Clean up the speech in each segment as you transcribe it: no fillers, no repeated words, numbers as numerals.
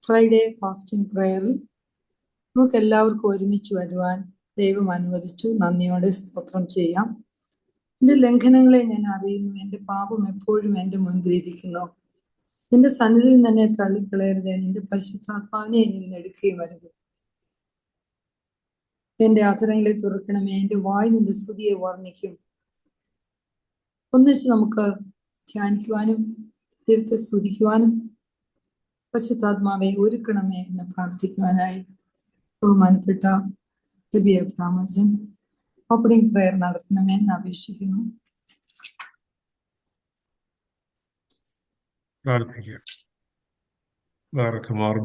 Friday fasting പ്രയറിൽ നമുക്ക് എല്ലാവർക്കും ഒരുമിച്ച് വരുവാൻ ദൈവം അനുവദിച്ചു. നന്ദിയോടെ സ്തോത്രം ചെയ്യാം. എൻ്റെ ലംഘനങ്ങളെ ഞാൻ അറിയുന്നു, എൻ്റെ പാപം എപ്പോഴും എൻ്റെ മുൻപിലിരിക്കുന്നു. നിന്റെ സന്നിധിയിൽ തന്നെ തള്ളിക്കളയരുത്, നിന്റെ പരിശുദ്ധാത്മാവിനെ എന്നിൽ നിന്ന് എടുക്കുകയും വരുത്. എന്റെ അധരങ്ങളെ തുറക്കണമേ, എൻ്റെ വായ് നിന്റെ സ്തുതിയെ വർണ്ണിക്കും. ഒന്നിച്ച് നമുക്ക് ധ്യാനിക്കുവാനും ദൈവത്തെ സ്തുതിക്കുവാനും പരിശുദ്ധാത്മാവെ ഒരുക്കണമേ എന്ന് പ്രാർത്ഥിക്കുവാനായി ബഹുമാനപ്പെട്ട രബി അബ്രാമസൻ ഓപ്പണിംഗ് പ്രയർ നടത്തണമേ എന്ന് അപേക്ഷിക്കുന്നു. പ്രാർത്ഥിക്കാം.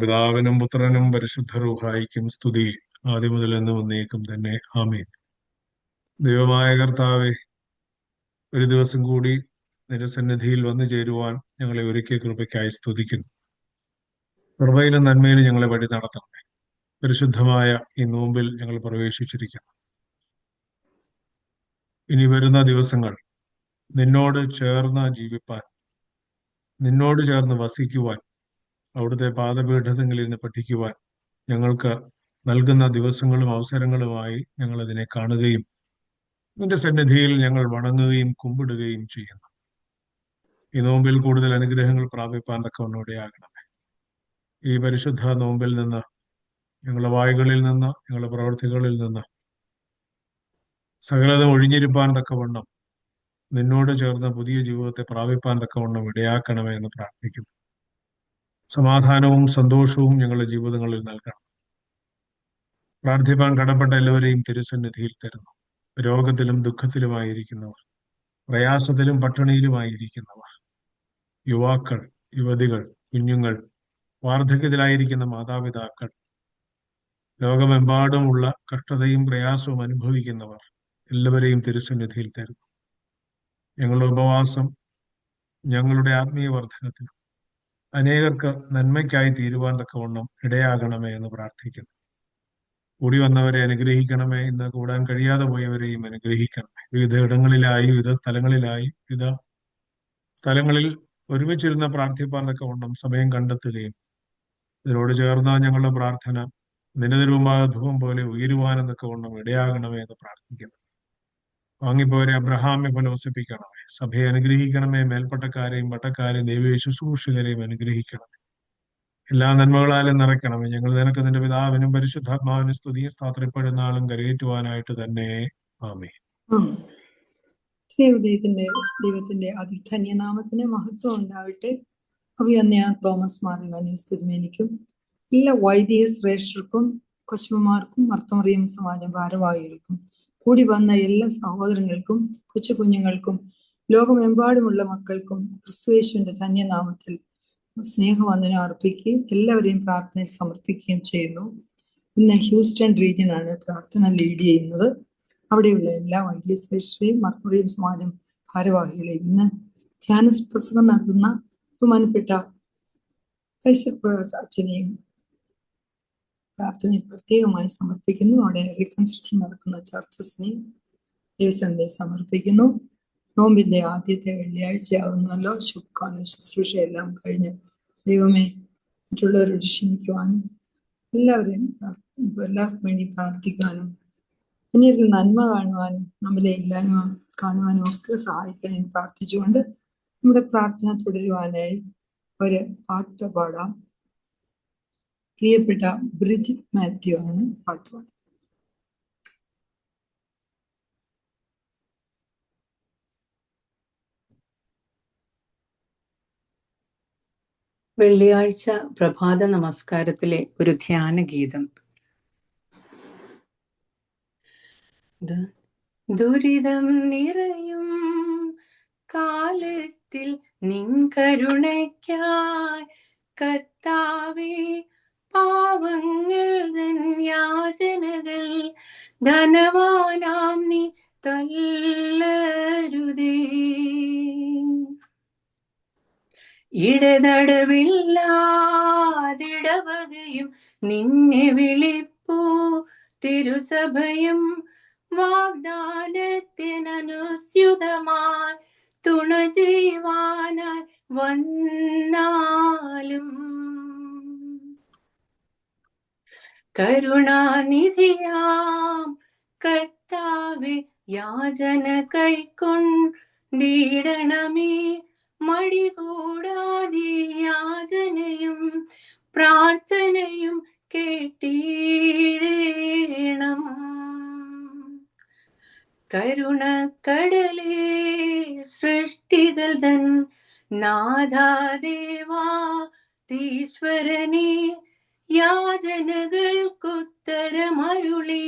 പിതാവിനും പുത്രനും പരിശുദ്ധ റൂഹായിക്കും സ്തുതി, ആദ്യം മുതൽ എന്നും എന്നേക്കും തന്നെ. ആമേൻ. ദൈവമായ കർത്താവെ, ഒരു ദിവസം കൂടി നിന്റെ സന്നിധിയിൽ വന്നു ചേരുവാൻ ഞങ്ങളെ ഒരുക്കിയ കൃപയ്ക്കായി സ്തുതിക്കുന്നു. കൃപയിലും നന്മയിലും ഞങ്ങളെ വഴി നടത്തണമേ. പരിശുദ്ധമായ ഈ നോമ്പിൽ ഞങ്ങൾ പ്രവേശിച്ചിരിക്കുന്നു. ഇനി വരുന്ന ദിവസങ്ങൾ നിന്നോട് ചേർന്ന് ജീവിപ്പാൻ, നിന്നോട് ചേർന്ന് വസിക്കുവാൻ, അവിടുത്തെ പാദപീഠത്തിൽ നിന്ന് പഠിക്കുവാൻ ഞങ്ങൾക്ക് നൽകുന്ന ദിവസങ്ങളും അവസരങ്ങളുമായി ഞങ്ങൾ അതിനെ കാണുകയും നിന്റെ സന്നിധിയിൽ ഞങ്ങൾ വണങ്ങുകയും കുമ്പിടുകയും ചെയ്യുന്നു. ഈ നോമ്പിൽ കൂടുതൽ അനുഗ്രഹങ്ങൾ പ്രാപിപ്പാൻ തക്കവണ്ണോടെയാകണമേ. ഈ പരിശുദ്ധ നോമ്പിൽ നിന്ന്, ഞങ്ങളുടെ വായുകളിൽ നിന്ന്, ഞങ്ങളുടെ പ്രവർത്തികളിൽ നിന്ന് സകലതും ഒഴിഞ്ഞിരിപ്പാൻ തക്കവണ്ണം, നിന്നോട് ചേർന്ന പുതിയ ജീവിതത്തെ പ്രാപിപ്പാൻ തക്കവണ്ണം ഇടയാക്കണമേ എന്ന് പ്രാർത്ഥിക്കുന്നു. സമാധാനവും സന്തോഷവും ഞങ്ങളുടെ ജീവിതങ്ങളിൽ നൽകണം. പ്രാർത്ഥിപ്പാൻ കടപ്പെട്ട എല്ലാവരെയും തിരുസന്നിധിയിൽ തരുന്നു. രോഗത്തിലും ദുഃഖത്തിലുമായിരിക്കുന്നവർ, പ്രയാസത്തിലും പട്ടിണിയിലുമായിരിക്കുന്നവർ, യുവാക്കൾ, യുവതികൾ, കുഞ്ഞുങ്ങൾ, വാർദ്ധക്യത്തിലായിരിക്കുന്ന മാതാപിതാക്കൾ, ലോകമെമ്പാടുമുള്ള കഷ്ടതയും പ്രയാസവും അനുഭവിക്കുന്നവർ എല്ലാവരെയും തിരുസന്നിധിയിൽ തരുന്നു. ഞങ്ങളുടെ ഉപവാസം ഞങ്ങളുടെ ആത്മീയ വർധനത്തിനും അനേകർക്ക് നന്മയ്ക്കായി തീരുവാൻ തക്കവണ്ണം ഇടയാകണമേ എന്ന് പ്രാർത്ഥിക്കുന്നു. കൂടി വന്നവരെ അനുഗ്രഹിക്കണമേ. ഇന്ന് കൂടാൻ കഴിയാതെ പോയവരെയും അനുഗ്രഹിക്കണമേ. വിവിധ ഇടങ്ങളിലായി, വിവിധ സ്ഥലങ്ങളിൽ ഒരുമിച്ചിരുന്ന് പ്രാർത്ഥിപ്പാൻ തക്കവണ്ണം സമയം കണ്ടെത്തുകയും ഇതിനോട് ചേർന്ന ഞങ്ങളുടെ പ്രാർത്ഥന നിന്റെ തിരുമുമ്പാകെ ധൂപം പോലെ ഉയരുവാനെന്നൊക്കെ വണ്ണം ഇടയാകണമേ എന്ന് പ്രാർത്ഥിക്കുന്നു. വാങ്ങിപ്പോരെ അബ്രഹാമെ പുനവസിപ്പിക്കണമേ. സഭയെ അനുഗ്രഹിക്കണമേ. മേൽപ്പട്ടക്കാരെയും പട്ടക്കാരെയും ദൈവീയ ശുശ്രൂഷകരെയും അനുഗ്രഹിക്കണമേ. എല്ലാ നന്മകളാലും നിറയ്ക്കണമേ. ഞങ്ങൾ നിനക്ക് നിന്റെ പിതാവിനും പരിശുദ്ധാത്മാവിനും സ്തുതിയും സ്തോത്രപ്പെടുന്നാളും കരയേറ്റുവാനായിട്ട് തന്നെ. ആമേൻ. ദൈവത്തിന്റെ അതിധന്യനാമത്തിന് മഹത്വം ഉണ്ടാവട്ടെ. അഭിവന്യ തോമസ് മാറിവാനിക്കും എല്ലാ വൈദിക ശ്രേഷ്ഠർക്കും കൊച്ചുമാർക്കും മർത്തമറിയം സമാജം ഭാരവാഹികൾക്കും കൂടി വന്ന എല്ലാ സഹോദരങ്ങൾക്കും കൊച്ചു കുഞ്ഞുങ്ങൾക്കും ലോകമെമ്പാടുമുള്ള മക്കൾക്കും ക്രിസ്തുയേശുവിന്റെ ധന്യനാമത്തിൽ സ്നേഹവന്ദനം അർപ്പിക്കുകയും എല്ലാവരെയും പ്രാർത്ഥനയിൽ സമർപ്പിക്കുകയും ചെയ്യുന്നു. ഇന്ന് ഹ്യൂസ്റ്റൺ റീജിയനാണ് പ്രാർത്ഥന ലീഡ് ചെയ്യുന്നത്. അവിടെയുള്ള എല്ലാ വൈദിക ശ്രേഷ്ഠരെയും മർത്തമറിയം സമാജം ഭാരവാഹികളെയും ഇന്ന് ധ്യാന പ്രസംഗം നടത്തുന്ന ബഹുമാനപ്പെട്ട അച്ഛനെയും പ്രാർത്ഥനയിൽ പ്രത്യേകമായി സമർപ്പിക്കുന്നു. അവിടെ റീകൺസ്ട്രക്ഷൻ നടക്കുന്ന ചർച്ചസിനെയും ദേവസന്റെ സമർപ്പിക്കുന്നു. നോമ്പിന്റെ ആദ്യത്തെ വെള്ളിയാഴ്ചയാകുന്നല്ലോ. ശുഭകാല ശുശ്രൂഷയെല്ലാം കഴിഞ്ഞ് ദൈവമേ മറ്റുള്ളവരോട് ക്ഷമിക്കുവാനും എല്ലാവർക്കും വേണ്ടി പ്രാർത്ഥിക്കാനും പിന്നീട് നന്മ കാണുവാനും നമ്മിലെ ഇല്ലായ്മ കാണുവാനും ഒക്കെ സഹായിക്കണമെന്ന് പ്രാർത്ഥിച്ചുകൊണ്ട് നമ്മുടെ പ്രാർത്ഥന തുടരുവാനായി ഒരു പാട്ട് പാടാം. പ്രിയപ്പെട്ട ബ്രിജിറ്റ് മാത്യു ആണ് പാട്ട് പാടുന്നത്. വെള്ളിയാഴ്ച പ്രഭാത നമസ്കാരത്തിലെ ഒരു ധ്യാന ഗീതം. ദുരിതം നിറയും കാലത്തിൽ നിൻ കരുണയ്ക്കായി കർത്താവേ, പാവങ്ങൾ തൻ യാചനകൾ ധനവാനാം നീ തള്ളരുതേ. ഇടതടവില്ലാതിടവകയും നിന്നെ വിളിപ്പൂ തിരുസഭയും വാഗ്ദാനത്തിനനുസ്യുതമായി തുണ ചെയ്യുവാനായി വന്നാലും കരുണാനിധിയാം കർത്താവെ, യാചന കൈക്കൊണ്ടിടണമേ. മടികൂടാതെ യാചനയും പ്രാർത്ഥനയും കേട്ടിടേണം. കരുണക്കടലേ, സൃഷ്ടികൾ തൻ നാഥാദേവാധീശ്വരനേ, യാചനകൾക്കുത്തരമരുളി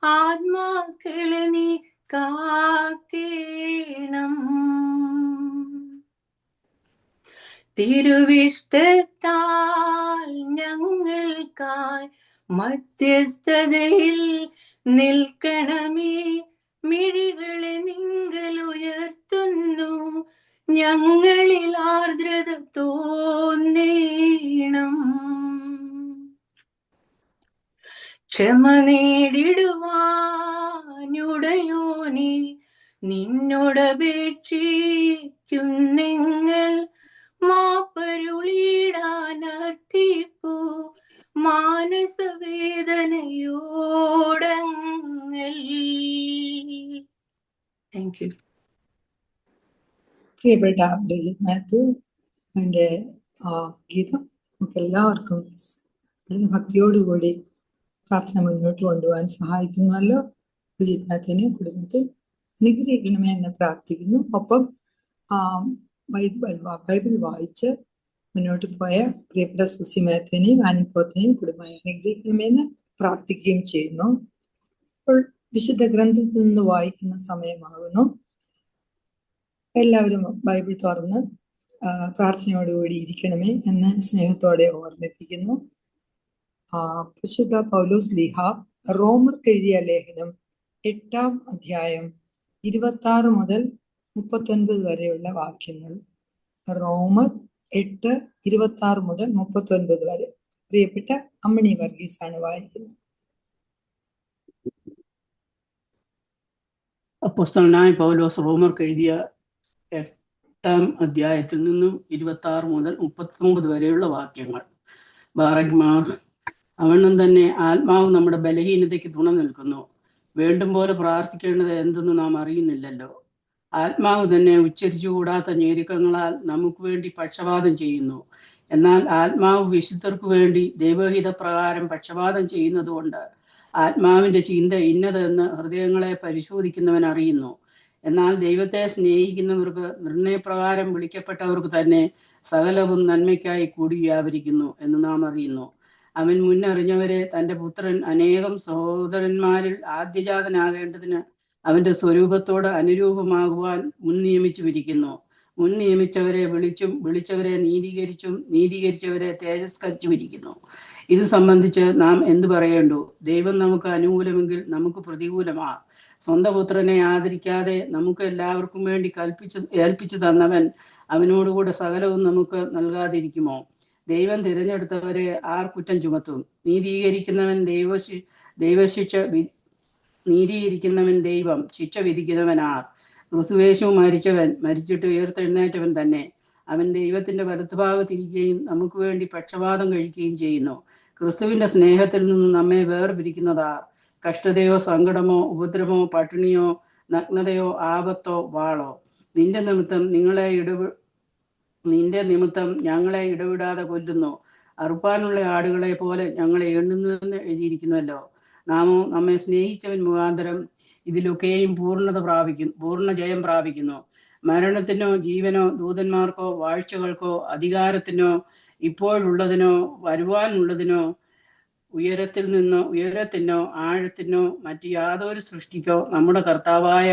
ആത്മാക്കളെ നീ കാക്കേണം. തിരുവിഷ്ടത്താൽ ഞങ്ങൾക്കായി മധ്യസ്ഥതയിൽ നിൽക്കണമേ. മിഴികളെ നിങ്ങൾ ഉയർത്തുന്നു, ഞങ്ങളിൽ ആർദ്രത തോന്നേണം. ക്ഷമ നേടിടുവാനുടയോനെ, നിന്നോടപേക്ഷിക്കുന്നങ്ങൾ മാപ്പരുളിടാനർത്ഥിപ്പു മാനസവേദനയോടങ്ങൾ. Thank you. പ്രിയപ്പെട്ട ബ്രിജിറ്റ് മാത്യു, എൻ്റെ ഗീതം നമുക്ക് എല്ലാവർക്കും വളരെ ഭക്തിയോടുകൂടി പ്രാർത്ഥന മുന്നോട്ട് കൊണ്ടുപോകാൻ സഹായിക്കുന്നുവല്ലോ. ബ്രിജിറ്റ് മാത്യുവിനെ കുടുംബത്തെ അനുഗ്രഹിക്കണമേ എന്ന് പ്രാർത്ഥിക്കുന്നു. ഒപ്പം ബൈബിൾ വായിച്ച് മുന്നോട്ട് പോയ പ്രിയപ്പെട്ട സുസി മാത്യുവിനെയും ആനിപ്പോത്തിനെയും കുടുംബമായി അനുഗ്രഹിക്കണമെന്ന് പ്രാർത്ഥിക്കുകയും ചെയ്യുന്നു. ഇപ്പോൾ വിശുദ്ധ ഗ്രന്ഥത്തിൽ നിന്ന് വായിക്കുന്ന സമയമാകുന്നു. എല്ലാവരും ബൈബിൾ തുറന്ന് പ്രാർത്ഥനയോടുകൂടി ഇരിക്കണമേ എന്ന് സ്നേഹത്തോടെ ഓർമ്മിപ്പിക്കുന്നു. വിശുദ്ധ പൗലോസ് ലീഹ റോമർക്ക് എഴുതിയ ലേഖനം 8-ാം അധ്യായം 26 മുതൽ 39 വരെയുള്ള വാക്യങ്ങൾ. റോമർ 8:26 മുതൽ 39 വരെ. പ്രിയപ്പെട്ട അമ്മിണി വർഗീസ് ആണ് വായിക്കുന്നത്. അപ്പോസ്തലനായ പൗലോസ് റോമർക്ക് എഴുതിയ 8-ാം അധ്യായത്തിൽ നിന്നും 26 മുതൽ 39 വരെയുള്ള വാക്യങ്ങൾ. ബാറക്മാർ, അവണ്ണം തന്നെ ആത്മാവ് നമ്മുടെ ബലഹീനതയ്ക്ക് തുണ നിൽക്കുന്നു. വേണ്ടും പോലെ പ്രാർത്ഥിക്കേണ്ടത് എന്തെന്ന് നാം അറിയുന്നില്ലല്ലോ. ആത്മാവ് തന്നെ ഉച്ചരിച്ചുകൂടാത്ത ഞെരുക്കങ്ങളാൽ നമുക്ക് വേണ്ടി പക്ഷപാതം ചെയ്യുന്നു. എന്നാൽ ആത്മാവ് വിശുദ്ധർക്ക് വേണ്ടി ദൈവഹിത പ്രകാരം പക്ഷപാതം ചെയ്യുന്നതുകൊണ്ട് ആത്മാവിന്റെ ചിന്ത ഇന്നതെന്ന് ഹൃദയങ്ങളെ പരിശോധിക്കുന്നവൻ അറിയുന്നു. എന്നാൽ ദൈവത്തെ സ്നേഹിക്കുന്നവർക്ക് നിർണയപ്രകാരം വിളിക്കപ്പെട്ടവർക്ക് തന്നെ സകലവും നന്മയ്ക്കായി കൂടി വ്യാപരിക്കുന്നു എന്ന് നാം അറിയുന്നു. അവൻ മുന്നറിഞ്ഞവരെ തൻ്റെ പുത്രൻ അനേകം സഹോദരന്മാരിൽ ആദ്യജാതനാകേണ്ടതിന് അവന്റെ സ്വരൂപത്തോട് അനുരൂപമാകുവാൻ മുൻ നിയമിച്ചുമിരിക്കുന്നു. മുൻ നിയമിച്ചവരെ വിളിച്ചും വിളിച്ചവരെ നീതീകരിച്ചും നീതീകരിച്ചവരെ തേജസ്കരിച്ചുമിരിക്കുന്നു. ഇത് സംബന്ധിച്ച് നാം എന്തു പറയേണ്ടു? ദൈവം നമുക്ക് അനുകൂലമെങ്കിൽ നമുക്ക് പ്രതികൂലമാ. സ്വന്തം പുത്രനെ ആദരിക്കാതെ നമുക്ക് എല്ലാവർക്കും വേണ്ടി ഏൽപ്പിച്ചു തന്നവൻ അവനോടുകൂടെ സകലവും നമുക്ക് നൽകാതിരിക്കുമോ? ദൈവം തിരഞ്ഞെടുത്തവരെ ആർ കുറ്റം ചുമത്തും? നീതീകരിക്കുന്നവൻ ദൈവം, ശിക്ഷ വിധിക്കുന്നവൻ ആർ? ക്രിസ്തുയേശു മരിച്ചിട്ട് ഉയർത്തെഴുന്നേറ്റവൻ തന്നെ. അവൻ ദൈവത്തിന്റെ വലത്തുഭാഗത്തിരിക്കുകയും നമുക്ക് വേണ്ടി പക്ഷപാതം കഴിക്കുകയും ചെയ്യുന്നു. ക്രിസ്തുവിന്റെ സ്നേഹത്തിൽ നിന്ന് നമ്മെ വേർപിരിക്കുന്നതാർ? കഷ്ടതയോ സങ്കടമോ ഉപദ്രവമോ പട്ടിണിയോ നഗ്നതയോ ആപത്തോ വാളോ? നിന്റെ നിമിത്തം ഞങ്ങളെ ഇടവിടാതെ കൊല്ലുന്നു. അറുപ്പാനുള്ള ആടുകളെ പോലെ ഞങ്ങളെ എണ്ണുന്നുവെന്ന് എഴുതിയിരിക്കുന്നുവല്ലോ. നാമോ നമ്മെ സ്നേഹിച്ചവൻ മുഖാന്തരം ഇതിലൊക്കെയും പൂർണ്ണ ജയം പ്രാപിക്കുന്നു. മരണത്തിനോ ജീവനോ ദൂതന്മാർക്കോ വാഴ്ചകൾക്കോ അധികാരത്തിനോ ഇപ്പോഴുള്ളതിനോ വരുവാനുള്ളതിനോ ഉയരത്തിനോ ആഴത്തിനോ മറ്റു യാതൊരു സൃഷ്ടിക്കോ നമ്മുടെ കർത്താവായ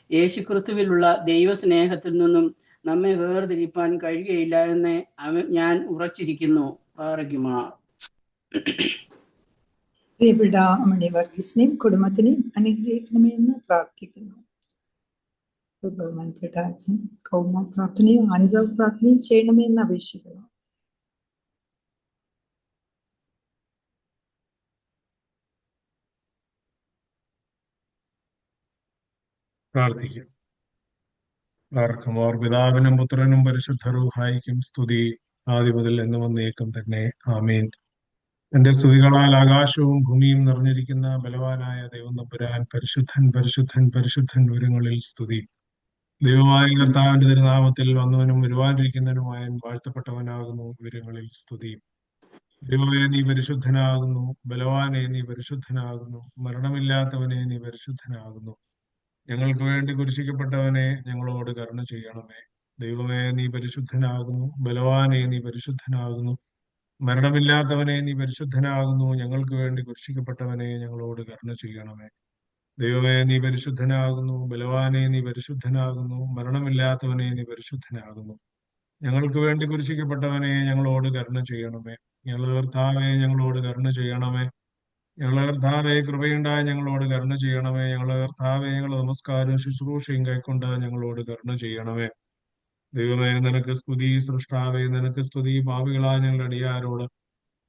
യേശുക്രിസ്തുവിലുള്ള ദൈവസ്നേഹത്തിൽ നിന്നും നമ്മെ വേർതിരിപ്പാൻ കഴിയുകയില്ല എന്ന് ഞാൻ ഉറച്ചിരിക്കുന്നു. പാറയ്ക്കുമാർ. പ്രിയപ്പെട്ട അമ്മണി വർഗീസിനെയും കുടുംബത്തിനെയും അനുഗ്രഹിക്കണമേ എന്ന് പ്രാർത്ഥിക്കുന്നു. ബഹുമാനപ്പെട്ട അച്ഛൻ കൗമ പ്രാർത്ഥനയും അനുഭവ പ്രാർത്ഥനയും ചെയ്യണമേ എന്ന് അപേക്ഷിക്കുന്നു. പ്രാർത്ഥിക്കും. പ്രാർത്ഥിക്കുമ്പോൾ പിതാവിനും പുത്രനും പരിശുദ്ധ റൂഹായിക്കും സ്തുതി, ആദ്യം മുതൽ എന്നും എന്നേക്കും തന്നെ. ആമേൻ. എന്റെ സ്തുതികളാൽ ആകാശവും ഭൂമിയും നിറഞ്ഞിരിക്കുന്ന ബലവാനായ ദൈവം തമ്പുരാൻ പരിശുദ്ധൻ പരിശുദ്ധൻ പരിശുദ്ധൻ ഉയരങ്ങളിൽ സ്തുതി. ദൈവമായ കർത്താവിന്റെ തിരുനാമത്തിൽ വന്നവനും വരുവാനിരിക്കുന്നവനുമായ വാഴ്ത്തപ്പെട്ടവനാകുന്നു ഉയരങ്ങളിൽ സ്തുതി. ദൈവമേ നീ പരിശുദ്ധനാകുന്നു, ബലവാനെ നീ പരിശുദ്ധനാകുന്നു, മരണമില്ലാത്തവനെ നീ പരിശുദ്ധനാകുന്നു. ഞങ്ങൾക്ക് വേണ്ടി കുരിശിക്കപ്പെട്ടവനെ ഞങ്ങളോട് കരുണ ചെയ്യണമേ. ദൈവമേ നീ പരിശുദ്ധനാകുന്നു, ബലവാനെ നീ പരിശുദ്ധനാകുന്നു, മരണമില്ലാത്തവനെ നീ പരിശുദ്ധനാകുന്നു. ഞങ്ങൾക്ക് വേണ്ടി കുരിശിക്കപ്പെട്ടവനെ ഞങ്ങളോട് കരുണ ചെയ്യണമേ. ദൈവമേ നീ പരിശുദ്ധനാകുന്നു, ബലവാനെ നീ പരിശുദ്ധനാകുന്നു, മരണമില്ലാത്തവനെ നീ പരിശുദ്ധനാകുന്നു. ഞങ്ങൾക്ക് വേണ്ടി കുരിശിക്കപ്പെട്ടവനെ ഞങ്ങളോട് കരുണ ചെയ്യണമേ. ഞങ്ങളുടെ കർത്താവെ ഞങ്ങളോട് കരുണ ചെയ്യണമേ. ഞങ്ങളുടെ കർത്താവെ കൃപയുണ്ടായി ഞങ്ങളോട് കരുണ ചെയ്യണമേ. ഞങ്ങളുടെ കർത്താവെ ഞങ്ങളുടെ നമസ്കാരവും ശുശ്രൂഷയും കൈക്കൊണ്ട് ഞങ്ങളോട് കരുണ ചെയ്യണമേ. ദൈവമേ നിനക്ക് സ്തുതി, സൃഷ്ടാവേ നിനക്ക് സ്തുതി, പാപികളായ ഞങ്ങളുടെ അടിയാരോട്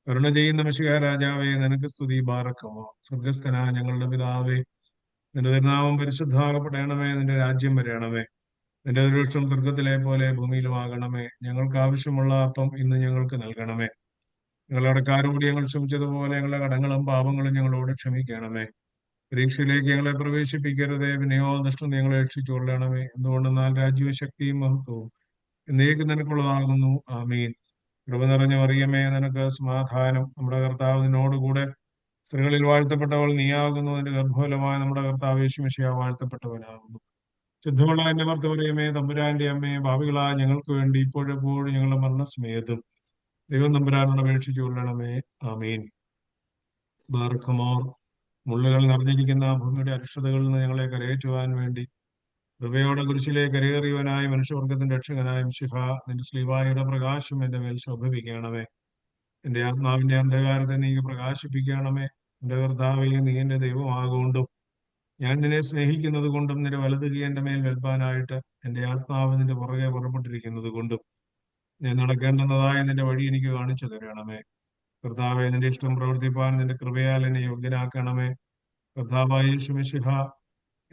കരുണ ചെയ്യുന്ന മിശിഹാ രാജാവേ നിനക്ക് സ്തുതി. ബാറക്കമോ സ്വർഗസ്ഥനായ ഞങ്ങളുടെ പിതാവേ, നിന്റെ തിരുനാമം പരിശുദ്ധമാകപ്പെടണമേ. നിന്റെ രാജ്യം വരണമേ. നിന്റെ ദൃഷ്ടം സ്വർഗത്തിലെ പോലെ ഭൂമിയിലുമാകണമേ. ഞങ്ങൾക്ക് ആവശ്യമുള്ള അപ്പം ഇന്ന് ഞങ്ങൾക്ക് നൽകണമേ. ഞങ്ങളുടെ കടക്കാരോട് ഞങ്ങൾ ക്ഷമിച്ചതുപോലെ ഞങ്ങളുടെ കടങ്ങളും പാപങ്ങളും ഞങ്ങളോട് ക്ഷമിക്കണമേ. പരീക്ഷയിലേക്ക് ഞങ്ങളെ പ്രവേശിപ്പിക്കരുതേ, വിനയോ നഷ്ടം ഞങ്ങളെ രക്ഷിച്ചുകൊള്ളണമേ. എന്തുകൊണ്ടെന്നാൽ രാജ്യവും ശക്തിയും മഹത്വവും എന്നേക്കും നിനക്കുള്ളതാകുന്നു. ആമീൻ. കൃപ നിറഞ്ഞ മറിയമേ നിനക്ക് സമാധാനം. നമ്മുടെ കർത്താവ് നിന്നോടുകൂടെ സ്ത്രീകളിൽ വാഴ്ത്തപ്പെട്ടവൾ നീയാകുന്നു. നിന്റെ ഗർഭഫലമായ നമ്മുടെ കർത്താവ് യേശു മിശിഹാ വാഴ്ത്തപ്പെട്ടവനാകുന്നു. ശുദ്ധമുള്ള എന്റെ മർത്തമറിയമേ, തമ്പുരാന്റെ അമ്മയെ, ഭാവികളായ ഞങ്ങൾക്ക് വേണ്ടി ഇപ്പോഴെപ്പോഴും ഞങ്ങളുടെ മരണസമയത്തും ദൈവം തമ്പുരാനോട് അപേക്ഷിച്ചു കൊള്ളണമേ. ആമീൻ. ബാർക്കമോർ മുള്ളുകൾ നിറഞ്ഞിരിക്കുന്ന ഭൂമിയുടെ അരിഷ്ടതകളിൽ നിന്ന് ഞങ്ങളെ കരയേറ്റുവാൻ വേണ്ടി കൃപയോടെ കുരിശിലേക്ക് കരയേറിയവനായ മനുഷ്യവർഗത്തിന്റെ രക്ഷകനായ മിശിഹാ, നിന്റെ ശ്ലീവായുടെ പ്രകാശം എന്റെ മേൽ ശോഭിപ്പിക്കണമേ. എന്റെ ആത്മാവിന്റെ അന്ധകാരത്തെ നീ പ്രകാശിപ്പിക്കണമേ. എന്റെ കർത്താവേ, നീ എന്റെ ദൈവമാകൊണ്ടും ഞാൻ നിന്നെ സ്നേഹിക്കുന്നത് കൊണ്ടും നിന്റെ വലത് കൈ എന്റെ മേൽ വെൽപ്പാനായിട്ട് എന്റെ ആത്മാവ് നിന്റെ പുറകെ പുറപ്പെട്ടിരിക്കുന്നത് കൊണ്ടും ഞാൻ നടക്കേണ്ടുന്നതായ നിന്റെ വഴി എനിക്ക് കാണിച്ചു തരണമേ. കർത്താവെ നിന്റെ ഇഷ്ടം പ്രവർത്തിപ്പാൻ നിന്റെ കൃപയാൽ എന്നെ യോഗ്യനാക്കണമേ. കർത്താവായ യേശു മിശിഹാ,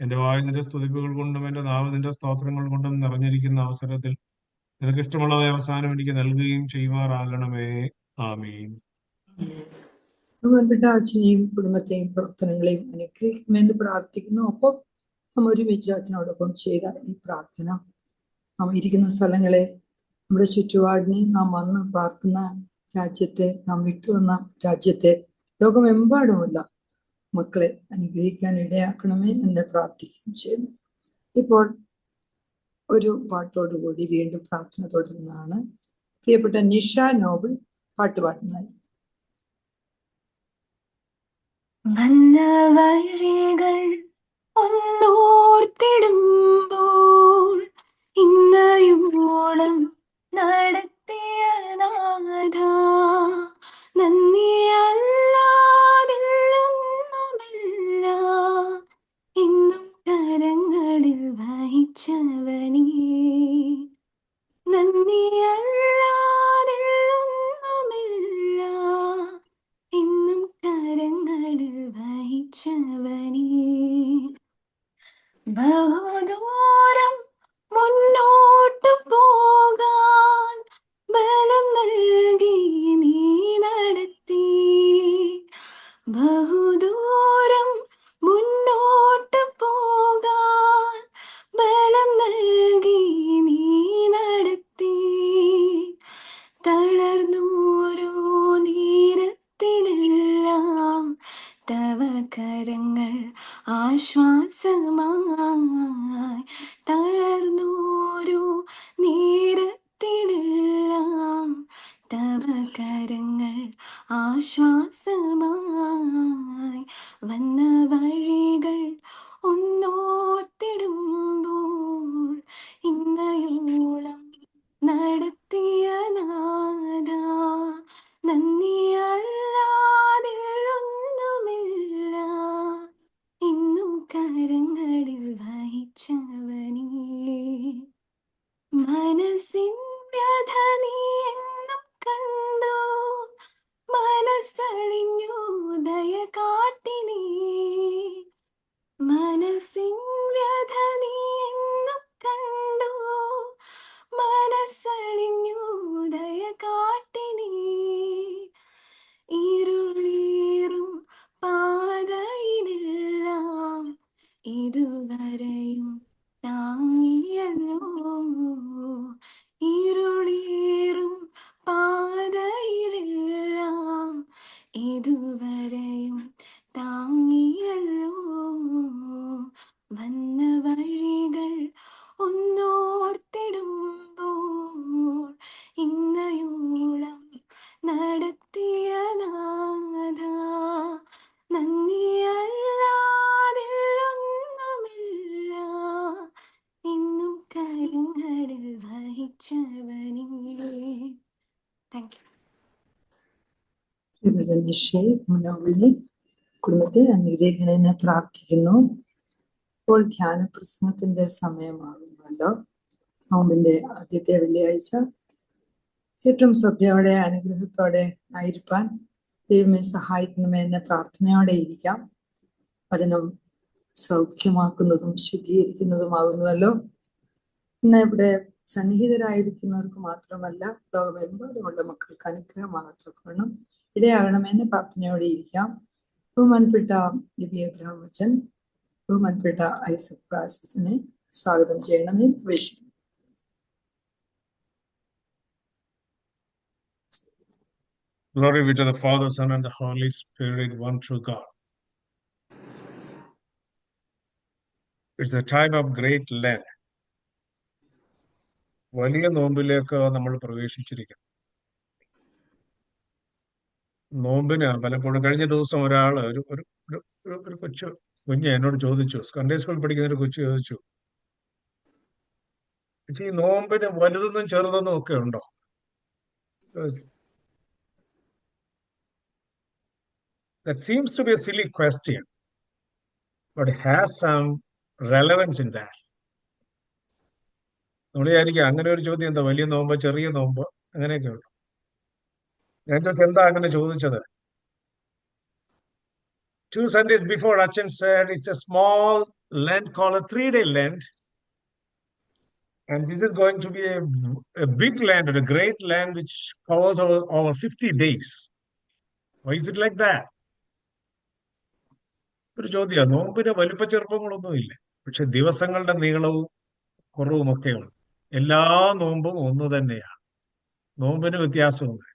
എന്റെ വായു നിന്റെ സ്തുതിപ്പുകൾ കൊണ്ടും എന്റെ നാവ് നിന്റെ സ്തോത്രങ്ങൾ കൊണ്ടും നിറഞ്ഞിരിക്കുന്ന അവസരത്തിൽ നിനക്ക് ഇഷ്ടമുള്ളത് അവസാനം എനിക്ക് നൽകുകയും ചെയ്യുമാറാകണമേ. ആമീൻ. ബഹുമാനപ്പെട്ട അച്ഛനെയും കുടുംബത്തെയും പ്രവർത്തനങ്ങളെയും അനുഗ്രഹിക്കുമെന്ന് പ്രാർത്ഥിക്കുന്നു. ഒപ്പം നാം ഒരുമിച്ച് അച്ഛനോടൊപ്പം ചെയ്ത ഈ പ്രാർത്ഥന, നാം ഇരിക്കുന്ന സ്ഥലങ്ങളെ, നമ്മുടെ ചുറ്റുപാടിനെ, നാം വന്ന് പാർക്കുന്ന രാജ്യത്തെ, നാം വിട്ടുവന്ന രാജ്യത്തെ, ലോകമെമ്പാടുമുള്ള മക്കളെ അനുഗ്രഹിക്കാൻ ഇടയാക്കണമേ എന്ന് പ്രാർത്ഥിക്കുകയും ചെയ്യുന്നു. ഇപ്പോൾ ഒരു പാട്ടോടുകൂടി വീണ്ടും പ്രാർത്ഥന തുടരുന്നതാണ്. പ്രിയപ്പെട്ട നിഷ നോബിൾ പാട്ട് പാടുന്നത്. വന്ന വഴികൾ ഒന്നോർത്തിടുമ്പോൾ ഇന്നയോളം നടത്തിയ നാഥ, നന്ദിയല്ലാതില്ലൊന്നുമില്ല. ഇന്നും കരങ്ങളിൽ വഹിച്ചവനേ, നന്ദിയല്ലാതില്ലൊന്നുമില്ല. ഇന്നും കരങ്ങളിൽ വഹിച്ചവനേ, ബഹുദൂരം മുന്നോട്ടു പോകാൻ ബലം നൽകി നീ നടത്തി. ബഹുദൂരം മുന്നോട്ടു പോകാൻ ബലം നൽകി നീ നടത്തി. തളർന്നോരോ നേരത്തിലെല്ലാം തവ കരങ്ങൾ ആശ്വാസമായി. തളർന്നോരോ നേരത്തിലെല്ലാം തവ കരങ്ങൾ ആശ്വാസമായി. വന്ന വഴികൾ ഒന്നോർത്തിടുമ്പോൾ ഇന്നയോളം നടത്തിയ നാഥ, നന്ദിയല്ലാതില്ലൊന്നുമില്ല. ഇന്നും കരങ്ങളിൽ വഹിച്ചവനേ, മനസ്സിൻ വ്യഥ നീ എന്നും കണ്ടു. മനസ്സലിഞ്ഞു ദയ കാട്ടി നീ. മനസ്സിൻ വ്യഥ നീ എന്നും കണ്ടു. മനസ്സലിഞ്ഞു ദയ കാട്ടി നീ. ഇരുൾ ഇതുവരെയും താങ്ങിയല്ലോ വന്ന വഴികൾ ഒന്നോർത്തിടുമ്പോൾ ഇന്നയോളം നടത്തിയ നാഥ നന്ദിയല്ലാതില്ലൊന്നുമില്ല ഇന്നും കരങ്ങളിൽ വഹിച്ചവനേ. Thank you. ഇവിടെ നിഷേ മനോവിനെ കുടുംബത്തെ അനുഗ്രഹിക്കണമെന്ന് പ്രാർത്ഥിക്കുന്നു. ഇപ്പോൾ ധ്യാന പ്രസംഗത്തിന്റെ സമയമാകുമല്ലോ. നോമ്പിന്റെ ആദ്യത്തെ വെള്ളിയാഴ്ച ഏറ്റവും ശ്രദ്ധയോടെ അനുഗ്രഹത്തോടെ ആയിരിക്കാൻ ദൈവമേ സഹായിക്കണമെന്ന് പ്രാർത്ഥനയോടെ ഇരിക്കാം. വചനം സൗഖ്യമാക്കുന്നതും ശുദ്ധീകരിക്കുന്നതുമാകുന്നുവല്ലോ. ഇന്ന് ഇവിടെ സന്നിഹിതരായിരിക്കുന്നവർക്ക് മാത്രമല്ല, ലോകമെമ്പാടുമുള്ള മക്കൾക്ക് അനുഗ്രഹമാകത്തക്കവണ്ണം ഇടയാകണമെന്ന് പ്രാർത്ഥനയോടെ ഇരിക്കാം. ബഹുമാനപ്പെട്ട നബി എബ്രഹാം അച്ഛൻ, ബഹുമാനപ്പെട്ട ഐസക് ഫ്രാൻസിസിനെ സ്വാഗതം ചെയ്യണമെന്ന് അപേക്ഷിക്കുന്നു. Glory be to the Father, Son, and the Holy Spirit, one true God. It's a time of great Lent. വലിയ നോമ്പിലേക്ക് നമ്മൾ പ്രവേശിച്ചിരിക്കുന്നു. നോമ്പിന് പലപ്പോഴും കഴിഞ്ഞ ദിവസം ഒരാള് ഒരു കൊച്ചു കുഞ്ഞ് എന്നോട് ചോദിച്ചു, സൺഡേ സ്കൂളിൽ പഠിക്കുന്ന ഒരു കൊച്ചു ചോദിച്ചു, ഈ നോമ്പിന് വലുതെന്നും ചെറുതെന്നും ഒക്കെ ഉണ്ടോ? That seems to be a silly question, but it has some relevance in that. നമ്മൾ വിചാരിക്കുക അങ്ങനെ ഒരു ചോദ്യം എന്താ, വലിയ നോമ്പ് ചെറിയ നോമ്പ് അങ്ങനെയൊക്കെ ഉള്ളു. ഞാൻ ചോദിച്ചു എന്താ അങ്ങനെ ചോദിച്ചത്. 2 Sundays before, Achan said it's a small Lent called a 3-day Lent, and this is going to be a big Lent, a great Lent which covers over 50 days. Why is it like that? ഒരു ചോദ്യം. നോമ്പിന് വലിപ്പ ചെറുപ്പങ്ങളൊന്നും ഇല്ല, പക്ഷെ ദിവസങ്ങളുടെ നീളവും കുറവും ഒക്കെയുണ്ട്. എല്ലാ നോമ്പും ഒന്ന് തന്നെയാണ്, നോമ്പിന് വ്യത്യാസമൊന്നും.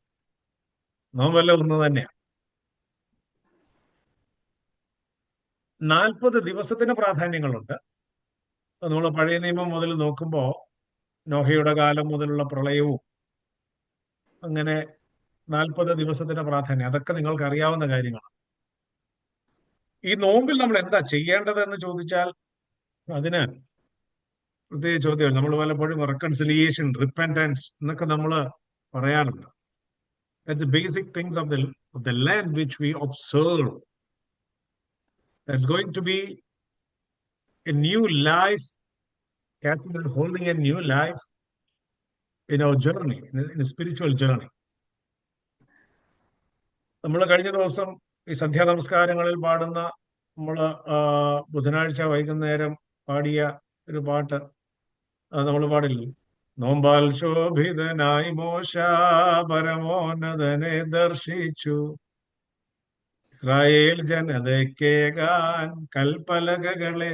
നോമ്പെല്ലാം ഒന്ന് തന്നെയാണ്. 40 ദിവസത്തിന് പ്രാധാന്യങ്ങളുണ്ട്. നമ്മൾ പഴയ നിയമം മുതൽ നോക്കുമ്പോൾ നോഹയുടെ കാലം മുതലുള്ള പ്രളയവും അങ്ങനെ 40 ദിവസത്തിന് പ്രാധാന്യം, അതൊക്കെ നിങ്ങൾക്ക് അറിയാവുന്ന കാര്യങ്ങളാണ്. ഈ നോമ്പിൽ നമ്മൾ എന്താ ചെയ്യേണ്ടത് എന്ന് ചോദിച്ചാൽ അതിന് പ്രത്യേക ചോദ്യമാണ്. നമ്മൾ പലപ്പോഴും റെക്കൺസിലിയേഷൻ, റിപ്പൻറ്റൻസ് എന്നൊക്കെ നമ്മൾ പറയാറുണ്ട്. That's the basic things of the Lent which we observe. There's going to be a new life, catching and holding a new life in our journey, in a spiritual journey. നമ്മൾ കഴിഞ്ഞ ദിവസം ഈ സന്ധ്യാ നമസ്കാരങ്ങളിൽ പാടുന്ന, നമ്മൾ ബുധനാഴ്ച വൈകുന്നേരം പാടിയ ഒരു പാട്ട് നമ്മൾ പാടില്ലേ, നോമ്പാൽ ശോഭിതനായി മോശ പരമോന്നതനെ ദർശിച്ചു, ഇസ്രായേൽ ജനതയ്ക്കേകാൻ കൽപ്പലകകളെ.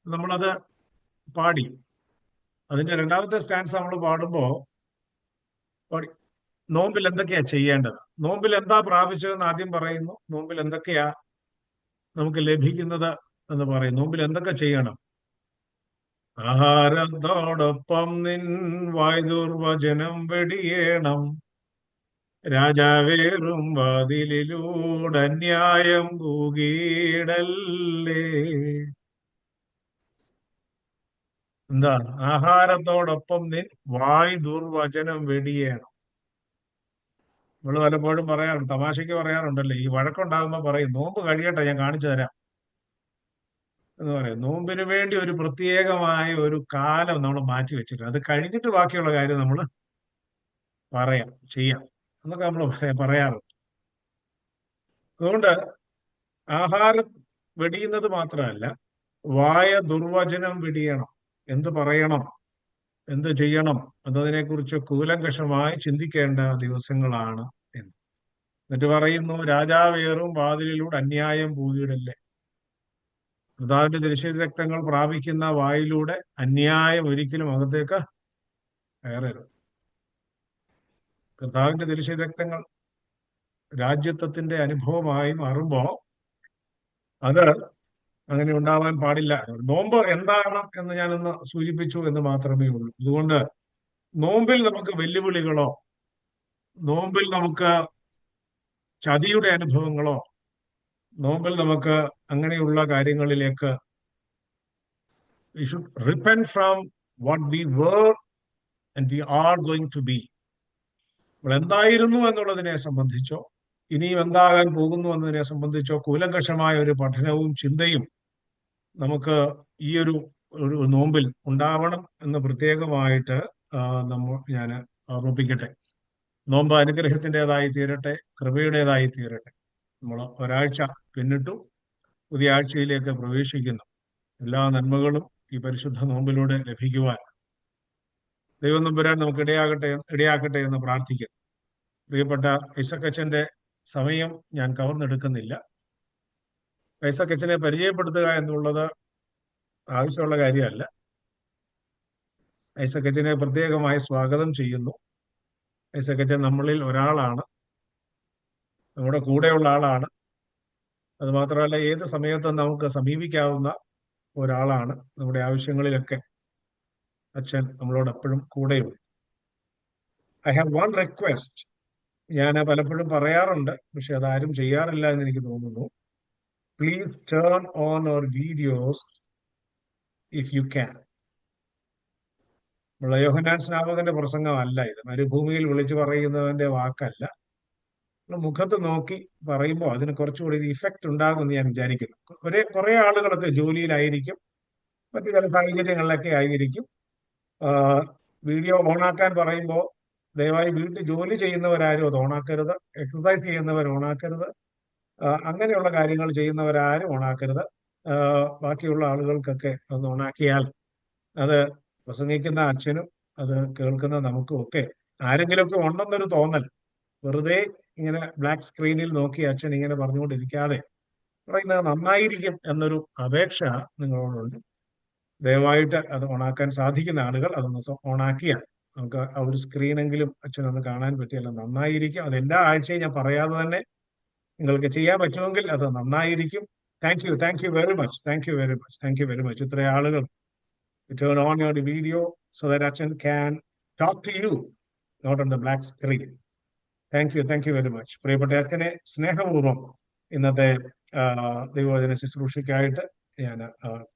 നമ്മളത് പാടി. അതിന്റെ രണ്ടാമത്തെ സ്റ്റാൻസ് നമ്മൾ പാടുമ്പോ നോമ്പിൽ എന്തൊക്കെയാ ചെയ്യേണ്ടത്, നോമ്പിൽ എന്താ പ്രാപിച്ചതെന്ന് ആദ്യം പറയുന്നു, നോമ്പിൽ എന്തൊക്കെയാ നമുക്ക് ലഭിക്കുന്നത് എന്ന് പറയും, നോമ്പിൽ എന്തൊക്കെ ചെയ്യണം. ആഹാരത്തോടൊപ്പം നിൻ വായ്ദുർവചനം വെടിയേണം, രാജാവേറും വാതിലിലൂടെ അന്യായം പൂകീടല്ലേ. എന്താ? ആഹാരത്തോടൊപ്പം നിൻ വായ്ദുർവചനം വെടിയേണം. നമ്മൾ പലപ്പോഴും പറയാറുണ്ട്, തമാശയ്ക്ക് പറയാറുണ്ടല്ലേ, ഈ വഴക്കുണ്ടാകുമ്പോ പറയും നോമ്പ് കഴിയട്ടെ ഞാൻ കാണിച്ചു തരാം എന്ന് പറയും. നോമ്പിന് വേണ്ടി ഒരു പ്രത്യേകമായ ഒരു കാലം നമ്മൾ മാറ്റി വെച്ചിട്ടുണ്ട്, അത് കഴിഞ്ഞിട്ട് ബാക്കിയുള്ള കാര്യം നമ്മൾ ചെയ്യാം എന്നൊക്കെ നമ്മൾ പറയാറുണ്ട്. അതുകൊണ്ട് ആഹാരം വെടിയുന്നത് മാത്രമല്ല, വായ ദുർവചനം വെടിയണം. എന്ത് പറയണം, എന്ത് ചെയ്യണം എന്നതിനെ കുറിച്ച് കൂലങ്കഷമായി ചിന്തിക്കേണ്ട ദിവസങ്ങളാണ് എന്ന്. എന്നിട്ട് പറയുന്നു, രാജാവേറും വാതിലിലൂടെ അന്യായം പൂകിയിടല്ലേ. കർത്താവിന്റെ തിരുശരീര രക്തങ്ങൾ പ്രാപിക്കുന്ന വായിലൂടെ അന്യായം ഒരിക്കലും അകത്തേക്ക് കയറരുത്. കർത്താവിന്റെ തിരുശരീര രക്തങ്ങൾ രാജ്യത്വത്തിന്റെ അനുഭവമായി മാറുമ്പോൾ അത് അങ്ങനെ ഉണ്ടാവാൻ പാടില്ല. നോമ്പ് എന്താണ് എന്ന് ഞാനൊന്ന് സൂചിപ്പിച്ചു എന്ന് മാത്രമേ ഉള്ളൂ. അതുകൊണ്ട് നോമ്പിൽ നമുക്ക് വെല്ലുവിളികളോ നോമ്പിൽ നമുക്ക് ചതിയുടെ അനുഭവങ്ങളോ നോമ്പിൽ നമുക്ക് അങ്ങനെയുള്ള കാര്യങ്ങളിലേക്ക് we should repent from what we were and we are going to be. നമ്മൾ എന്തായിരുന്നു എന്നുള്ളതിനെ സംബന്ധിച്ചോ ഇനിയും എന്താകാൻ പോകുന്നു എന്നതിനെ സംബന്ധിച്ചോ കൂലങ്കഷമായ ഒരു പഠനവും ചിന്തയും നമുക്ക് ഈ ഒരു നോമ്പിൽ ഉണ്ടാവണം എന്ന് പ്രത്യേകമായിട്ട് ഞാൻ ഓർമ്മിപ്പിക്കട്ടെ. നോമ്പ് അനുഗ്രഹത്തിൻ്റെതായി തീരട്ടെ, കൃപയുടേതായി തീരട്ടെ. നമ്മൾ ഒരാഴ്ച പിന്നിട്ടു, പുതിയ ആഴ്ചയിലേക്ക് പ്രവേശിക്കുന്നു. എല്ലാ നന്മകളും ഈ പരിശുദ്ധ നോമ്പിലൂടെ ലഭിക്കുവാൻ ദൈവം നമ്പുരാൻ നമുക്ക് ഇടയാക്കട്ടെ എന്ന് പ്രാർത്ഥിക്കുന്നു. പ്രിയപ്പെട്ട ഐസക്കച്ചന്റെ സമയം ഞാൻ കവർന്നെടുക്കുന്നില്ല. ഐസക്കച്ചനെ പരിചയപ്പെടുത്തുക എന്നുള്ളത് ആവശ്യമുള്ള കാര്യമല്ല. ഐസക്കച്ചനെ പ്രത്യേകമായി സ്വാഗതം ചെയ്യുന്നു. ഐസക്കച്ചൻ നമ്മളിൽ ഒരാളാണ്, നമ്മുടെ കൂടെയുള്ള ആളാണ്. അത് മാത്രമല്ല, ഏത് സമയത്തും നമുക്ക് സമീപിക്കാവുന്ന ഒരാളാണ്. നമ്മുടെ ആവശ്യങ്ങളിലൊക്കെ അച്ഛൻ നമ്മളോട് എപ്പോഴും കൂടെയുണ്ട്. I have one request. ഞാൻ പലപ്പോഴും പറയാറുണ്ട്, പക്ഷെ അതാരും ചെയ്യാറില്ല എന്ന് എനിക്ക് തോന്നുന്നു. Please turn on our videos if you can. Yohannan സ്നാപകന്റെ പ്രസംഗമല്ല ഇത്. മരുഭൂമിയിൽ വിളിച്ചു പറയുന്നവന്റെ വാക്കല്ല. മുഖത്ത് നോക്കി പറയുമ്പോൾ അതിന് കുറച്ചുകൂടി ഒരു ഇഫക്റ്റ് ഉണ്ടാകുമെന്ന് ഞാൻ വിചാരിക്കുന്നു. കുറെ ആളുകളൊക്കെ ജോലിയിലായിരിക്കും, മറ്റു ചില സാഹചര്യങ്ങളിലൊക്കെ ആയിരിക്കും. വീഡിയോ ഓണാക്കാൻ പറയുമ്പോൾ ദയവായി വീട്ടിൽ ജോലി ചെയ്യുന്നവരാരും അത് ഓണാക്കരുത്. എക്സസൈസ് ചെയ്യുന്നവർ ഓണാക്കരുത്. അങ്ങനെയുള്ള കാര്യങ്ങൾ ചെയ്യുന്നവരാരും ഓണാക്കരുത്. ബാക്കിയുള്ള ആളുകൾക്കൊക്കെ അത് ഓണാക്കിയാൽ അത് പ്രസംഗിക്കുന്ന അച്ഛനും അത് കേൾക്കുന്ന നമുക്കും ഒക്കെ ആരെങ്കിലുമൊക്കെ ഉണ്ടെന്നൊരു തോന്നൽ. വെറുതെ ഇങ്ങനെ ബ്ലാക്ക് സ്ക്രീനിൽ നോക്കി അച്ഛൻ ഇങ്ങനെ പറഞ്ഞുകൊണ്ടിരിക്കാതെ പറയുന്നത് നന്നായിരിക്കും എന്നൊരു അപേക്ഷ നിങ്ങളോടുണ്ട്. ദയവായിട്ട് അത് ഓണാക്കാൻ സാധിക്കുന്ന ആളുകൾ അതൊന്ന് ഓണാക്കിയാൽ നമുക്ക് ആ ഒരു സ്ക്രീനെങ്കിലും അച്ഛനൊന്ന് കാണാൻ പറ്റിയല്ല നന്നായിരിക്കും. അത് എല്ലാ ആഴ്ചയും ഞാൻ പറയാതെ തന്നെ നിങ്ങൾക്ക് ചെയ്യാൻ പറ്റുമെങ്കിൽ അത് നന്നായിരിക്കും. Thank you very much. ഇത്ര ആളുകൾ turn on your video so that Achan can talk to you, not on the black screen. Thank you very much. പ്രിയപ്പെട്ട അച്ഛനെ സ്നേഹപൂർവ്വം ഇന്നത്തെ ദൈവവചന ശുശ്രൂഷയ്ക്കായിട്ട് ഞാൻ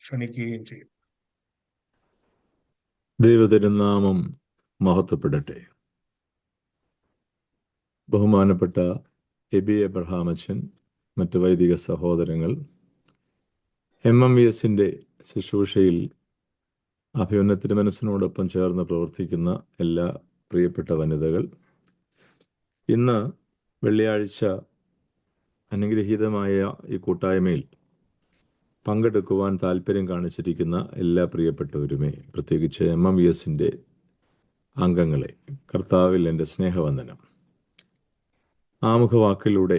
ക്ഷണിക്കുകയും ചെയ്യും. ദൈവതിരുനാമം മഹത്വപ്പെടട്ടെ. ബഹുമാനപ്പെട്ട എബി എബ്രഹാം അച്ഛൻ, മറ്റ് വൈദിക സഹോദരങ്ങൾ, MMVS ശുശ്രൂഷയിൽ അഭിമന്യ തിരുമനസ്സിനോടൊപ്പം ചേർന്ന് പ്രവർത്തിക്കുന്ന എല്ലാ പ്രിയപ്പെട്ട വനിതകൾ, ഇന്ന് വെള്ളിയാഴ്ച അനുഗ്രഹീതമായ ഈ കൂട്ടായ്മയിൽ പങ്കെടുക്കുവാൻ താല്പര്യം കാണിച്ചിരിക്കുന്ന എല്ലാ പ്രിയപ്പെട്ടവരുമേ, പ്രത്യേകിച്ച് MMVS അംഗങ്ങളെ, കർത്താവിൽ എൻ്റെ സ്നേഹവന്ദനം. ആമുഖവാക്കിലൂടെ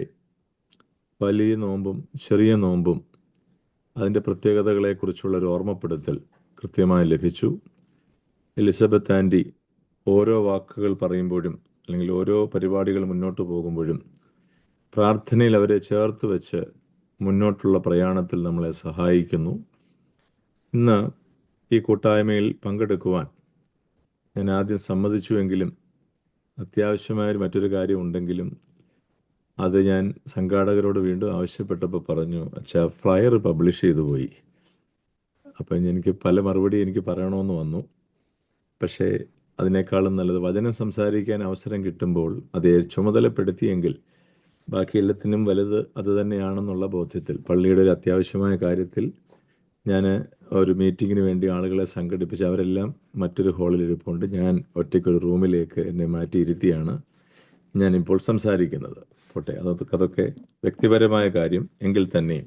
വലിയ നോമ്പും ചെറിയ നോമ്പും അതിൻ്റെ പ്രത്യേകതകളെക്കുറിച്ചുള്ളൊരു ഓർമ്മപ്പെടുത്തൽ കൃത്യമായി ലഭിച്ചു. എലിസബത്ത് ആൻറ്റി ഓരോ വാക്കുകൾ പറയുമ്പോഴും അല്ലെങ്കിൽ ഓരോ പരിപാടികൾ മുന്നോട്ട് പോകുമ്പോഴും പ്രാർത്ഥനയിൽ അവരെ ചേർത്ത് വെച്ച് മുന്നോട്ടുള്ള പ്രയാണത്തിൽ നമ്മളെ സഹായിക്കുന്നു. ഇന്ന് ഈ കൂട്ടായ്മയിൽ പങ്കെടുക്കുവാൻ ഞാൻ ആദ്യം സമ്മതിച്ചുവെങ്കിലും അത്യാവശ്യമായൊരു മറ്റൊരു കാര്യം ഉണ്ടെങ്കിലും അത് ഞാൻ സംഘാടകരോട് വീണ്ടും ആവശ്യപ്പെട്ടപ്പോൾ പറഞ്ഞു, അച്ഛാ ഫ്ലയർ പബ്ലിഷ് ചെയ്തു പോയി. അപ്പം എനിക്ക് പല മറുപടി എനിക്ക് പറയണമെന്ന് വന്നു. പക്ഷേ അതിനേക്കാളും നല്ലത് വചനം സംസാരിക്കാൻ അവസരം കിട്ടുമ്പോൾ അതേ ചുമതലപ്പെടുത്തിയെങ്കിൽ ബാക്കി എല്ലാത്തിനും വലുത് അത് തന്നെയാണെന്നുള്ള ബോധ്യത്തിൽ പള്ളിയുടെ ഒരു അത്യാവശ്യമായ കാര്യത്തിൽ ഞാൻ ഒരു മീറ്റിങ്ങിന് വേണ്ടി ആളുകളെ സംഘടിപ്പിച്ച് അവരെല്ലാം മറ്റൊരു ഹാളിൽ ഇരിപ്പുണ്ട്. ഞാൻ ഒറ്റയ്ക്കൊരു റൂമിലേക്ക് എന്നെ മാറ്റിയിരുത്തിയാണ് ഞാനിപ്പോൾ സംസാരിക്കുന്നത്. പോട്ടെ, അതൊക്കെ വ്യക്തിപരമായ കാര്യം എങ്കിൽ തന്നെ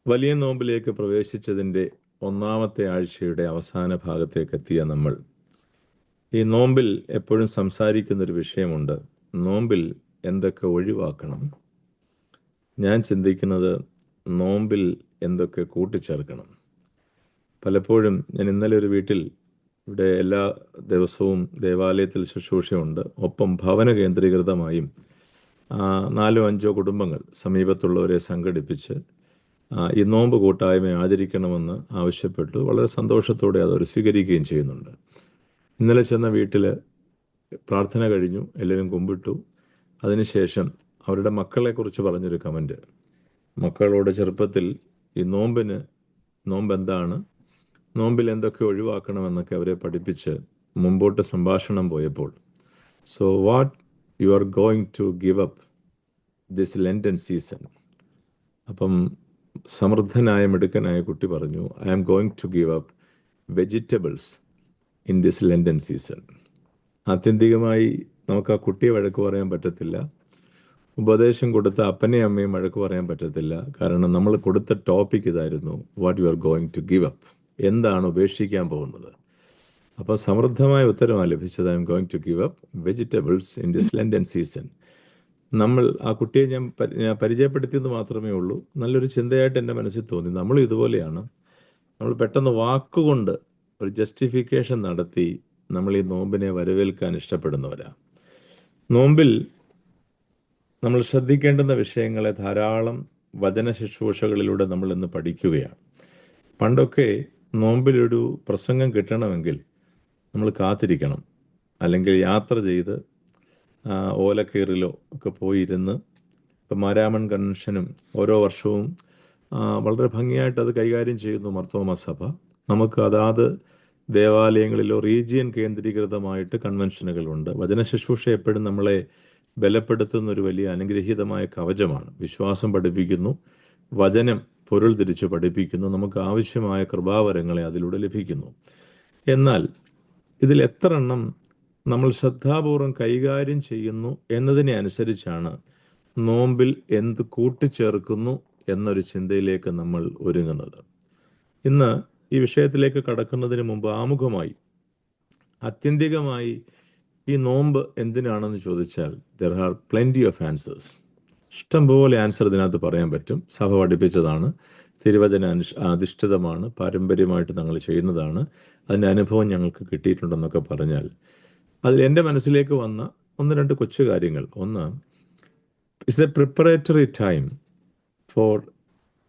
വലിയ നോമ്പിലേക്ക് പ്രവേശിച്ചതിൻ്റെ ഒന്നാമത്തെ ആഴ്ചയുടെ അവസാന ഭാഗത്തേക്ക് എത്തിയ നമ്മൾ ഈ നോമ്പിൽ എപ്പോഴും സംസാരിക്കുന്നൊരു വിഷയമുണ്ട്. നോമ്പിൽ എന്തൊക്കെ ഒഴിവാക്കണം? ഞാൻ ചിന്തിക്കുന്നത് നോമ്പിൽ എന്തൊക്കെ കൂട്ടിച്ചേർക്കണം. പലപ്പോഴും ഞാൻ ഇന്നലെ ഒരു വീട്ടിൽ, ഇവിടെ എല്ലാ ദിവസവും ദേവാലയത്തിൽ ശുശ്രൂഷയുണ്ട്, ഒപ്പം ഭവന കേന്ദ്രീകൃതമായും 4-5 കുടുംബങ്ങൾ സമീപത്തുള്ളവരെ സംഘടിപ്പിച്ച് ഈ നോമ്പ് കൂട്ടായ്മ ആചരിക്കണമെന്ന് ആവശ്യപ്പെട്ടു. വളരെ സന്തോഷത്തോടെ അതവർ സ്വീകരിക്കുകയും ചെയ്യുന്നുണ്ട്. ഇന്നലെ ചെന്ന വീട്ടിൽ പ്രാർത്ഥന കഴിഞ്ഞു, എല്ലാവരും കുമ്പിട്ടു. അതിനുശേഷം അവരുടെ മക്കളെക്കുറിച്ച് പറഞ്ഞൊരു കമൻറ്റ്, മക്കളോട് ചെറുപ്പത്തിൽ ഈ നോമ്പ് എന്താണ്, നോമ്പിൽ എന്തൊക്കെ ഒഴിവാക്കണമെന്നൊക്കെ അവരെ പഠിപ്പിച്ച് മുമ്പോട്ട് സംഭാഷണം പോയപ്പോൾ, so what you are going to give up this Lenten season. അപ്പം സമൃദ്ധനായ മിടുക്കനായ കുട്ടി പറഞ്ഞു, I am going to give up vegetables in this Lenten season. ആത്യന്തികമായി നമുക്ക് ആ കുട്ടിയെ വഴക്ക് പറയാൻ പറ്റത്തില്ല, ഉപദേശം കൊടുത്ത അപ്പനെയും അമ്മയും വഴക്ക് പറയാൻ പറ്റത്തില്ല. കാരണം നമ്മൾ കൊടുത്ത ടോപ്പിക് ഇതായിരുന്നു, what you are going to give up, എന്താണ് ഉപേക്ഷിക്കാൻ പോകുന്നത്. അപ്പോൾ സമൃദ്ധമായ ഉത്തരമാണ് ലഭിച്ചത്, I am going to give up vegetables in this Lenten season. നമ്മൾ ആ കുട്ടിയെ ഞാൻ പരിചയപ്പെടുത്തിയത് മാത്രമേ ഉള്ളൂ. നല്ലൊരു ചിന്തയായിട്ട് എൻ്റെ മനസ്സിൽ തോന്നി. നമ്മൾ ഇതുപോലെയാണ്, നമ്മൾ പെട്ടെന്ന് വാക്കുകൊണ്ട് ഒരു ജസ്റ്റിഫിക്കേഷൻ നടത്തി നമ്മൾ ഈ നോമ്പിനെ വരവേൽക്കാൻ ഇഷ്ടപ്പെടുന്നവരാണ്. നോമ്പിൽ നമ്മൾ ശ്രദ്ധിക്കേണ്ടുന്ന വിഷയങ്ങളെ ധാരാളം വചന ശുശ്രൂഷകളിലൂടെ നമ്മൾ ഇന്ന് പഠിക്കുകയാണ്. പണ്ടൊക്കെ നോമ്പിലൊരു പ്രസംഗം കിട്ടണമെങ്കിൽ നമ്മൾ കാത്തിരിക്കണം, അല്ലെങ്കിൽ യാത്ര ചെയ്ത് ഓലക്കീറിലോ ഒക്കെ പോയിരുന്ന്. ഇപ്പം മാരാമൺ കൺവെൻഷനും ഓരോ വർഷവും വളരെ ഭംഗിയായിട്ട് അത് കൈകാര്യം ചെയ്യുന്നു മർത്തോമ സഭ. നമുക്ക് അതാത് ദേവാലയങ്ങളിലോ റീജിയൻ കേന്ദ്രീകൃതമായിട്ട് കൺവെൻഷനുകളുണ്ട്. വചന ശുശ്രൂഷ എപ്പോഴും നമ്മളെ ബലപ്പെടുത്തുന്ന ഒരു വലിയ അനുഗ്രഹീതമായ കവചമാണ്. വിശ്വാസം പഠിപ്പിക്കുന്നു, വചനം പൊരുൾ തിരിച്ച് പഠിപ്പിക്കുന്നു, നമുക്ക് ആവശ്യമായ കൃപാവരങ്ങളെ അതിലൂടെ ലഭിക്കുന്നു. എന്നാൽ ഇതിൽ എത്ര എണ്ണം നമ്മൾ ശ്രദ്ധാപൂർവം കൈകാര്യം ചെയ്യുന്നു എന്നതിനെ അനുസരിച്ചാണ് നോമ്പിൽ എന്ത് കൂട്ടിച്ചേർക്കുന്നു എന്നൊരു ചിന്തയിലേക്ക് നമ്മൾ ഒരുങ്ങുന്നത്. ഇന്ന് ഈ വിഷയത്തിലേക്ക് കടക്കുന്നതിന് മുമ്പ് ആമുഖമായി ആത്യന്തികമായി ഈ നോമ്പ് എന്തിനാണെന്ന് ചോദിച്ചാൽ there are plenty of answers. ഇഷ്ടംപോലെ ആൻസർ ഇതിനകത്ത് പറയാൻ പറ്റും. സഭ പഠിപ്പിച്ചതാണ്, തിരുവചന അധിഷ്ഠിതമാണ്, പാരമ്പര്യമായിട്ട് ഞങ്ങൾ ചെയ്യുന്നതാണ്, അതിൻ്റെ അനുഭവം ഞങ്ങൾക്ക് കിട്ടിയിട്ടുണ്ടെന്നൊക്കെ പറഞ്ഞാൽ അതിൽ എൻ്റെ മനസ്സിലേക്ക് വന്ന 1-2 കൊച്ചു കാര്യങ്ങൾ. ഒന്ന്, it's a preparatory time for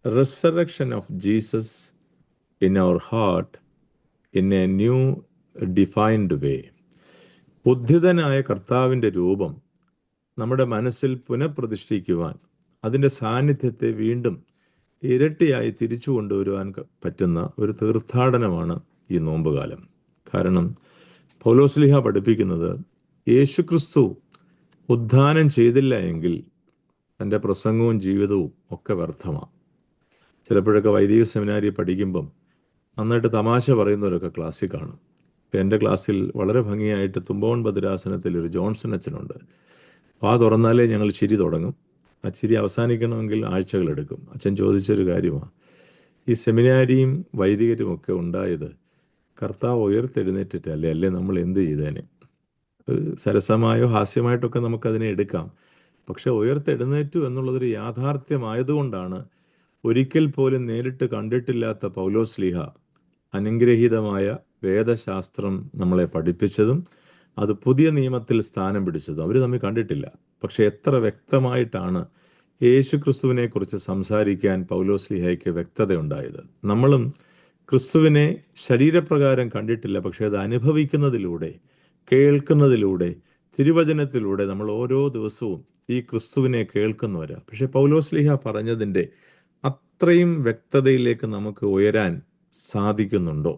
resurrection of Jesus in our heart in a new defined way. ഉദ്ധിതനായ കർത്താവിൻ്റെ രൂപം നമ്മുടെ മനസ്സിൽ പുനഃപ്രതിഷ്ഠിക്കുവാൻ, അതിൻ്റെ സാന്നിധ്യത്തെ വീണ്ടും ഇരട്ടിയായി തിരിച്ചു കൊണ്ടുവരുവാൻ പറ്റുന്ന ഒരു തീർത്ഥാടനമാണ് ഈ നോമ്പുകാലം. കാരണം പൗലോസ്ലീഹ പഠിപ്പിക്കുന്നത്, യേശുക്രിസ്തു ഉദ്ധാനം ചെയ്തില്ല എങ്കിൽ തൻ്റെ പ്രസംഗവും ജീവിതവും ഒക്കെ വ്യർത്ഥമാണ്. ചിലപ്പോഴൊക്കെ വൈദിക സെമിനാരി പഠിക്കുമ്പം നന്നായിട്ട് തമാശ പറയുന്നവരൊക്കെ ക്ലാസ്സിൽ കാണും. ഇപ്പം എൻ്റെ ക്ലാസ്സിൽ വളരെ ഭംഗിയായിട്ട് തുമ്പോൺ ഭദ്രാസനത്തിൽ ഒരു ജോൺസൺ അച്ഛനുണ്ട്. വാ തുറന്നാലേ ഞങ്ങൾ ചിരി തുടങ്ങും. ആ ചിരി അവസാനിക്കണമെങ്കിൽ ആഴ്ചകളെടുക്കും. അച്ഛൻ ചോദിച്ചൊരു കാര്യമാണ്, ഈ സെമിനാരിയും വൈദികരും ഒക്കെ ഉണ്ടായത് കർത്താവ് ഉയർത്തെഴുന്നേറ്റിട്ടല്ലേ, അല്ലേ നമ്മൾ എന്ത് ചെയ്തേനെ? സരസമായോ ഹാസ്യമായിട്ടൊക്കെ നമുക്കതിനെ എടുക്കാം. പക്ഷെ ഉയർത്തെഴുന്നേറ്റു എന്നുള്ളതൊരു യാഥാർത്ഥ്യമായതുകൊണ്ടാണ് ഒരിക്കൽ പോലും നേരിട്ട് കണ്ടിട്ടില്ലാത്ത പൗലോസ്ലീഹ അനുഗ്രഹീതമായ വേദശാസ്ത്രം നമ്മളെ പഠിപ്പിച്ചതും അത് പുതിയ നിയമത്തിൽ സ്ഥാനം പിടിച്ചതും. അവർ തമ്മിൽ കണ്ടിട്ടില്ല, പക്ഷെ എത്ര വ്യക്തമായിട്ടാണ് യേശു ക്രിസ്തുവിനെ കുറിച്ച് സംസാരിക്കാൻ പൗലോസ്ലീഹയ്ക്ക് വ്യക്തതയുണ്ടായത്. നമ്മളും ക്രിസ്തുവിനെ ശരീരപ്രകാരം കണ്ടിട്ടില്ല, പക്ഷെ അത് അനുഭവിക്കുന്നതിലൂടെ, കേൾക്കുന്നതിലൂടെ, തിരുവചനത്തിലൂടെ നമ്മൾ ഓരോ ദിവസവും ഈ ക്രിസ്തുവിനെ കേൾക്കുന്നവരാ. പക്ഷെ പൗലോസ്ലീഹ പറഞ്ഞതിൻ്റെ അത്രയും വ്യക്തതയിലേക്ക് നമുക്ക് ഉയരാൻ സാധിക്കുന്നുണ്ടോ?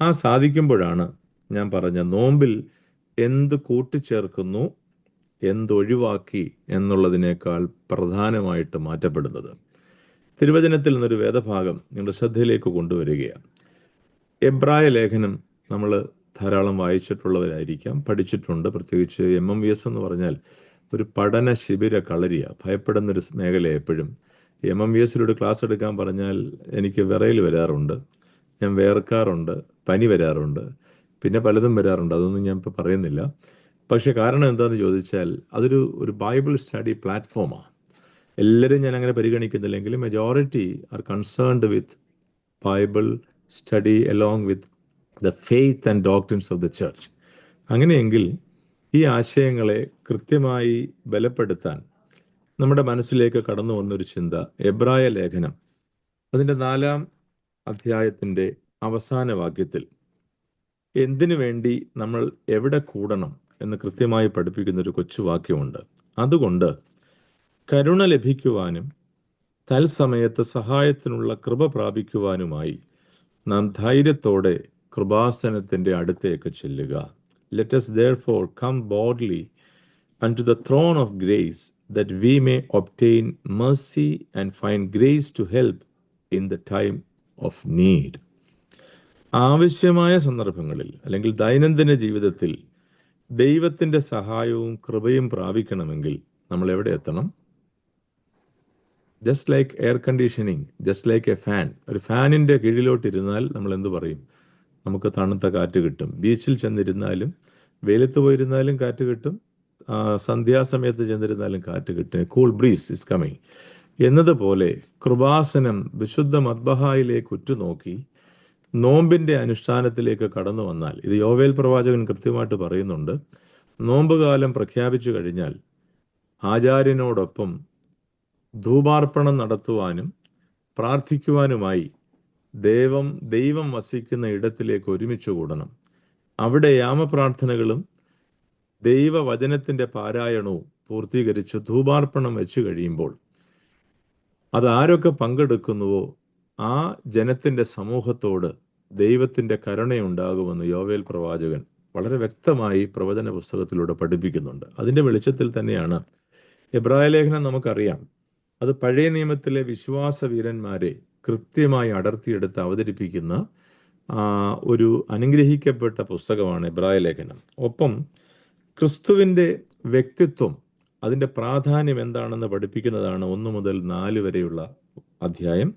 ആ സാധിക്കുമ്പോഴാണ് ഞാൻ പറഞ്ഞ നോമ്പിൽ എന്ത് കൂട്ടിച്ചേർക്കുന്നു, എന്തൊഴിവാക്കി എന്നുള്ളതിനേക്കാൾ പ്രധാനമായിട്ട് മാറ്റപ്പെടുന്നത്. തിരുവചനത്തിൽ നിന്നൊരു വേദഭാഗം നിങ്ങളുടെ ശ്രദ്ധയിലേക്ക് കൊണ്ടുവരികയാണ്. എബ്രായ ലേഖനം നമ്മൾ ധാരാളം വായിച്ചിട്ടുള്ളവരായിരിക്കാം, പഠിച്ചിട്ടുണ്ട്. പ്രത്യേകിച്ച് MMVS എന്ന് പറഞ്ഞാൽ ഒരു പഠന ശിബിര കളരിയാണ്. ഭയപ്പെടുന്നൊരു മേഖല. എപ്പോഴും MMVSലൂടെ ക്ലാസ് എടുക്കാൻ പറഞ്ഞാൽ എനിക്ക് വിറയിൽ വരാറുണ്ട്, ഞാൻ വേർക്കാറുണ്ട്, പനി വരാറുണ്ട്, പിന്നെ പലതും വരാറുണ്ട്. അതൊന്നും ഞാൻ ഇപ്പോൾ പറയുന്നില്ല. പക്ഷെ കാരണം എന്താണെന്ന് ചോദിച്ചാൽ അതൊരു ബൈബിൾ സ്റ്റഡി പ്ലാറ്റ്ഫോമാണ്. എല്ലാവരും ഞാൻ അങ്ങനെ പരിഗണിക്കുന്നില്ലെങ്കിലും majority are concerned with Bible study along with the faith and doctrines of the church. അങ്ങനെയെങ്കിൽ ഈ ആശയങ്ങളെ കൃത്യമായി ബലപ്പെടുത്താൻ നമ്മുടെ മനസ്സിലേക്ക് കടന്നു വന്നൊരു ചിന്ത, എബ്രായ ലേഖനം അതിൻ്റെ 4-ാം അധ്യായത്തിൻ്റെ അവസാന വാക്യത്തിൽ എന്തിനു വേണ്ടി നമ്മൾ എവിടെ കൂടണം എന്ന് കൃത്യമായി പഠിപ്പിക്കുന്നൊരു കൊച്ചു വാക്യമുണ്ട്. അതുകൊണ്ട് കരുണ ലഭിക്കുവാനും തൽസമയത്ത് സഹായത്തിനുള്ള കൃപ പ്രാപിക്കുവാനുമായി നാം ധൈര്യത്തോടെ കൃപാസനത്തിൻ്റെ അടുത്തേക്ക് ചെല്ലുക. Let us therefore come boldly unto the throne of grace, that we may obtain mercy and find grace to help in the time of need. ആവശ്യമായ സന്ദർഭങ്ങളിൽ അല്ലെങ്കിൽ ദൈനംദിന ജീവിതത്തിൽ ദൈവത്തിൻ്റെ സഹായവും കൃപയും പ്രാപിക്കണമെങ്കിൽ നമ്മൾ എവിടെ എത്തണം? Just like air conditioning, just like A fan. ഒരു ഫാനിൻ്റെ കീഴിലോട്ടിരുന്നാൽ നമ്മൾ എന്തു പറയും? നമുക്ക് തണുത്ത കാറ്റ് കിട്ടും. ബീച്ചിൽ ചെന്നിരുന്നാലും വെയിലത്ത് പോയിരുന്നാലും കാറ്റ് കിട്ടും, സന്ധ്യാസമയത്ത് ചെന്നിരുന്നാലും കാറ്റ് കിട്ടും. കൂൾ ബ്രീസ് ഇസ് കമ്മിങ് എന്നതുപോലെ കൃപാസനം വിശുദ്ധ മദ്ബഹായിലേക്ക് ഉറ്റുനോക്കി നോമ്പിൻ്റെ അനുഷ്ഠാനത്തിലേക്ക് കടന്നു വന്നാൽ, ഇത് യോവേൽ പ്രവാചകൻ കൃത്യമായിട്ട് പറയുന്നുണ്ട്, നോമ്പുകാലം പ്രഖ്യാപിച്ചു കഴിഞ്ഞാൽ ആചാര്യനോടൊപ്പം ധൂപാർപ്പണം നടത്തുവാനും പ്രാർത്ഥിക്കുവാനുമായി ദൈവം വസിക്കുന്ന ഇടത്തിലേക്ക് ഒരുമിച്ച് കൂടണം. അവിടെ യാമപ്രാർത്ഥനകളും ദൈവവചനത്തിൻ്റെ പാരായണവും പൂർത്തീകരിച്ച് ധൂപാർപ്പണം വെച്ച് കഴിയുമ്പോൾ അത് ആരൊക്കെ പങ്കെടുക്കുന്നുവോ ആ ജനത്തിൻ്റെ സമൂഹത്തോട് ദൈവത്തിൻ്റെ കരുണയുണ്ടാകുമെന്ന് യോവേൽ പ്രവാചകൻ വളരെ വ്യക്തമായി പ്രവചന പുസ്തകത്തിലൂടെ പഠിപ്പിക്കുന്നുണ്ട്. അതിൻ്റെ വെളിച്ചത്തിൽ തന്നെയാണ് എബ്രായ ലേഖനം നമുക്കറിയാം. അത് പഴയ നിയമത്തിലെ വിശ്വാസ വീരന്മാരെ കൃത്യമായി അടർത്തിയെടുത്ത് അവതരിപ്പിക്കുന്ന ഒരു അനുഗ്രഹിക്കപ്പെട്ട പുസ്തകമാണ് എബ്രായ ലേഖനം. ഒപ്പം ക്രിസ്തുവിൻ്റെ വ്യക്തിത്വം, അതിൻ്റെ പ്രാധാന്യം എന്താണെന്ന് പഠിപ്പിക്കുന്നതാണ് 1 മുതൽ 4 വരെയുള്ള അധ്യായം.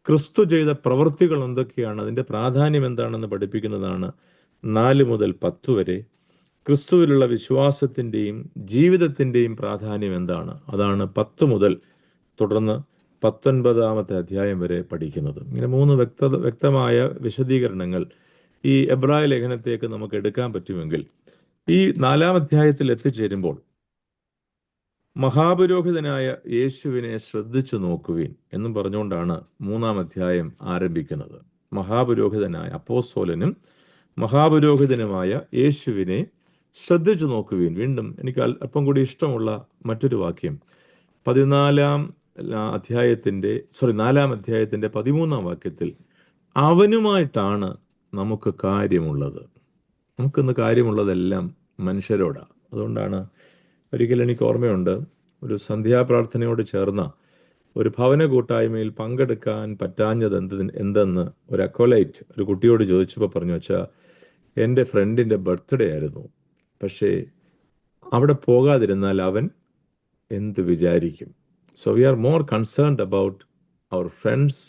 ക്രിസ്തു ചെയ്ത പ്രവൃത്തികൾ എന്തൊക്കെയാണ്, അതിൻ്റെ പ്രാധാന്യം എന്താണെന്ന് പഠിപ്പിക്കുന്നതാണ് 4 മുതൽ 10 വരെ. ക്രിസ്തുവിലുള്ള വിശ്വാസത്തിൻ്റെയും ജീവിതത്തിൻ്റെയും പ്രാധാന്യം എന്താണ്, അതാണ് 10 മുതൽ തുടർന്ന് 19-ാമത്തെ അധ്യായം വരെ പഠിക്കുന്നത്. ഇങ്ങനെ 3 വ്യക്തമായ വിശദീകരണങ്ങൾ ഈ എബ്രായ ലേഖനത്തേക്ക് നമുക്ക് എടുക്കാൻ പറ്റുമെങ്കിൽ, ഈ 4-ാം അധ്യായത്തിൽ എത്തിച്ചേരുമ്പോൾ മഹാപുരോഹിതനായ യേശുവിനെ ശ്രദ്ധിച്ചു നോക്കുവിൻ എന്നും പറഞ്ഞുകൊണ്ടാണ് 3-ാം അധ്യായം ആരംഭിക്കുന്നത്. മഹാപുരോഹിതനായ അപ്പോസ്തലനും മഹാപുരോഹിതനുമായ യേശുവിനെ ശ്രദ്ധിച്ചു നോക്കുവിൻ. വീണ്ടും എനിക്ക് അല്പം കൂടി ഇഷ്ടമുള്ള മറ്റൊരു വാക്യം 4-ാം അധ്യായത്തിൻ്റെ 13-ാം വാക്യത്തിൽ അവനുമായിട്ടാണ് നമുക്ക് കാര്യമുള്ളത്. നമുക്കിന്ന് കാര്യമുള്ളതെല്ലാം മനുഷ്യരോടാണ്. അതുകൊണ്ടാണ് ഒരിക്കലും എനിക്ക് ഓർമ്മയുണ്ട്, ഒരു സന്ധ്യാപ്രാർത്ഥനയോട് ചേർന്ന ഒരു ഭവന കൂട്ടായ്മയിൽ പങ്കെടുക്കാൻ പറ്റാഞ്ഞത് എന്തെന്ന് ഒരു അക്കോലൈറ്റ് ഒരു കുട്ടിയോട് ചോദിച്ചപ്പോൾ പറഞ്ഞു, വെച്ചാൽ എൻ്റെ ഫ്രണ്ടിൻ്റെ ബർത്ത്ഡേ ആയിരുന്നു, പക്ഷേ അവിടെ പോകാതിരുന്നാൽ അവൻ എന്ത് വിചാരിക്കും? So we are more concerned about our friends,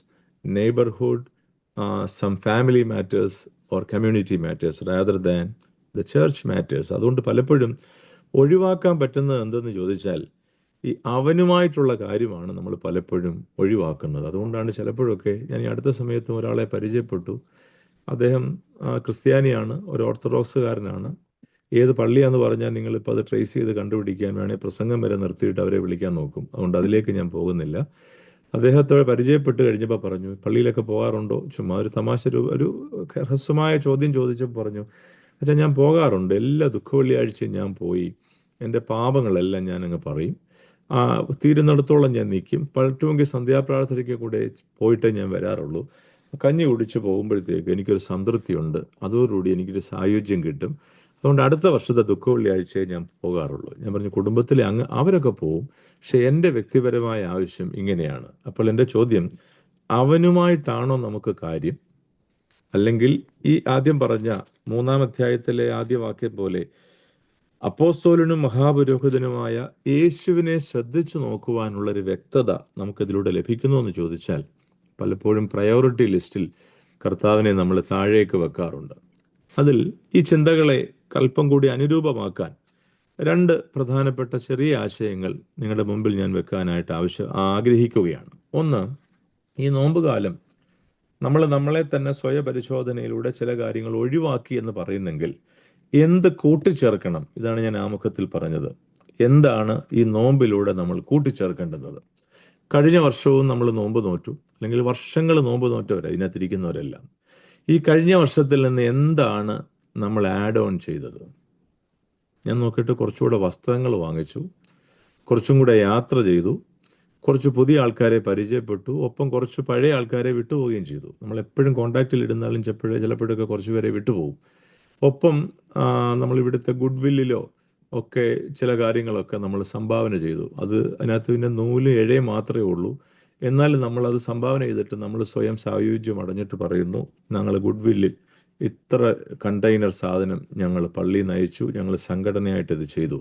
neighbourhood, some family matters or community matters rather than the church matters. അതുകൊണ്ട് പലപ്പോഴും ഒഴിവാക്കാൻ പറ്റുന്നത് എന്തെന്ന് ചോദിച്ചാൽ ഈ അവനുമായിട്ടുള്ള കാര്യമാണ് നമ്മൾ പലപ്പോഴും ഒഴിവാക്കുന്നത്. അതുകൊണ്ടാണ് ചിലപ്പോഴൊക്കെ ഞാൻ ഈ അടുത്ത സമയത്തും ഒരാളെ പരിചയപ്പെട്ടു. അദ്ദേഹം ക്രിസ്ത്യാനിയാണ്, ഒരു ഓർത്തഡോക്സുകാരനാണ്. ഏത് പള്ളിയാന്ന് പറഞ്ഞാൽ നിങ്ങളിപ്പോൾ അത് ട്രേസ് ചെയ്ത് കണ്ടുപിടിക്കാൻ വേണേൽ പ്രസംഗം വരെ നിർത്തിയിട്ട് അവരെ വിളിക്കാൻ നോക്കും. അതുകൊണ്ട് അതിലേക്ക് ഞാൻ പോകുന്നില്ല. അദ്ദേഹത്തോട് പരിചയപ്പെട്ട് കഴിഞ്ഞപ്പോൾ പറഞ്ഞു, പള്ളിയിലൊക്കെ പോകാറുണ്ടോ? ചുമ്മാ ഒരു തമാശ ഒരു ഹ്രസ്വമായ ചോദ്യം ചോദിച്ചപ്പോൾ പറഞ്ഞു, അച്ഛാ ഞാൻ പോകാറുണ്ട്, എല്ലാ ദുഃഖവെള്ളിയാഴ്ചയും ഞാൻ പോയി എൻ്റെ പാപങ്ങളെല്ലാം ഞാനങ്ങ് പറയും, തീരുന്നിടത്തോളം ഞാൻ നിൽക്കും, പറ്റുമെങ്കിൽ സന്ധ്യാപ്രാർത്ഥനയ്ക്ക് കൂടെ പോയിട്ടേ ഞാൻ വരാറുള്ളൂ. കഞ്ഞി കുടിച്ച് പോകുമ്പോഴത്തേക്ക് എനിക്കൊരു സംതൃപ്തിയുണ്ട്, അതോടുകൂടി എനിക്കൊരു സായുജ്യം കിട്ടും. അതുകൊണ്ട് അടുത്ത വർഷത്തെ ദുഃഖവെള്ളിയാഴ്ചയെ ഞാൻ പോകാറുള്ളൂ. ഞാൻ പറഞ്ഞു, കുടുംബത്തിലെ അവരൊക്കെ പോവും, പക്ഷെ എൻ്റെ വ്യക്തിപരമായ ആവശ്യം ഇങ്ങനെയാണ്. അപ്പോൾ എൻ്റെ ചോദ്യം, അവനുമായിട്ടാണോ നമുക്ക് കാര്യം, അല്ലെങ്കിൽ ഈ ആദ്യം പറഞ്ഞ 3-ാം അധ്യായത്തിലെ ആദ്യ വാക്യം പോലെ അപ്പോസ്തലനും മഹാപുരോഹിതനുമായ യേശുവിനെ ശ്രദ്ധിച്ചു നോക്കുവാനുള്ളൊരു വ്യക്തത നമുക്കിതിലൂടെ ലഭിക്കുന്നു എന്ന് ചോദിച്ചാൽ, പലപ്പോഴും പ്രയോറിറ്റി ലിസ്റ്റിൽ കർത്താവിനെ നമ്മൾ താഴേക്ക് വെക്കാറുണ്ട്. അതിൽ ഈ ചിന്തകളെ അല്പം കൂടി അനുരൂപമാക്കാൻ 2 പ്രധാനപ്പെട്ട ചെറിയ ആശയങ്ങൾ നിങ്ങളുടെ മുമ്പിൽ ഞാൻ വെക്കാനായിട്ട് ആഗ്രഹിക്കുകയാണ്. ഒന്ന്, ഈ നോമ്പുകാലം നമ്മളെ തന്നെ സ്വയപരിശോധനയിലൂടെ ചില കാര്യങ്ങൾ ഒഴിവാക്കി എന്ന് പറയുന്നെങ്കിൽ എന്ത് കൂട്ടിച്ചേർക്കണം? ഇതാണ് ഞാൻ ആമുഖത്തിൽ പറഞ്ഞത്. എന്താണ് ഈ നോമ്പിലൂടെ നമ്മൾ കൂട്ടിച്ചേർക്കേണ്ടുന്നത്? കഴിഞ്ഞ വർഷവും നമ്മൾ നോമ്പ് നോറ്റു, അല്ലെങ്കിൽ വർഷങ്ങൾ നോമ്പ് നോറ്റവർ ഇതിനകത്തിരിക്കുന്നവരെല്ലാം. ഈ കഴിഞ്ഞ വർഷത്തിൽ നിന്ന് എന്താണ് നമ്മൾ ആഡ് ഓൺ ചെയ്തത്? ഞാൻ നോക്കിയിട്ട് കുറച്ചുകൂടെ വസ്ത്രങ്ങൾ വാങ്ങിച്ചു, കുറച്ചും കൂടെ യാത്ര ചെയ്തു, കുറച്ച് പുതിയ ആൾക്കാരെ പരിചയപ്പെട്ടു, ഒപ്പം കുറച്ച് പഴയ ആൾക്കാരെ വിട്ടുപോവുകയും ചെയ്തു. നമ്മൾ എപ്പോഴും കോണ്ടാക്റ്റിൽ ഇടുന്നാലും ചിലപ്പോഴൊക്കെ കുറച്ച് പേരെ വിട്ടുപോകും. ഒപ്പം നമ്മൾ ഇവിടുത്തെ ഗുഡ് വില്ലിലോ ഒക്കെ ചില കാര്യങ്ങളൊക്കെ നമ്മൾ സംഭാവന ചെയ്തു. അതിനകത്ത് പിന്നെ നൂല് ഇഴ മാത്രമേ ഉള്ളൂ. എന്നാലും നമ്മളത് സംഭാവന ചെയ്തിട്ട് നമ്മൾ സ്വയം സായുജ്യം അടഞ്ഞിട്ട് പറയുന്നു, ഞങ്ങൾ ഗുഡ് വില്ലിൽ ഇത്ര കണ്ടെയ്നർ സാധനം ഞങ്ങൾ പള്ളി നയിച്ചു, ഞങ്ങൾ സംഘടനയായിട്ട് ഇത് ചെയ്തു.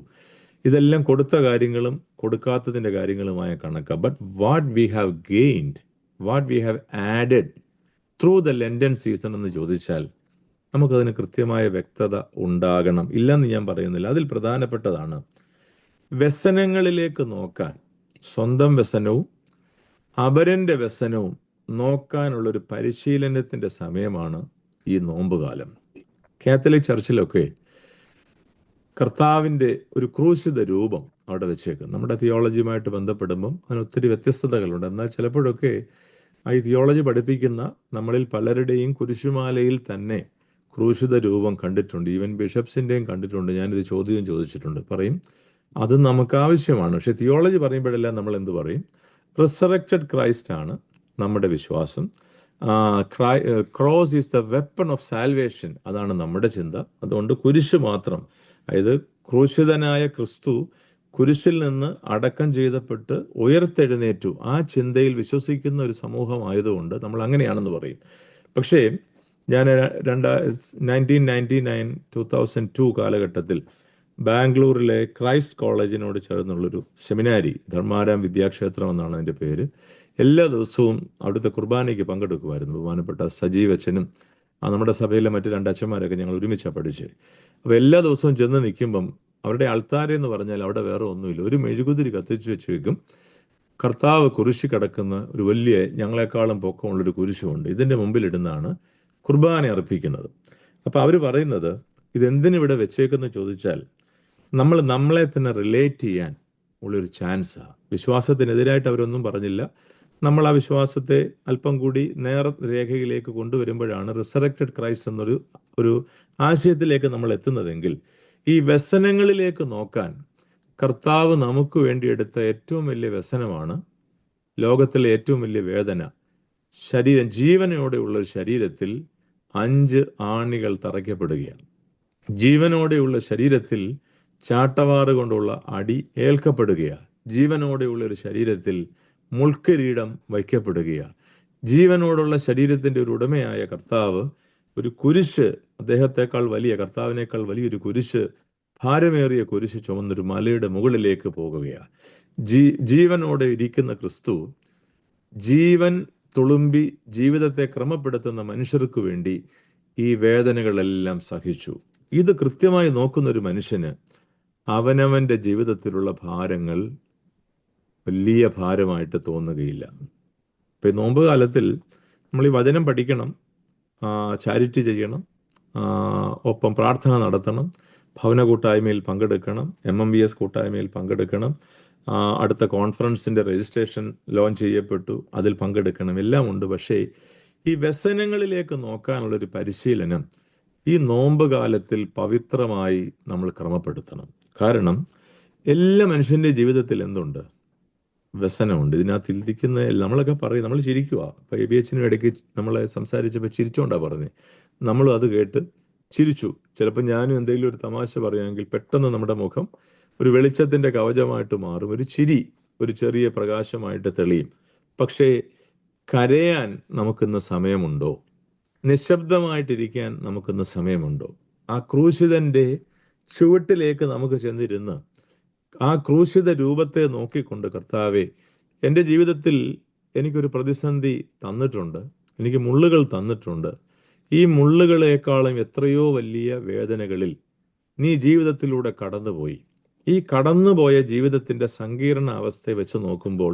ഇതെല്ലാം കൊടുത്ത കാര്യങ്ങളും കൊടുക്കാത്തതിൻ്റെ കാര്യങ്ങളുമായ കണക്ക്. But what we have gained, what we have added through the Lenten season എന്ന് ചോദിച്ചാൽ നമുക്കതിന് കൃത്യമായ വ്യക്തത ഉണ്ടാകണം. ഇല്ലെന്ന് ഞാൻ പറയുന്നില്ല. അതിൽ പ്രധാനപ്പെട്ടതാണ് വ്യസനങ്ങളിലേക്ക് നോക്കാൻ, സ്വന്തം വ്യസനവും അപരൻ്റെ വ്യസനവും നോക്കാനുള്ളൊരു പരിശീലനത്തിൻ്റെ സമയമാണ് ഈ നോമ്പുകാലം. കാത്തലിക് ചർച്ചിലൊക്കെ കർത്താവിൻ്റെ ഒരു ക്രൂശിത രൂപം അവിടെ വെച്ചേക്കും. നമ്മുടെ തിയോളജിയുമായിട്ട് ബന്ധപ്പെടുമ്പം അതിന് ഒത്തിരി വ്യത്യസ്തതകളുണ്ട്. എന്നാൽ ചിലപ്പോഴൊക്കെ ഈ തിയോളജി പഠിപ്പിക്കുന്ന നമ്മളിൽ പലരുടെയും കുരിശുമാലയിൽ തന്നെ ക്രൂശിത രൂപം കണ്ടിട്ടുണ്ട്. ഈവൻ ബിഷപ്സിൻ്റെയും കണ്ടിട്ടുണ്ട്. ഞാനിത് ചോദ്യം ചോദിച്ചിട്ടുണ്ട്. പറയും അത് നമുക്ക് ആവശ്യമാണ്. പക്ഷെ തിയോളജി പറയുമ്പോഴെല്ലാം നമ്മൾ എന്ത് പറയും? റിസറക്റ്റഡ് ക്രൈസ്റ്റ് ആണ് നമ്മുടെ വിശ്വാസം. Cross is the weapon of salvation, അതാണ് നമ്മുടെ ചിന്ത. അതുകൊണ്ട് കുരിശ് മാത്രം, അതായത് ക്രൂശിതനായ ക്രിസ്തു കുരിശിൽ നിന്ന് അടക്കം ചെയ്തപ്പെട്ട് ഉയർത്തെഴുന്നേറ്റു, ആ ചിന്തയിൽ വിശ്വസിക്കുന്ന ഒരു സമൂഹമായതുകൊണ്ട് നമ്മൾ അങ്ങനെയാണെന്ന് പറയും. പക്ഷേ ഞാൻ 2002 കാലഘട്ടത്തിൽ ബാംഗ്ലൂരിലെ ക്രൈസ്റ്റ് കോളേജിനോട് ചേർന്നുള്ളൊരു സെമിനാരി, ധർമാരാം വിദ്യാക്ഷേത്രം എന്നാണ് അതിൻ്റെ പേര്, എല്ലാ ദിവസവും അവിടുത്തെ കുർബാനയ്ക്ക് പങ്കെടുക്കുമായിരുന്നു. ബഹുമാനപ്പെട്ട സജീവ് അച്ഛനും നമ്മുടെ സഭയിലെ മറ്റ് 2 അച്ഛന്മാരൊക്കെ ഞങ്ങൾ ഒരുമിച്ചാണ് പഠിച്ചത്. അപ്പോൾ എല്ലാ ദിവസവും ചെന്ന് നിൽക്കുമ്പം അവരുടെ അൾത്താര എന്ന് പറഞ്ഞാൽ അവിടെ വേറെ ഒന്നുമില്ല, ഒരു മെഴുകുതിരി കത്തിച്ചു വെച്ച് വെക്കും. കർത്താവ് കുരിശി കിടക്കുന്ന ഒരു വലിയ, ഞങ്ങളെക്കാളും പൊക്കമുള്ളൊരു കുരിശുമുണ്ട്. ഇതിൻ്റെ മുമ്പിലിടുന്നാണ് കുർബാന അർപ്പിക്കുന്നത്. അപ്പോൾ അവർ പറയുന്നത് ഇതെന്തിനിവിടെ വെച്ചേക്കെന്ന് ചോദിച്ചാൽ നമ്മളെ തന്നെ റിലേറ്റ് ചെയ്യാൻ ഉള്ളൊരു ചാൻസാണ്. വിശ്വാസത്തിനെതിരായിട്ട് അവരൊന്നും പറഞ്ഞില്ല. നമ്മൾ ആ വിശ്വാസത്തെ അല്പം കൂടി നേർരേഖയിലേക്ക് കൊണ്ടുവരുമ്പോഴാണ് റിസറക്റ്റഡ് ക്രൈസ്റ്റ് എന്നൊരു ആശയത്തിലേക്ക് നമ്മൾ എത്തുന്നതെങ്കിൽ, ഈ വ്യസനങ്ങളിലേക്ക് നോക്കാൻ കർത്താവ് നമുക്ക് വേണ്ടി എടുത്ത ഏറ്റവും വലിയ വ്യസനമാണ് ലോകത്തിലെ ഏറ്റവും വലിയ വേദന. ജീവനോടെയുള്ള ഒരു ശരീരത്തിൽ 5 ആണികൾ തറയ്ക്കപ്പെടുകയാണ്. ജീവനോടെയുള്ള ശരീരത്തിൽ ചാട്ടവാറ് കൊണ്ടുള്ള അടി ഏൽക്കപ്പെടുകയാണ്. ജീവനോടെയുള്ള ഒരു ശരീരത്തിൽ മുൾക്കിരീടം വയ്ക്കപ്പെടുകയാണ്. ജീവനോടുള്ള ശരീരത്തിൻ്റെ ഒരു ഉടമയായ കർത്താവ് ഒരു കുരിശ്, കർത്താവിനേക്കാൾ വലിയൊരു കുരിശ്, ഭാരമേറിയ കുരിശ് ചുമന്നൊരു മലയുടെ മുകളിലേക്ക് പോകുകയാണ്. ജീവനോടെ ഇരിക്കുന്ന ക്രിസ്തു ജീവൻ തുളുമ്പി ജീവിതത്തെ ക്രമപ്പെടുത്തുന്ന മനുഷ്യർക്ക് വേണ്ടി ഈ വേദനകളെല്ലാം സഹിച്ചു. ഇത് കൃത്യമായി നോക്കുന്ന ഒരു മനുഷ്യന് അവനവൻ്റെ ജീവിതത്തിലുള്ള ഭാരങ്ങൾ വലിയ ഭാരമായിട്ട് തോന്നുകയില്ല. ഇപ്പം ഈ നോമ്പ് കാലത്തിൽ നമ്മൾ ഈ വചനം പഠിക്കണം, ചാരിറ്റി ചെയ്യണം, ഒപ്പം പ്രാർത്ഥന നടത്തണം, ഭവന കൂട്ടായ്മയിൽ പങ്കെടുക്കണം, MMVS കൂട്ടായ്മയിൽ പങ്കെടുക്കണം, അടുത്ത കോൺഫറൻസിൻ്റെ രജിസ്ട്രേഷൻ ലോഞ്ച് ചെയ്യപ്പെട്ടു, അതിൽ പങ്കെടുക്കണം, എല്ലാം ഉണ്ട്. പക്ഷേ ഈ വ്യസനങ്ങളിലേക്ക് നോക്കാനുള്ളൊരു പരിശീലനം ഈ നോമ്പ് കാലത്തിൽ പവിത്രമായി നമ്മൾ ക്രമപ്പെടുത്തണം. കാരണം എല്ലാ മനുഷ്യൻ്റെ ജീവിതത്തിൽ എന്തുണ്ട്? വ്യസനമുണ്ട്. ഇതിനകത്ത് ഇരിക്കുന്ന നമ്മളൊക്കെ പറയും, നമ്മൾ ചിരിക്കുക. അപ്പോൾ ABHനും ഇടയ്ക്ക് നമ്മളെ സംസാരിച്ചപ്പോൾ ചിരിച്ചോണ്ടാണ് പറഞ്ഞത്. നമ്മളും അത് കേട്ട് ചിരിച്ചു. ചിലപ്പോൾ ഞാനും എന്തെങ്കിലും ഒരു തമാശ പറയുമെങ്കിൽ പെട്ടെന്ന് നമ്മുടെ മുഖം ഒരു വെളിച്ചത്തിൻ്റെ കവചമായിട്ട് മാറും, ഒരു ചിരി ഒരു ചെറിയ പ്രകാശമായിട്ട് തെളിയും. പക്ഷേ കരയാൻ നമുക്കിന്ന് സമയമുണ്ടോ? നിശബ്ദമായിട്ടിരിക്കാൻ നമുക്കിന്ന് സമയമുണ്ടോ? ആ ക്രൂശിതൻ്റെ ചുവട്ടിലേക്ക് നമുക്ക് ചെന്നിരുന്ന് ആ ക്രൂശിത രൂപത്തെ നോക്കിക്കൊണ്ട്, കർത്താവേ, എൻ്റെ ജീവിതത്തിൽ എനിക്കൊരു പ്രതിസന്ധി തന്നിട്ടുണ്ട്, എനിക്ക് മുള്ളുകൾ തന്നിട്ടുണ്ട്, ഈ മുള്ളുകളെക്കാളും എത്രയോ വലിയ വേദനകളിൽ നീ ജീവിതത്തിലൂടെ കടന്നുപോയി. ഈ കടന്നുപോയ ജീവിതത്തിൻ്റെ സങ്കീർണ അവസ്ഥയെ വെച്ച് നോക്കുമ്പോൾ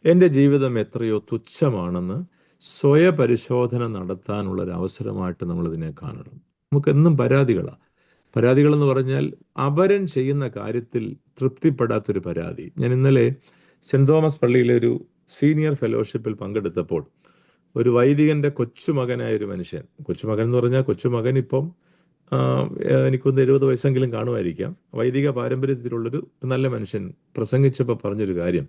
എൻ്റെ ജീവിതം എത്രയോ തുച്ഛമാണെന്ന് സ്വയപരിശോധന നടത്താനുള്ളൊരു അവസരമായിട്ട് നമ്മളിതിനെ കാണണം. നമുക്കെന്നും പരാതികളാണ്. പരാതികളെന്ന് പറഞ്ഞാൽ അപരൻ ചെയ്യുന്ന കാര്യത്തിൽ തൃപ്തിപ്പെടാത്തൊരു പരാതി. ഞാൻ ഇന്നലെ സെൻറ് തോമസ് പള്ളിയിലെ ഒരു സീനിയർ ഫെലോഷിപ്പിൽ പങ്കെടുത്തപ്പോൾ ഒരു വൈദികന്റെ കൊച്ചുമകനായൊരു മനുഷ്യൻ, കൊച്ചുമകൻ എന്ന് പറഞ്ഞാൽ കൊച്ചുമകൻ ഇപ്പം എനിക്കൊന്ന് 70 വയസ്സെങ്കിലും കാണുമായിരിക്കാം, വൈദിക പാരമ്പര്യത്തിലുള്ളൊരു നല്ല മനുഷ്യൻ പ്രസംഗിച്ചപ്പോൾ പറഞ്ഞൊരു കാര്യം,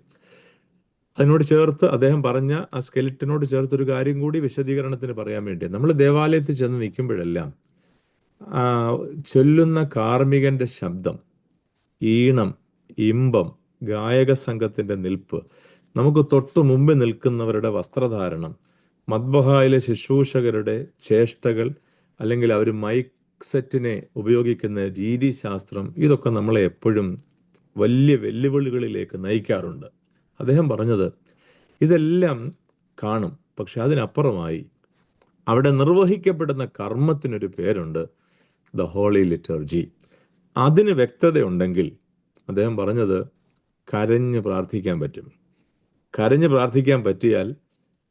അതിനോട് ചേർത്ത് അദ്ദേഹം പറഞ്ഞ ആ സ്കെലിറ്റിനോട് ചേർത്തൊരു കാര്യം കൂടി വിശദീകരണത്തിന് പറയാൻ വേണ്ടി, നമ്മൾ ദേവാലയത്തിൽ ചെന്ന് നിൽക്കുമ്പോഴെല്ലാം ചൊല്ലുന്ന കാർമികന്റെ ശബ്ദം, ഈണം, ഇമ്പം, ഗായക സംഘത്തിന്റെ നിൽപ്പ്, നമുക്ക് തൊട്ടു മുമ്പ് നിൽക്കുന്നവരുടെ വസ്ത്രധാരണം, മദ്ബഹായിലെ ശുശ്രൂഷകരുടെ ചേഷ്ടകൾ, അല്ലെങ്കിൽ അവർ മൈക്ക് സെറ്റിനെ ഉപയോഗിക്കുന്ന രീതിശാസ്ത്രം, ഇതൊക്കെ നമ്മളെ എപ്പോഴും വലിയ വെല്ലുവിളികളിലേക്ക് നയിക്കാറുണ്ട്. അദ്ദേഹം പറഞ്ഞത് ഇതെല്ലാം കാണും, പക്ഷെ അതിനപ്പുറമായി അവിടെ നിർവഹിക്കപ്പെടുന്ന കർമ്മത്തിനൊരു പേരുണ്ട്, ദ ഹോളി ലിറ്റർജി. അതിന് വ്യക്തതയുണ്ടെങ്കിൽ അദ്ദേഹം പറഞ്ഞത് കരഞ്ഞ് പ്രാർത്ഥിക്കാൻ പറ്റും. കരഞ്ഞ് പ്രാർത്ഥിക്കാൻ പറ്റിയാൽ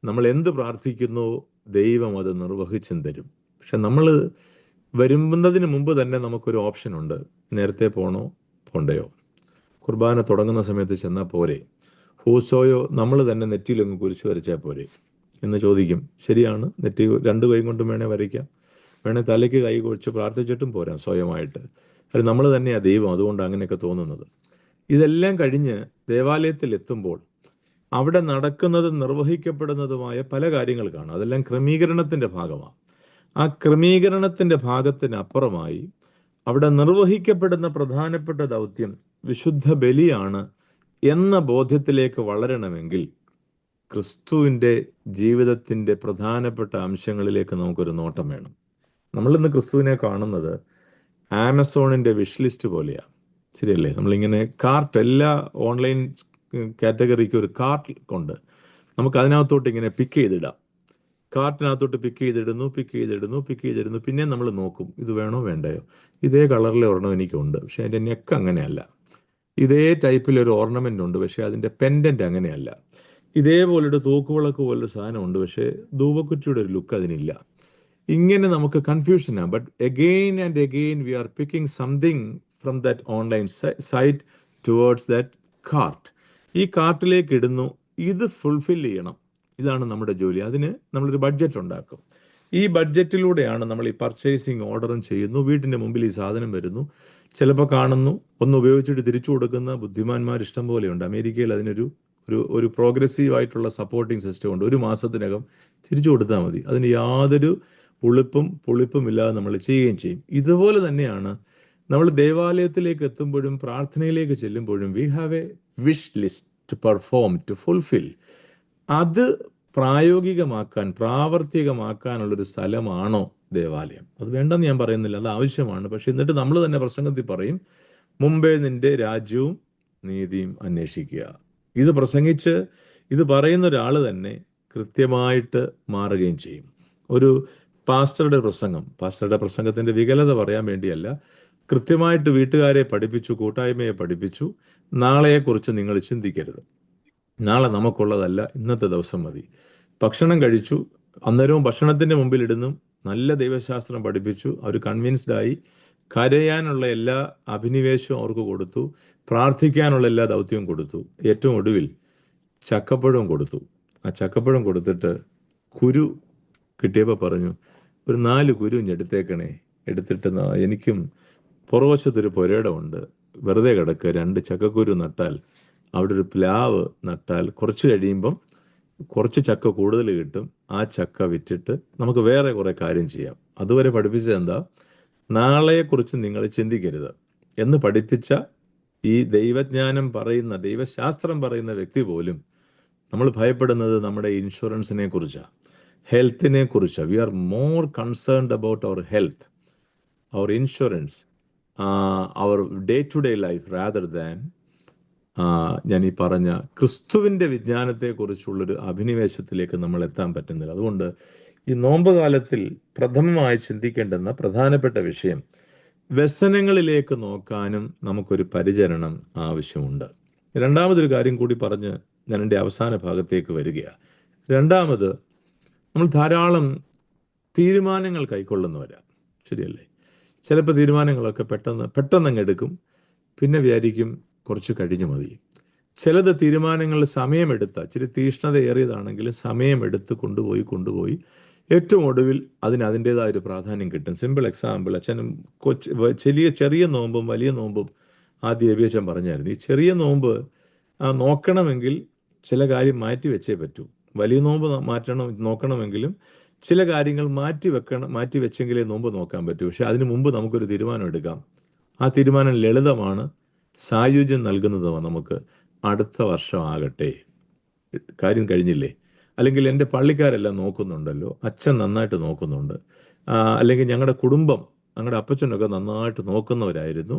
നമ്മൾ എന്ത് പ്രാർത്ഥിക്കുന്നുവോ ദൈവം അത് നിർവഹിച്ചും തരും. പക്ഷെ നമ്മൾ വരുന്നതിന് മുമ്പ് തന്നെ നമുക്കൊരു ഓപ്ഷനുണ്ട്, നേരത്തെ പോണോ പോണ്ടയോ. കുർബാന തുടങ്ങുന്ന സമയത്ത് ചെന്നാൽ പോരെ, ഹൂസോയോ നമ്മൾ തന്നെ നെറ്റിയിലൊന്ന് കുരിശ് വരച്ചാൽ പോരെ എന്ന് ചോദിക്കും. ശരിയാണ്, നെറ്റി 2 കൈ കൊണ്ടും വേണേൽ വരയ്ക്കാം, വേണേൽ തലയ്ക്ക് കൈ കുഴിച്ച് പ്രാർത്ഥിച്ചിട്ടും പോരാം സ്വയമായിട്ട്. അത് നമ്മൾ തന്നെയാണ് ദൈവം, അതുകൊണ്ട് അങ്ങനെയൊക്കെ തോന്നുന്നത്. ഇതെല്ലാം കഴിഞ്ഞ് ദേവാലയത്തിൽ എത്തുമ്പോൾ അവിടെ നടക്കുന്നതും നിർവഹിക്കപ്പെടുന്നതുമായ പല കാര്യങ്ങൾ കാണാം. അതെല്ലാം ക്രമീകരണത്തിൻ്റെ ഭാഗമാണ്. ആ ക്രമീകരണത്തിൻ്റെ ഭാഗത്തിനപ്പുറമായി അവിടെ നിർവഹിക്കപ്പെടുന്ന പ്രധാനപ്പെട്ട ദൗത്യം വിശുദ്ധ ബലിയാണ് എന്ന ബോധ്യത്തിലേക്ക് വളരണമെങ്കിൽ ക്രിസ്തുവിൻ്റെ ജീവിതത്തിൻ്റെ പ്രധാനപ്പെട്ട അംശങ്ങളിലേക്ക് നമുക്കൊരു നോട്ടം വേണം. നമ്മളിന്ന് ക്രിസ്തുവിനെ കാണുന്നത് ആമസോണിൻ്റെ വിഷ് ലിസ്റ്റ് പോലെയാണ്, ശരിയല്ലേ? നമ്മളിങ്ങനെ കാർട്ട്, എല്ലാ ഓൺലൈൻ കാറ്റഗറിക്ക് ഒരു കാർട്ട് കൊണ്ട് നമുക്ക് അതിനകത്തോട്ട് ഇങ്ങനെ പിക്ക് ചെയ്തിടാം. കാർട്ടിനകത്തോട്ട് പിക്ക് ചെയ്തിടുന്നു, പിന്നെ നമ്മൾ നോക്കും ഇത് വേണോ വേണ്ടയോ, ഇതേ കളറിലെ ഒരെണ്ണം എനിക്കുണ്ട്, പക്ഷെ അതിൻ്റെ നെക്ക് അങ്ങനെയല്ല, ഇതേ ടൈപ്പിലൊരു ഓർണമെൻ്റ് ഉണ്ട്, പക്ഷേ അതിൻ്റെ പെൻഡൻ്റ് അങ്ങനെയല്ല, ഇതേപോലൊരു തൂക്കുവിളക്ക് പോലൊരു സാധനമുണ്ട്, പക്ഷേ ധൂപക്കുറ്റിയുടെ ഒരു ലുക്ക് അതിനില്ല. ഇങ്ങനെ നമുക്ക് കൺഫ്യൂഷനാണ്. But again and again we are picking something from that online site towards that cart. ഈ കാർട്ടിലേക്ക് ഇടുന്നു, ഇത് ഫുൾഫിൽ ചെയ്യണം, ഇതാണ് നമ്മുടെ ജോലി. അതിന് നമ്മളൊരു ബഡ്ജറ്റ് ഉണ്ടാക്കും. ഈ ബഡ്ജറ്റിലൂടെയാണ് നമ്മൾ ഈ പർച്ചേസിങ് ഓർഡറും ചെയ്യുന്നു. വീട്ടിൻ്റെ മുമ്പിൽ ഈ സാധനം വരുന്നു, ചിലപ്പോൾ കാണുന്നു, ഒന്ന് ഉപയോഗിച്ചിട്ട് തിരിച്ചു കൊടുക്കുന്ന ബുദ്ധിമാന്മാർ ഇഷ്ടം പോലെയുണ്ട്. അമേരിക്കയിൽ അതിനൊരു ഒരു പ്രോഗ്രസീവ് ആയിട്ടുള്ള സപ്പോർട്ടിങ് സിസ്റ്റം ഉണ്ട്. 1 മാസത്തിനകം തിരിച്ചു കൊടുത്താൽ മതി. അതിന് യാതൊരു പുളിപ്പും ഇല്ലാതെ നമ്മൾ ചെയ്യുകയും ചെയ്യും. ഇതുപോലെ തന്നെയാണ് നമ്മൾ ദേവാലയത്തിലേക്ക് എത്തുമ്പോഴും പ്രാർത്ഥനയിലേക്ക് ചെല്ലുമ്പോഴും we have a wish list to perform, to fulfil. അത് പ്രാവർത്തികമാക്കാനുള്ളൊരു സ്ഥലമാണോ ദേവാലയം? അത് വേണ്ടെന്ന് ഞാൻ പറയുന്നില്ല, അത് ആവശ്യമാണ്. പക്ഷെ എന്നിട്ട് നമ്മൾ തന്നെ പ്രസംഗത്തിൽ പറയും, മുമ്പേ നിന്റെ രാജ്യവും നീതിയും അന്വേഷിക്കുക. ഇത് പ്രസംഗിച്ച് ഇത് പറയുന്ന ഒരാൾ തന്നെ കൃത്യമായിട്ട് മാറുകയും ചെയ്യും. ഒരു പാസ്റ്ററുടെ പ്രസംഗത്തിൻ്റെ വികലത പറയാൻ വേണ്ടിയല്ല, കൃത്യമായിട്ട് വീട്ടുകാരെ പഠിപ്പിച്ചു, കൂട്ടായ്മയെ പഠിപ്പിച്ചു, നാളെയെക്കുറിച്ച് നിങ്ങൾ ചിന്തിക്കരുത്, നാളെ നമുക്കുള്ളതല്ല, ഇന്നത്തെ ദിവസം മതി. ഭക്ഷണം കഴിച്ചു, അന്നേരവും ഭക്ഷണത്തിൻ്റെ മുമ്പിൽ ഇടുന്നു, നല്ല ദൈവശാസ്ത്രം പഠിപ്പിച്ചു, അവർ കൺവിൻസ്ഡായി, കരയാനുള്ള എല്ലാ അഭിനിവേശവും അവർക്ക് കൊടുത്തു, പ്രാർത്ഥിക്കാനുള്ള എല്ലാ ദൗത്യവും കൊടുത്തു, ഏറ്റവും ഒടുവിൽ ചക്കപ്പഴവും കൊടുത്തു. ആ ചക്കപ്പഴം കൊടുത്തിട്ട് കുരു കിട്ടിയപ്പോൾ പറഞ്ഞു, ഒരു 4 കുരു എടുത്തേക്കണേ. എടുത്തിട്ട് എനിക്കും പുറവശത്തൊരു പുരയിടമുണ്ട്, വെറുതെ കിടക്കുക, 2 ചക്കക്കുരു നട്ടാൽ, അവിടെ ഒരു പ്ലാവ് നട്ടാൽ കുറച്ച് കഴിയുമ്പം കുറച്ച് ചക്ക കൂടുതൽ കിട്ടും. ആ ചക്ക വിറ്റിട്ട് നമുക്ക് വേറെ കുറേ കാര്യം ചെയ്യാം. അതുവരെ പഠിപ്പിച്ചത് എന്താ? നാളെയെക്കുറിച്ച് നിങ്ങൾ ചിന്തിക്കരുത് എന്ന് പഠിപ്പിച്ച ഈ ദൈവജ്ഞാനം പറയുന്ന, ദൈവശാസ്ത്രം പറയുന്ന വ്യക്തി പോലും നമ്മൾ ഭയപ്പെടുന്നത് നമ്മുടെ ഇൻഷുറൻസിനെ കുറിച്ചാണ്, ഹെൽത്തിനെ കുറിച്ചാണ്. We are more concerned about our health, our insurance, our day to day life rather than ഞാൻ ഈ പറഞ്ഞ ക്രിസ്തുവിൻ്റെ വിജ്ഞാനത്തെക്കുറിച്ചുള്ളൊരു അഭിനിവേശത്തിലേക്ക് നമ്മൾ എത്താൻ പറ്റുന്നില്ല. അതുകൊണ്ട് ഈ നോമ്പ് കാലത്തിൽ പ്രഥമമായി ചിന്തിക്കേണ്ടുന്ന പ്രധാനപ്പെട്ട വിഷയം, വ്യസനങ്ങളിലേക്ക് നോക്കാനും നമുക്കൊരു പരിചരണം ആവശ്യമുണ്ട്. രണ്ടാമതൊരു കാര്യം കൂടി പറഞ്ഞ് ഞാൻ എൻ്റെ അവസാന ഭാഗത്തേക്ക് വരികയാണ്. രണ്ടാമത്, നമ്മൾ ധാരാളം തീരുമാനങ്ങൾ കൈക്കൊള്ളുന്നവരാ, ശരിയല്ലേ? ചിലപ്പോൾ തീരുമാനങ്ങളൊക്കെ പെട്ടെന്ന് അങ്ങ് എടുക്കും, പിന്നെ വിചാരിക്കും കുറച്ച് കഴിഞ്ഞു മതി. ചിലത് തീരുമാനങ്ങൾ സമയമെടുത്ത, ഇച്ചിരി തീഷ്ണതയേറിയതാണെങ്കിലും സമയമെടുത്ത് കൊണ്ടുപോയി ഏറ്റവും ഒടുവിൽ അതിൻ്റേതായ ഒരു പ്രാധാന്യം കിട്ടും. സിമ്പിൾ എക്സാമ്പിൾ, അച്ഛനും ചെറിയ നോമ്പും വലിയ നോമ്പും ആദ്യം എബിയച്ചൻ പറഞ്ഞായിരുന്നു. ഈ ചെറിയ നോമ്പ് നോക്കണമെങ്കിൽ ചില കാര്യം മാറ്റി വെച്ചേ പറ്റൂ. വലിയ നോമ്പ് നോക്കണമെങ്കിലും ചില കാര്യങ്ങൾ മാറ്റി വെച്ചെങ്കിലേ നോമ്പ് നോക്കാൻ പറ്റൂ. പക്ഷെ അതിനു മുമ്പ് നമുക്കൊരു തീരുമാനം എടുക്കാം. ആ തീരുമാനം ലളിതമാണ്, സായുജ്യം നൽകുന്നതുമാണ്. നമുക്ക് അടുത്ത വർഷം ആകട്ടെ, കാര്യം കഴിഞ്ഞില്ലേ, അല്ലെങ്കിൽ എൻ്റെ പള്ളിക്കാരെല്ലാം നോക്കുന്നുണ്ടല്ലോ, അച്ഛൻ നന്നായിട്ട് നോക്കുന്നുണ്ട്, അല്ലെങ്കിൽ ഞങ്ങളുടെ കുടുംബം, ഞങ്ങളുടെ അപ്പച്ചനൊക്കെ നന്നായിട്ട് നോക്കുന്നവരായിരുന്നു.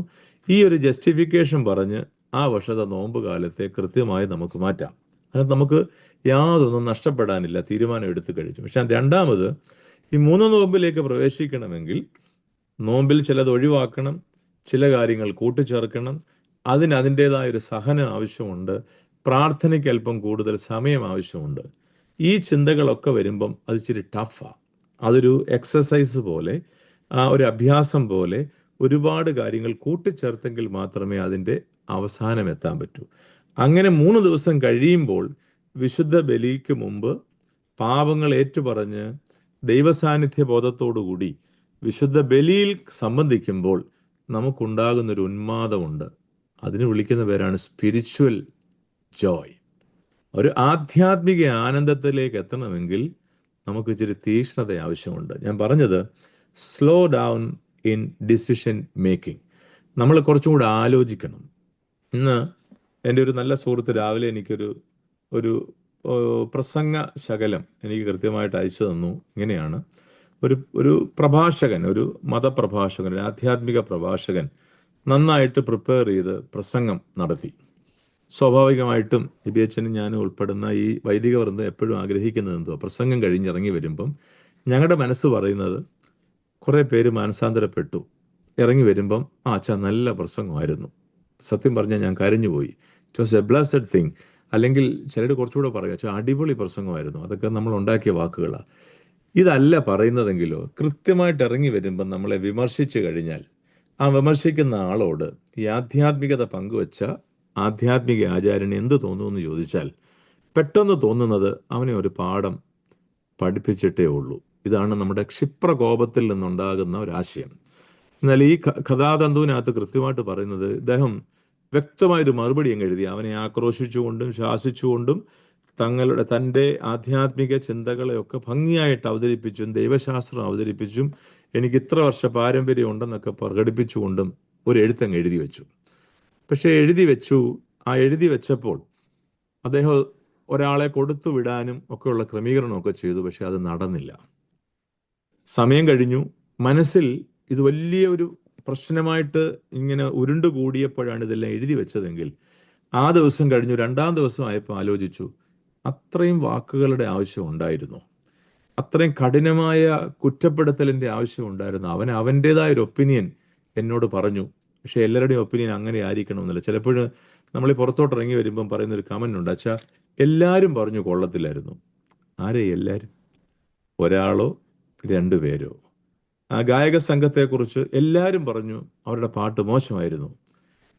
ഈ ഒരു ജസ്റ്റിഫിക്കേഷൻ പറഞ്ഞ് ആ വർഷത്തെ നോമ്പ് കാലത്തെ കൃത്യമായി നമുക്ക് മാറ്റാം. അതിനകത്ത് നമുക്ക് യാതൊന്നും നഷ്ടപ്പെടാനില്ല, തീരുമാനം എടുത്തു കഴിഞ്ഞു. പക്ഷെ രണ്ടാമത് ഈ 3 നോമ്പിലേക്ക് പ്രവേശിക്കണമെങ്കിൽ നോമ്പിൽ ചിലത് ഒഴിവാക്കണം, ചില കാര്യങ്ങൾ കൂട്ടിച്ചേർക്കണം. അതിൻ്റേതായൊരു സഹനം ആവശ്യമുണ്ട്, പ്രാർത്ഥനയ്ക്ക് അല്പം കൂടുതൽ സമയം ആവശ്യമുണ്ട്. ഈ ചിന്തകളൊക്കെ വരുമ്പം അത് ഇച്ചിരി ടഫാണ്. അതൊരു എക്സസൈസ് പോലെ, ഒരു അഭ്യാസം പോലെ ഒരുപാട് കാര്യങ്ങൾ കൂട്ടിച്ചേർത്തെങ്കിൽ മാത്രമേ അതിൻ്റെ അവസാനം എത്താൻ പറ്റൂ. അങ്ങനെ 3 ദിവസം കഴിയുമ്പോൾ വിശുദ്ധ ബലിക്ക് മുമ്പ് പാപങ്ങൾ ഏറ്റുപറഞ്ഞ് ദൈവസാന്നിധ്യ ബോധത്തോടുകൂടി വിശുദ്ധ ബലിയിൽ സംബന്ധിക്കുമ്പോൾ നമുക്കുണ്ടാകുന്നൊരു ഉന്മാദമുണ്ട്. അതിന് വിളിക്കുന്ന പേരാണ് സ്പിരിച്വൽ ജോയ്. ഒരു ആധ്യാത്മിക ആനന്ദത്തിലേക്ക് എത്തണമെങ്കിൽ നമുക്ക് ഇച്ചിരി തീഷ്ണത ആവശ്യമുണ്ട്. ഞാൻ പറഞ്ഞത് slow down in decision making. നമ്മൾ കുറച്ചും കൂടെ ആലോചിക്കണം. ഇന്ന് എൻ്റെ ഒരു നല്ല സുഹൃത്ത് രാവിലെ എനിക്കൊരു പ്രസംഗ ശകലം എനിക്ക് കൃത്യമായിട്ട് അയച്ചു തന്നു. ഇങ്ങനെയാണ്: ഒരു പ്രഭാഷകൻ, ഒരു മതപ്രഭാഷകൻ, ഒരു ആധ്യാത്മിക പ്രഭാഷകൻ നന്നായിട്ട് പ്രിപ്പയർ ചെയ്ത് പ്രസംഗം നടത്തി. സ്വാഭാവികമായിട്ടും എബിയച്ചനും ഞാനും ഉൾപ്പെടുന്ന ഈ വൈദിക വൃന്ദം എപ്പോഴും ആഗ്രഹിക്കുന്നത് എന്തോ, പ്രസംഗം കഴിഞ്ഞിറങ്ങി വരുമ്പം ഞങ്ങളുടെ മനസ്സ് പറയുന്നത് കുറേ പേര് മാനസാന്തരപ്പെട്ടു, ഇറങ്ങി വരുമ്പം അച്ഛാ നല്ല പ്രസംഗമായിരുന്നു, സത്യം പറഞ്ഞാൽ ഞാൻ കരഞ്ഞുപോയി, it was a blessed thing. അല്ലെങ്കിൽ ചിലർ കുറച്ചുകൂടെ പറയും അച്ഛാ അടിപൊളി പ്രസംഗമായിരുന്നു. അതൊക്കെ നമ്മൾ ഉണ്ടാക്കിയ വാക്കുകളാണ്. ഇതല്ല പറയുന്നതെങ്കിലോ, കൃത്യമായിട്ട് ഇറങ്ങി വരുമ്പം നമ്മളെ വിമർശിച്ചു കഴിഞ്ഞാൽ ആ വിമർശിക്കുന്ന ആളോട് ഈ ആധ്യാത്മികത പങ്കുവച്ച ആധ്യാത്മിക ആചാര്യന് എന്ത് തോന്നുമെന്ന് ചോദിച്ചാൽ പെട്ടെന്ന് തോന്നുന്നത് അവനെ ഒരു പാഠം പഠിപ്പിച്ചിട്ടേ ഉള്ളൂ. ഇതാണ് നമ്മുടെ ക്ഷിപ്രകോപത്തിൽ നിന്നുണ്ടാകുന്ന ഒരാശയം. എന്നാൽ ഈ കഥാതന്തുവിനകത്ത് കൃത്യമായിട്ട് പറയുന്നത്, ഇദ്ദേഹം വ്യക്തമായൊരു മറുപടി അങ്ങ് എഴുതി. അവനെ ആക്രോശിച്ചുകൊണ്ടും ശാസിച്ചുകൊണ്ടും തൻ്റെ ആധ്യാത്മിക ചിന്തകളെയൊക്കെ ഭംഗിയായിട്ട് അവതരിപ്പിച്ചും ദൈവശാസ്ത്രം അവതരിപ്പിച്ചും എനിക്ക് ഇത്ര വർഷ പാരമ്പര്യം ഉണ്ടെന്നൊക്കെ പ്രകടിപ്പിച്ചുകൊണ്ടും ഒരു എഴുത്തങ്ങ് എഴുതി വെച്ചു. പക്ഷെ എഴുതി വെച്ചപ്പോൾ അദ്ദേഹം ഒരാളെ കൊടുത്തു വിടാനും ഒക്കെയുള്ള ക്രമീകരണമൊക്കെ ചെയ്തു. പക്ഷെ അത് നടന്നില്ല. സമയം കഴിഞ്ഞു. മനസ്സിൽ ഇത് വലിയ ഒരു പ്രശ്നമായിട്ട് ഇങ്ങനെ ഉരുണ്ടുകൂടിയപ്പോഴാണ് ഇതെല്ലാം എഴുതി വെച്ചതെങ്കിൽ ആ ദിവസം കഴിഞ്ഞു. 2-ാം ദിവസം ആയപ്പോൾ ആലോചിച്ചു, അത്രയും വാക്കുകളുടെ ആവശ്യം ഉണ്ടായിരുന്നു, അത്രയും കഠിനമായ കുറ്റപ്പെടുത്തലിൻ്റെ ആവശ്യം ഉണ്ടായിരുന്നു. അവൻ്റേതായ ഒരു ഒപ്പീനിയൻ എന്നോട് പറഞ്ഞു. പക്ഷെ എല്ലാവരുടെയും ഒപ്പീനിയൻ അങ്ങനെ ആയിരിക്കണമെന്നില്ല. ചിലപ്പോഴും നമ്മൾ പുറത്തോട്ട് ഇറങ്ങി വരുമ്പം പറയുന്നൊരു കമൻ്റ് ഉണ്ട്, അച്ഛാ എല്ലാവരും പറഞ്ഞു കൊള്ളത്തില്ലായിരുന്നു. ആരെ എല്ലാവരും? ഒരാളോ 2 പേരോ? ആ ഗായക സംഘത്തെക്കുറിച്ച് എല്ലാവരും പറഞ്ഞു അവരുടെ പാട്ട് മോശമായിരുന്നു,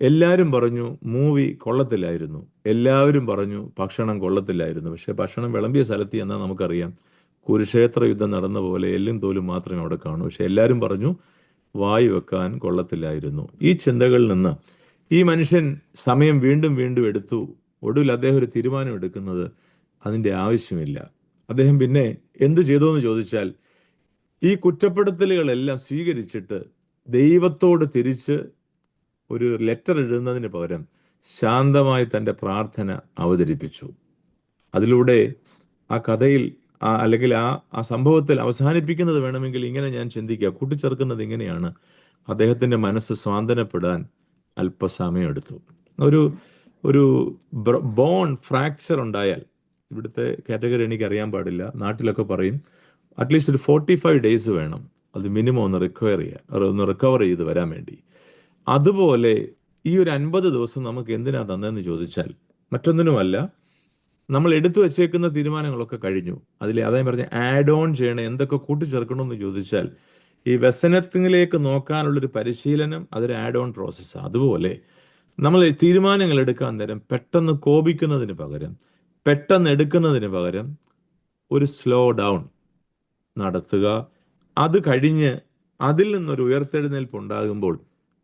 എല്ലാവരും പറഞ്ഞു മൂവി കൊള്ളത്തില്ലായിരുന്നു, എല്ലാവരും പറഞ്ഞു ഭക്ഷണം കൊള്ളത്തില്ലായിരുന്നു. പക്ഷെ ഭക്ഷണം വിളമ്പിയ സ്ഥലത്ത് എന്നാൽ നമുക്കറിയാം കുരുക്ഷേത്ര യുദ്ധം നടന്ന പോലെ എല്ലും തോലും മാത്രമേ അവിടെ കാണൂ. പക്ഷെ എല്ലാവരും പറഞ്ഞു വായി വെക്കാൻ കൊള്ളത്തില്ലായിരുന്നു. ഈ ചിന്തകളിൽ നിന്ന് ഈ മനുഷ്യൻ സമയം വീണ്ടും വീണ്ടും എടുത്തു. ഒടുവിൽ അദ്ദേഹം ഒരു തീരുമാനം എടുക്കുന്നത് അതിൻ്റെ ആവശ്യമില്ല. അദ്ദേഹം പിന്നെ എന്തു ചെയ്തു എന്ന് ചോദിച്ചാൽ, ഈ കുറ്റപ്പെടുത്തലുകളെല്ലാം സ്വീകരിച്ചിട്ട് ദൈവത്തോട് തിരിച്ച് ഒരു ലെറ്റർ എഴുതുന്നതിന് പകരം ശാന്തമായി തൻ്റെ പ്രാർത്ഥന അവതരിപ്പിച്ചു. അതിലൂടെ ആ കഥയിൽ അല്ലെങ്കിൽ ആ സംഭവത്തിൽ അവസാനിപ്പിക്കുന്നത് വേണമെങ്കിൽ ഇങ്ങനെ ഞാൻ ചിന്തിക്കുക, കൂട്ടിച്ചേർക്കുന്നത് ഇങ്ങനെയാണ്: അദ്ദേഹത്തിൻ്റെ മനസ്സ് സ്വാന്തനപ്പെടാൻ അല്പസമയം എടുത്തു. ഒരു ബോൺ ഫ്രാക്ചർ ഉണ്ടായാൽ, ഇവിടുത്തെ കാറ്റഗറി എനിക്ക് അറിയാൻ പാടില്ല, നാട്ടിലൊക്കെ പറയും അറ്റ്ലീസ്റ്റ് ഒരു 45 ഡേയ്സ് വേണം അത് മിനിമം ഒന്ന് റിക്കവർ ചെയ്ത് വരാൻ വേണ്ടി. അതുപോലെ ഈ ഒരു 50 ദിവസം നമുക്ക് എന്തിനാ തന്നതെന്ന് ചോദിച്ചാൽ മറ്റൊന്നിനുമല്ല, നമ്മൾ എടുത്തു വച്ചേക്കുന്ന തീരുമാനങ്ങളൊക്കെ കഴിഞ്ഞു. അതായത് പറഞ്ഞ ആഡ് ഓൺ ചെയ്യണം, എന്തൊക്കെ കൂട്ടിച്ചേർക്കണമെന്ന് ചോദിച്ചാൽ ഈ വ്യസനത്തിലേക്ക് നോക്കാനുള്ളൊരു പരിശീലനം അതൊരു ആഡ് ഓൺ പ്രോസസ്സാണ്. അതുപോലെ നമ്മൾ തീരുമാനങ്ങൾ എടുക്കാൻ നേരം പെട്ടെന്ന് കോപിക്കുന്നതിന് പകരം, പെട്ടെന്ന് എടുക്കുന്നതിന് പകരം ഒരു സ്ലോ ഡൗൺ നടത്തുക. അത് കഴിഞ്ഞ് അതിൽ നിന്നൊരു ഉയർത്തെഴുന്നേൽപ്പ് ഉണ്ടാകുമ്പോൾ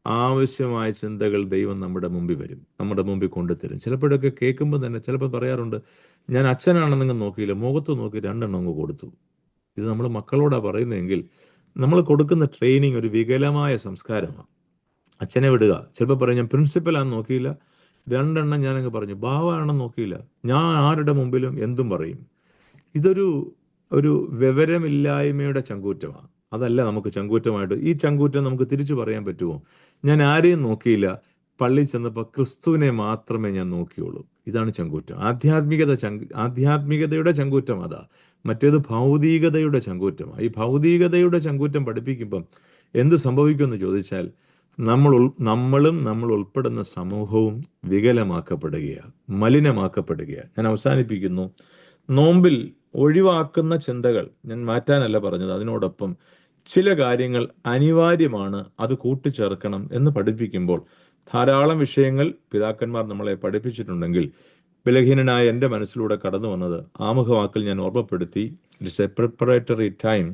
ആവശ്യമായ ചിന്തകൾ ദൈവം നമ്മുടെ മുമ്പിൽ വരും, നമ്മുടെ മുമ്പിൽ കൊണ്ടുതരും. ചിലപ്പോഴൊക്കെ കേൾക്കുമ്പോൾ തന്നെ ചിലപ്പോൾ പറയാറുണ്ട്, ഞാൻ അച്ഛനാണെന്നങ്ങ് നോക്കിയില്ല, മുഖത്ത് നോക്കി 2 എണ്ണം അങ്ങ് കൊടുത്തു. ഇത് നമ്മൾ മക്കളോടാണ് പറയുന്നതെങ്കിൽ നമ്മൾ കൊടുക്കുന്ന ട്രെയിനിങ് ഒരു വികലമായ സംസ്കാരമാണ്. അച്ഛനെ വിടുക, ചിലപ്പോൾ പറയും ഞാൻ പ്രിൻസിപ്പലാണെന്ന് നോക്കിയില്ല, 2 എണ്ണം ഞാനങ്ങ് പറഞ്ഞു, ഭാവമാണെന്ന് നോക്കിയില്ല, ഞാൻ ആരുടെ മുമ്പിലും എന്തും പറയും. ഇതൊരു വിവരമില്ലായ്മയുടെ ചങ്കൂറ്റമാണ്. അതല്ല നമുക്ക് ചങ്കൂറ്റമായിട്ട്. ഈ ചങ്കൂറ്റം നമുക്ക് തിരിച്ചു പറയാൻ പറ്റുമോ? ഞാൻ ആരെയും നോക്കിയില്ല, പള്ളി ചെന്നപ്പോൾ ക്രിസ്തുവിനെ മാത്രമേ ഞാൻ നോക്കിയുള്ളൂ. ഇതാണ് ചങ്കൂറ്റം. ആധ്യാത്മികതയുടെ ചങ്കൂറ്റം അതാ. മറ്റേത് ഭൗതികതയുടെ ചങ്കൂറ്റമാണ്. ഈ ഭൗതികതയുടെ ചങ്കൂറ്റം പഠിപ്പിക്കുമ്പം എന്ത് സംഭവിക്കുമെന്ന് ചോദിച്ചാൽ നമ്മളും നമ്മൾ ഉൾപ്പെടുന്ന സമൂഹവും വികലമാക്കപ്പെടുകയാണ്, മലിനമാക്കപ്പെടുകയാണ്. ഞാൻ അവസാനിപ്പിക്കുന്നു. നോമ്പിൽ ഒഴിവാക്കുന്ന ചിന്തകൾ ഞാൻ മാറ്റാനല്ല പറഞ്ഞത്, അതിനോടൊപ്പം ചില കാര്യങ്ങൾ അനിവാര്യമാണ്, അത് കൂട്ടിച്ചേർക്കണം എന്ന് പഠിപ്പിക്കുമ്പോൾ ധാരാളം വിഷയങ്ങൾ പിതാക്കന്മാർ നമ്മളെ പഠിപ്പിച്ചിട്ടുണ്ടെങ്കിൽ ബലഹീനനായ എൻ്റെ മനസ്സിലൂടെ കടന്നു വന്നത് ആമുഖവാക്കിൽ ഞാൻ ഓർമ്മപ്പെടുത്തി. It's a preparatory time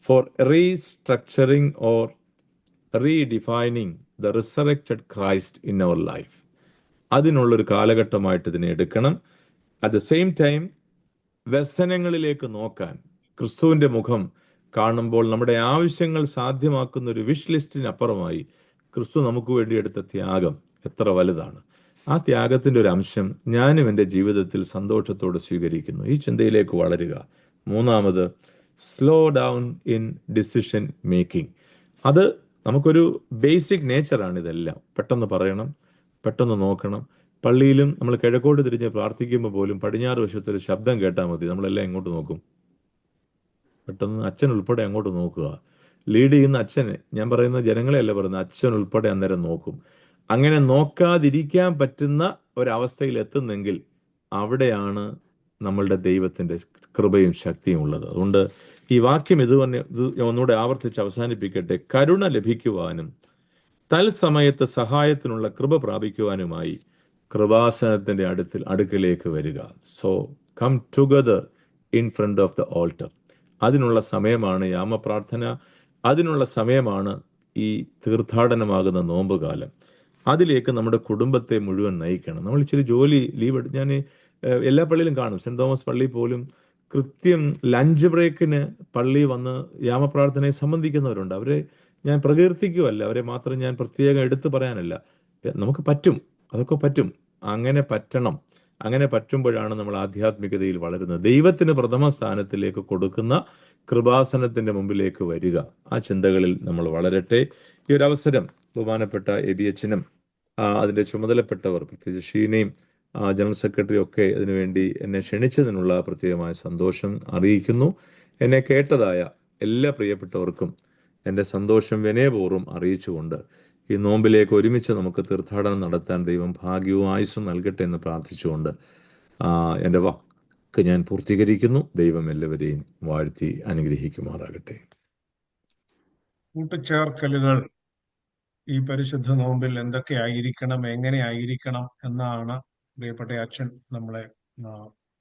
for restructuring or redefining the resurrected Christ in our life. അതിനുള്ളൊരു കാലഘട്ടമായിട്ട് ഇതിനെ എടുക്കണം. അറ്റ് ദ സെയിം ടൈം വ്യസനങ്ങളിലേക്ക് നോക്കാൻ, ക്രിസ്തുവിൻ്റെ മുഖം കാണുമ്പോൾ നമ്മുടെ ആവശ്യങ്ങൾ സാധ്യമാക്കുന്ന ഒരു വിഷ് ലിസ്റ്റിനപ്പുറമായി ക്രിസ്തു നമുക്ക് വേണ്ടി എടുത്ത ത്യാഗം എത്ര വലുതാണ്. ആ ത്യാഗത്തിൻ്റെ ഒരു അംശം ഞാനും എൻ്റെ ജീവിതത്തിൽ സന്തോഷത്തോടെ സ്വീകരിക്കുന്നു. ഈ ചിന്തയിലേക്ക് വളരുക. 3, slow down in decision making. അത് നമുക്കൊരു ബേസിക് നേച്ചറാണ്. ഇതെല്ലാം പെട്ടെന്ന് പറയണം, പെട്ടെന്ന് നോക്കണം. പള്ളിയിലും നമ്മൾ കിഴക്കോട്ട് തിരിഞ്ഞ് പ്രാർത്ഥിക്കുമ്പോൾ പോലും പടിഞ്ഞാറ് വശത്തൊരു ശബ്ദം കേട്ടാൽ മതി, നമ്മളെല്ലാം എങ്ങോട്ട് നോക്കും? പെട്ടെന്ന് അച്ഛൻ ഉൾപ്പെടെ അങ്ങോട്ട് നോക്കുക. ലീഡ് ചെയ്യുന്ന അച്ഛന്, ഞാൻ പറയുന്ന ജനങ്ങളെയല്ല പറയുന്നത്, അച്ഛൻ ഉൾപ്പെടെ അന്നേരം നോക്കും. അങ്ങനെ നോക്കാതിരിക്കാൻ പറ്റുന്ന ഒരവസ്ഥയിൽ എത്തുന്നെങ്കിൽ അവിടെയാണ് നമ്മളുടെ ദൈവത്തിൻ്റെ കൃപയും ശക്തിയും ഉള്ളത്. അതുകൊണ്ട് ഈ വാക്യം ഇത് ഒന്നുകൂടെ ആവർത്തിച്ച് അവസാനിപ്പിക്കട്ടെ. കരുണ ലഭിക്കുവാനും തൽസമയത്ത് സഹായത്തിനുള്ള കൃപ പ്രാപിക്കുവാനുമായി കൃപാസനത്തിൻ്റെ അടുക്കിലേക്ക് വരിക. So come together in front of the altar. അതിനുള്ള സമയമാണ് യാമപ്രാർത്ഥന, അതിനുള്ള സമയമാണ് ഈ തീർത്ഥാടനമാകുന്ന നോമ്പുകാലം. അതിലേക്ക് നമ്മുടെ കുടുംബത്തെ മുഴുവൻ നയിക്കണം. നമ്മൾ ഇച്ചിരി ജോലി ലീവ് ഞാൻ എല്ലാ പള്ളിയിലും കാണും. സെൻറ് തോമസ് പള്ളി പോലും കൃത്യം ലഞ്ച് ബ്രേക്കിന് പള്ളി വന്ന് യാമപ്രാർത്ഥനയെ സംബന്ധിക്കുന്നവരുണ്ട്. അവരെ ഞാൻ പ്രകീർത്തിക്കുമല്ല, അവരെ മാത്രം ഞാൻ പ്രത്യേകം എടുത്തു പറയാനല്ല. നമുക്ക് പറ്റും, അതൊക്കെ പറ്റും. അങ്ങനെ പറ്റണം. അങ്ങനെ പറ്റുമ്പോഴാണ് നമ്മൾ ആധ്യാത്മികതയിൽ വളരുന്നത്. ദൈവത്തിന് പ്രഥമ സ്ഥാനത്തിലേക്ക് കൊടുക്കുന്ന കൃപാസനത്തിൻ്റെ മുമ്പിലേക്ക് വരിക. ആ ചിന്തകളിൽ നമ്മൾ വളരട്ടെ. ഈ ഒരു അവസരം ബഹുമാനപ്പെട്ട എബിഎച്ചിനും അതിൻ്റെ ചുമതലപ്പെട്ടവർ, പ്രത്യേകിച്ച് ഷീനയും ജനറൽ സെക്രട്ടറി ഒക്കെ അതിനുവേണ്ടി എന്നെ ക്ഷണിച്ചതിനുള്ള പ്രത്യേകമായ സന്തോഷം അറിയിക്കുന്നു. എന്നെ കേട്ടതായ എല്ലാ പ്രിയപ്പെട്ടവർക്കും എൻ്റെ സന്തോഷം വിനയപൂർവ്വം അറിയിച്ചുകൊണ്ട് ഈ നോമ്പിലേക്ക് ഒരുമിച്ച് നമുക്ക് തീർത്ഥാടനം നടത്താൻ ദൈവം ഭാഗ്യവും ആയുസ്സും നൽകട്ടെ എന്ന് പ്രാർത്ഥിച്ചുകൊണ്ട് എൻ്റെ വാക്ക് ഞാൻ പൂർത്തീകരിക്കുന്നു. ദൈവം എല്ലാവരെയും വാഴ്ത്തി അനുഗ്രഹിക്കുമാറാകട്ടെ. കൂട്ടിച്ചേർക്കലുകൾ ഈ പരിശുദ്ധ നോമ്പിൽ എന്തൊക്കെ ആയിരിക്കണം, എങ്ങനെ ആയിരിക്കണം എന്നാണ് പ്രിയപ്പെട്ട അച്ഛൻ നമ്മളെ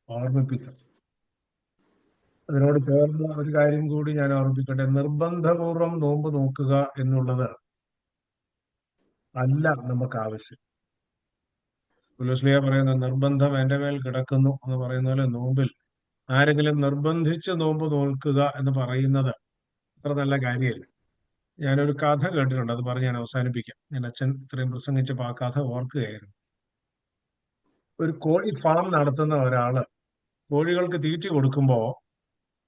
ഓർമ്മിപ്പിക്കുന്നത്. അതിനോട് ചേർന്ന് ഒരു കാര്യം കൂടി ഞാൻ ഓർമ്മിപ്പിക്കട്ടെ. നിർബന്ധപൂർവം നോമ്പ് നോക്കുക എന്നുള്ളത് അല്ല നമുക്ക് ആവശ്യം. പുലോസ്ലിയ പറയുന്ന നിർബന്ധം എൻ്റെ മേൽ കിടക്കുന്നു എന്ന് പറയുന്ന പോലെ നോമ്പിൽ ആരെങ്കിലും നിർബന്ധിച്ച് നോമ്പ് നോക്കുക എന്ന് പറയുന്നത് അത്ര നല്ല കാര്യമല്ല. ഞാനൊരു കഥ കേട്ടിട്ടുണ്ട്, അത് പറഞ്ഞ് ഞാൻ അവസാനിപ്പിക്കാം. ഞാൻ അച്ഛൻ ഇത്രയും പ്രസംഗിച്ചപ്പോൾ ആ കഥ ഓർക്കുകയായിരുന്നു. ഒരു കോഴി ഫാം നടത്തുന്ന ഒരാള് കോഴികൾക്ക് തീറ്റി കൊടുക്കുമ്പോൾ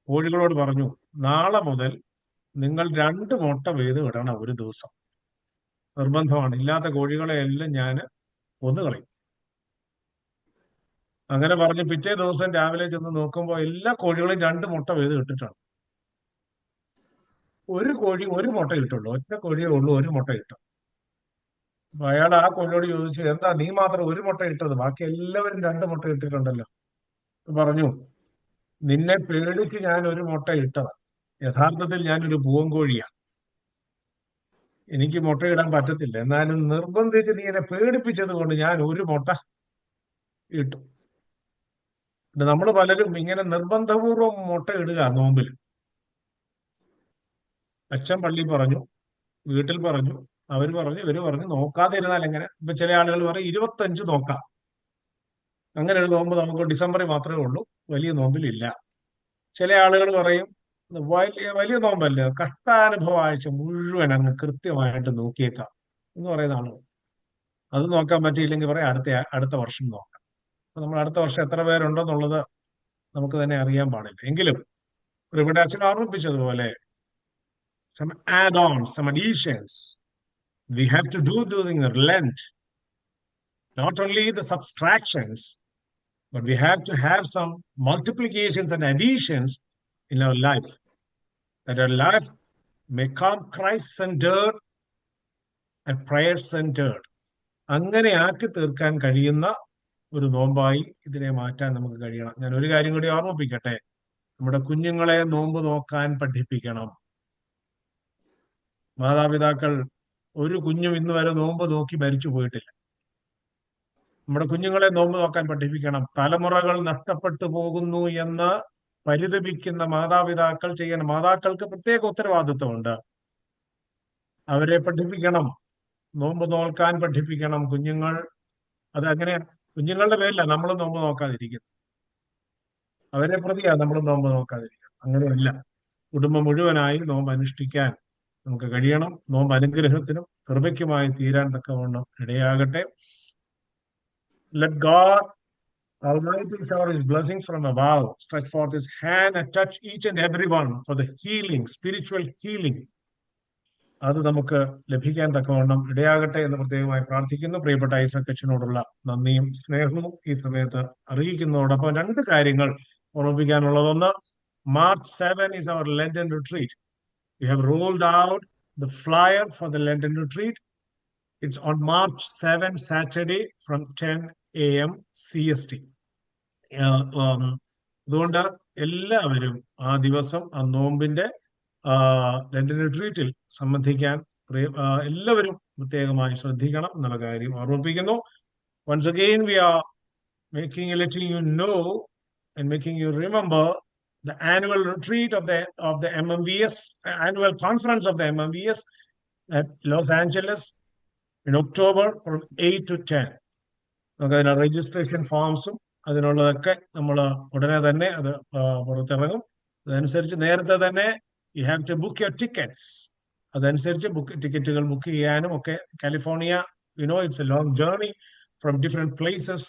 കോഴികളോട് പറഞ്ഞു, നാളെ മുതൽ നിങ്ങൾ 2 മുട്ട വീതം ഇടണം ഒരു ദിവസം. നിർബന്ധമാണ്. ഇല്ലാത്ത കോഴികളെ എല്ലാം ഞാൻ കൊന്നുകളയും. അങ്ങനെ പറഞ്ഞ് പിറ്റേ ദിവസം രാവിലെ ചെന്ന് നോക്കുമ്പോൾ എല്ലാ കോഴികളും 2 മുട്ട വീതം ഇട്ടിട്ടാണ്. ഒരു കോഴി 1 മുട്ട ഇട്ടുള്ളൂ. ഒറ്റ കോഴിയേ ഉള്ളൂ 1 മുട്ട ഇട്ടു. അപ്പൊ അയാൾ ആ കോഴിയോട് ചോദിച്ചു, എന്താ നീ മാത്രം 1 മുട്ട ഇട്ടത്, ബാക്കി എല്ലാവരും 2 മുട്ട ഇട്ടിട്ടുണ്ടല്ലോ? പറഞ്ഞു, നിന്നെ പേടിച്ച് ഞാൻ 1 മുട്ട ഇട്ടതാ. യഥാർത്ഥത്തിൽ ഞാനൊരു പൂവൻകോഴിയാ. എനിക്ക് മുട്ടയിടാൻ പറ്റത്തില്ല, എന്നാലും നിർബന്ധിച്ച് നീ എന്നെ പേടിപ്പിച്ചത് കൊണ്ട് ഞാൻ ഒരു മുട്ട ഇട്ടു. നമ്മൾ പലരും ഇങ്ങനെ നിർബന്ധപൂർവ്വം മുട്ട ഇടുക നോമ്പിൽ. അച്ഛൻ പള്ളി പറഞ്ഞു, വീട്ടിൽ പറഞ്ഞു, അവര് പറഞ്ഞു, ഇവര് പറഞ്ഞു, നോക്കാതെ ഇരുന്നാൽ എങ്ങനെ? ഇപ്പൊ ചില ആളുകൾ പറയും 25 നോക്കാം. അങ്ങനെ ഒരു നോമ്പ് നമുക്ക് ഡിസംബറിൽ മാത്രമേ ഉള്ളൂ, വലിയ നോമ്പിലില്ല. ചില ആളുകൾ പറയും വലിയ നോമ്പല്ല, കഷ്ടാനുഭവ ആഴ്ച മുഴുവൻ അങ്ങ് കൃത്യമായിട്ട് നോക്കിയേക്കാം എന്ന് പറയുന്ന ആളുകൾ. അത് നോക്കാൻ പറ്റിയില്ലെങ്കിൽ പറയാം അടുത്ത വർഷം നോക്കാം. അപ്പൊ നമ്മൾ അടുത്ത വർഷം എത്ര പേരുണ്ടെന്നുള്ളത് നമുക്ക് തന്നെ അറിയാൻ പാടില്ല. എങ്കിലും ഇവിടെ അച്ഛൻ ഓർമ്മിപ്പിച്ചതുപോലെ some add-ons, some additions we have to do during Lent. Not only the subtractions, but we have to have some multiplications and additions in our life. That our life may come Christ-centered and prayer-centered. അങ്ങനെ ആക്കി തീർക്കാൻ കഴിയുന്ന ഒരു നോമ്പായി ഇതിനെ മാറ്റാൻ നമുക്ക് കഴിയണം. ഞാൻ ഒരു കാര്യം കൂടി ഓർമ്മിപ്പിക്കട്ടെ. നമ്മുടെ കുഞ്ഞുങ്ങളെ നോമ്പ് നോക്കാൻ പഠിപ്പിക്കണം. മാതാപിതാക്കൾ ഒരു കുഞ്ഞും ഇന്ന് വരെ നോമ്പ് നോക്കി മരിച്ചു പോയിട്ടില്ല. നമ്മുടെ കുഞ്ഞുങ്ങളെ നോമ്പ് നോക്കാൻ പഠിപ്പിക്കണം. തലമുറകൾ നഷ്ടപ്പെട്ടു പോകുന്നു എന്ന് പരിതപിക്കുന്ന മാതാപിതാക്കൾ ചെയ്യണം. മാതാക്കൾക്ക് പ്രത്യേക ഉത്തരവാദിത്വമുണ്ട്. അവരെ പഠിപ്പിക്കണം, നോമ്പ് നോക്കാൻ പഠിപ്പിക്കണം. കുഞ്ഞുങ്ങൾ അതങ്ങനെ കുഞ്ഞുങ്ങളുടെ പേരില്ല നമ്മൾ നോമ്പ് നോക്കാതിരിക്കുന്നത്, അവരെ പ്രതിയാണ് നമ്മൾ നോമ്പ് നോക്കാതിരിക്കുന്നത്. അങ്ങനെയല്ല, കുടുംബം മുഴുവനായി നോമ്പ് അനുഷ്ഠിക്കാൻ നമുക്ക് കഴിയണം. നോമ്പ് അനുഗ്രഹത്തിനും കൃപയ്ക്കുമായി തീരാൻ തക്കവണ്ണം ഇടയാകട്ടെ. Let God Almighty shower His blessings from above, stretch forth His hand and touch each and every one for the healing, spiritual healing. അത് നമുക്ക് ലഭിക്കാൻ തക്കവണ്ണം ഇടയാകട്ടെ എന്ന് പ്രത്യേകമായി പ്രാർത്ഥിക്കുന്നു. പ്രിയപ്പെട്ട ഐസക് അച്ഛനോടുള്ള നന്ദിയും സ്നേഹവും ഈ സമയത്ത് അറിയിക്കുന്നതോടൊപ്പം 2 കാര്യങ്ങൾ ഓർമ്മിപ്പിക്കാനുള്ളതൊന്ന്, March 7 is our Lenten retreat. We have rolled out the flyer for the Lenten retreat. It's on March 7, Saturday from 10 a.m. CST. അതുകൊണ്ട് എല്ലാവരും ആ ദിവസം ആ നോമ്പിന്റെ ലെന്റൻ റിട്രീറ്റിൽ സംബന്ധിക്കാൻ എല്ലാവരും പ്രത്യേകമായി ശ്രദ്ധിക്കണം എന്നുള്ള കാര്യം ഓർമ്മിപ്പിക്കുന്നു. Once again, we are letting you know and making you remember the annual retreat of the MMVS, annual conference of the MMVS at Los Angeles in October from 8 to 10. നമുക്ക് അതിന്റെ രജിസ്ട്രേഷൻ ഫോംസും അതിനുള്ളതൊക്കെ നമ്മൾ ഉടനെ തന്നെ അത് പുറത്തിറങ്ങും. അതനുസരിച്ച് നേരത്തെ തന്നെ you have to book your tickets. അതനുസരിച്ച് ടിക്കറ്റുകൾ ബുക്ക് ചെയ്യാനും ഒക്കെ. California, it's a long journey from different places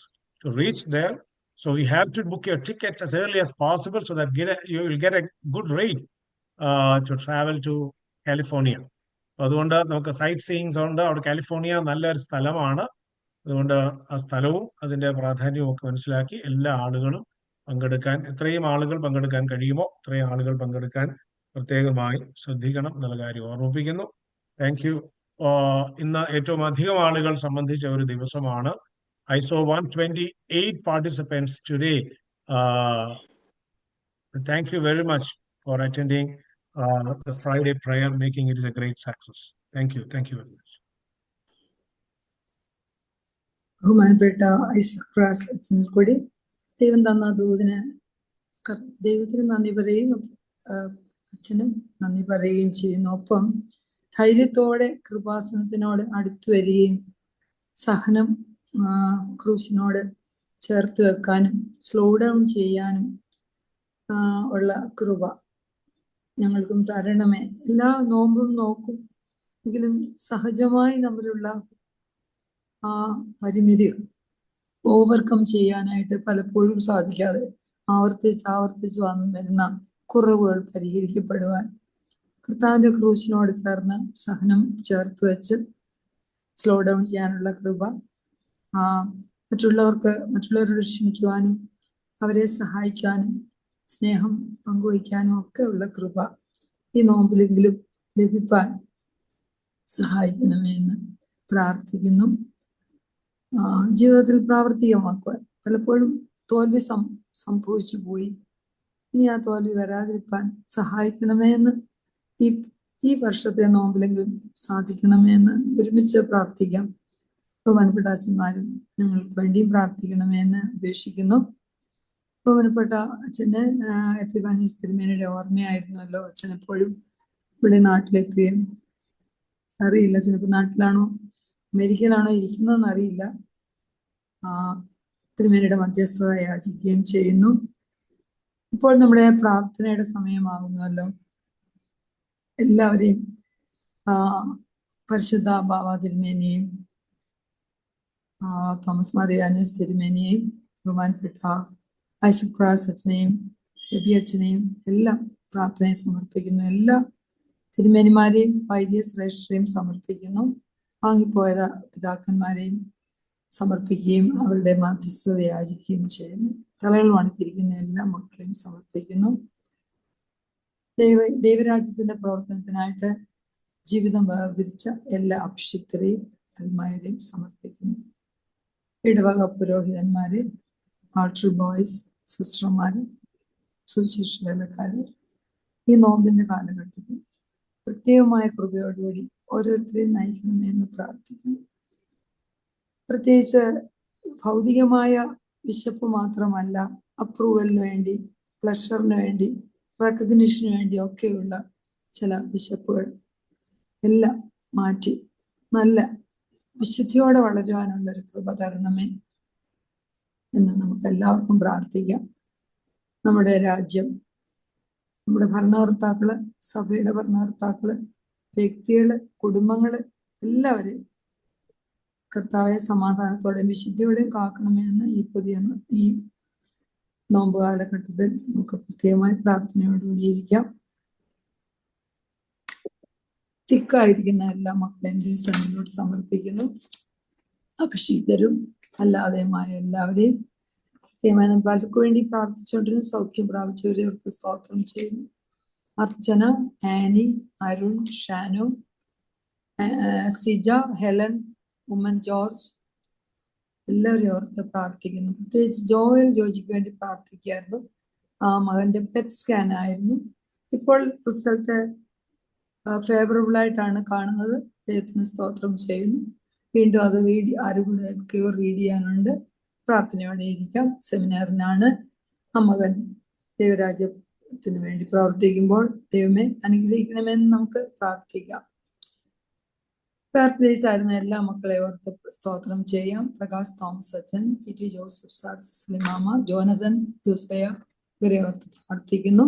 to reach there. So you have to book your tickets as early as possible so that you will get a good rate to travel to California. അതുകൊണ്ട് നമുക്ക് site സീയിങ്സ് ഉണ്ട്. അവിടെ California നല്ലൊരു സ്ഥലമാണ്. അതുകൊണ്ട് ആ സ്ഥലവും അതിന്റെ പ്രാധാന്യവും ഒക്കെ മനസ്സിലാക്കി എല്ലാ ആളുകളും പങ്കെടുക്കാൻ, എത്രയും ആളുകൾ പങ്കെടുക്കാൻ കഴിയുമോ അത്രയും ആളുകൾ പങ്കെടുക്കാൻ പ്രത്യേകമായി ശ്രദ്ധിക്കണം എന്നുള്ള കാര്യം ഓർമ്മിപ്പിക്കുന്നു. Thank you. ഇന്ന് ഏറ്റവും അധികം ആളുകൾ സംബന്ധിച്ച ഒരു ദിവസമാണ്. I saw 128 participants today. Thank you very much for attending the Friday prayer, making it a great success. Thank you. Thank you very much. ബഹുമാനപ്പെട്ട ഐസക് ക്രാസ് അച്ഛനിൽ കൂടി ദൈവം തന്ന ദൂതിന് ദൈവത്തിന് നന്ദി പറയുകയും അച്ഛനും നന്ദി പറയുകയും ചെയ്യുന്നു. ഒപ്പം ധൈര്യത്തോടെ കൃപാസനത്തിനോട് അടുത്തു വരികയും സഹനം ക്രൂശിനോട് ചേർത്ത് വെക്കാനും സ്ലോ ഡൗൺ ചെയ്യാനും ഉള്ള കൃപ ഞങ്ങൾക്കും തരണമേ. എല്ലാ നോമ്പും നോക്കും, എങ്കിലും സഹജമായി നമ്മളുള്ള ആ പരിമിതികൾ ഓവർകം ചെയ്യാനായിട്ട് പലപ്പോഴും സാധിക്കാതെ ആവർത്തിച്ച് വരുന്ന കുറവുകൾ പരിഹരിക്കപ്പെടുവാൻ കർത്താവിന്റെ ക്രൂശിനോട് ചേർന്ന് സഹനം ചേർത്ത് വെച്ച് സ്ലോ ഡൗൺ ചെയ്യാനുള്ള കൃപ, മറ്റുള്ളവരോട് ക്ഷമിക്കുവാനും അവരെ സഹായിക്കാനും സ്നേഹം പങ്കുവയ്ക്കാനും ഒക്കെ ഉള്ള കൃപ ഈ നോമ്പിലെങ്കിലും ലഭിപ്പാൻ സഹായിക്കണമേ എന്ന് പ്രാർത്ഥിക്കുന്നു. ജീവിതത്തിൽ പ്രാവർത്തികമാക്കുവാൻ പലപ്പോഴും തോൽവി സംഭവിച്ചു പോയി. ഇനി ആ തോൽവി വരാതിരിക്കാൻ സഹായിക്കണമേ എന്ന് ഈ വർഷത്തെ നോമ്പിലെങ്കിലും സാധിക്കണമെന്ന് ഒരുമിച്ച് പ്രാർത്ഥിക്കാം. ബഹുമാനപ്പെട്ട അച്ഛന്മാരും ഞങ്ങൾക്ക് വേണ്ടിയും പ്രാർത്ഥിക്കണമെന്ന് അപേക്ഷിക്കുന്നു. ബഹുമാനപ്പെട്ട അച്ഛന് എപ്പിഫാനിയോസ് തിരുമേനിയുടെ ഓർമ്മയായിരുന്നല്ലോ. അച്ഛൻ എപ്പോഴും ഇവിടെ നാട്ടിലെത്തുകയും, അറിയില്ല ചിലപ്പോൾ നാട്ടിലാണോ അമേരിക്കയിലാണോ ഇരിക്കുന്നതെന്ന് അറിയില്ല, തിരുമേനിയുടെ മധ്യസ്ഥത യാചിക്കുകയും ചെയ്യുന്നു. ഇപ്പോൾ നമ്മുടെ പ്രാർത്ഥനയുടെ സമയമാകുന്നുവല്ലോ. എല്ലാവരെയും പരിശുദ്ധ ബാവ തിരുമേനിയെയും തോമസ് മാർ യോഹന്നാനോസ് തിരുമേനിയെയും ബഹുമാനപ്പെട്ട ഐസക് പ്രാസ് അച്ഛനെയും എബി അച്ഛനെയും എല്ലാം പ്രാർത്ഥനയെ സമർപ്പിക്കുന്നു. എല്ലാ തിരുമേനിമാരെയും വൈദിക ശ്രേഷ്ഠരെയും സമർപ്പിക്കുന്നു. വാങ്ങിപ്പോയ പിതാക്കന്മാരെയും സമർപ്പിക്കുകയും അവരുടെ മധ്യസ്ഥത യാചിക്കുകയും ചെയ്യുന്നു. തലകൾ വണക്കിയിരിക്കുന്ന എല്ലാ മക്കളെയും സമർപ്പിക്കുന്നു. ദൈവരാജ്യത്തിന്റെ പ്രവർത്തനത്തിനായിട്ട് ജീവിതം വേർതിരിച്ച എല്ലാ അഭിഷിക്തരെയും അൽമാരെയും സമർപ്പിക്കുന്നു. ഇടവക പുരോഹിതന്മാരെ, ആൾട്ടർ ബോയ്സ്, സിസ്റ്റർമാര്, സുവിശേഷ വേലക്കാര്, ഈ നോമ്പിന്റെ കാലഘട്ടത്തിൽ പ്രത്യേകമായ കൃപയോടുകൂടി ഓരോരുത്തരെയും നയിക്കണമെന്ന് പ്രാർത്ഥിക്കുന്നു. പ്രത്യേകിച്ച് ഭൗതികമായ വിശപ്പ് മാത്രമല്ല, അപ്രൂവലിന് വേണ്ടി, പ്ലഷറിന് വേണ്ടി, റെക്കഗ്നിഷന് വേണ്ടി ഒക്കെയുള്ള ചില വിശപ്പുകൾ എല്ലാം മാറ്റി നല്ല വിശുദ്ധിയോടെ വളരുവാനുള്ളൊരു കൃപ തരണമേ എന്ന് നമുക്ക് എല്ലാവർക്കും പ്രാർത്ഥിക്കാം. നമ്മുടെ രാജ്യം, നമ്മുടെ ഭരണകർത്താക്കള്, സഭയുടെ ഭരണകർത്താക്കള്, വ്യക്തികള്, കുടുംബങ്ങള് എല്ലാവരെയും കർത്താവെ സമാധാനത്തോടെയും വിശുദ്ധിയോടെയും കാക്കണമേ എന്ന് ഈ നോമ്പ് കാലഘട്ടത്തിൽ നമുക്ക് പ്രത്യേകമായി പ്രാർത്ഥനയോടുകൂടിയിരിക്കാം. സിക്കായിരിക്കുന്ന എല്ലാ മക്കളെയും ദൈവസന്നിധിയോട് സമർപ്പിക്കുന്നു. അഭിഷിക്തരും അല്ലാതെയുമായ എല്ലാവരെയും തീരുമാനം പലർക്കു വേണ്ടി പ്രാർത്ഥിച്ചുകൊണ്ടിരുന്ന സൗഖ്യം പ്രാപിച്ചവരെ ഓർത്ത് സ്തോത്രം ചെയ്യുന്നു. Archana, Annie, Arun, Shanu, Sija, Helen, Oommen George എല്ലാവരെയും ഓർത്ത് പ്രാർത്ഥിക്കുന്നു. പ്രത്യേകിച്ച് ജോയൽ ജോജിക്ക് വേണ്ടി പ്രാർത്ഥിക്കായിരുന്നു. മകന്റെ പെറ്റ് സ്കാൻ ആയിരുന്നു. ഇപ്പോൾ റിസൾട്ട് ഫേവറബിൾ ആയിട്ടാണ് കാണുന്നത്. ദൈവത്തിന് സ്തോത്രം ചെയ്യുന്നു. വീണ്ടും അത് ആരുകൂടെയൊക്കെയോ റീഡ് ചെയ്യാനുണ്ട്. പ്രാർത്ഥനയോടെ ഇരിക്കാം. സെമിനാറിനാണ് ആ മകൻ ദൈവരാജ്യത്തിന് വേണ്ടി പ്രവർത്തിക്കുമ്പോൾ ദൈവമേ അനുഗ്രഹിക്കണമെന്ന് നമുക്ക് പ്രാർത്ഥിക്കാം. ആയിരുന്ന എല്ലാ മക്കളെ ഓർത്ത് സ്തോത്രം ചെയ്യാം. പ്രകാശ് തോമസ് അച്ഛൻ, പി ടി ജോസഫ് സാർ, സ്ലിമാമ, ജോനഥൻ, ജോസയ ഇവരെ ഓർത്ത് പ്രാർത്ഥിക്കുന്നു.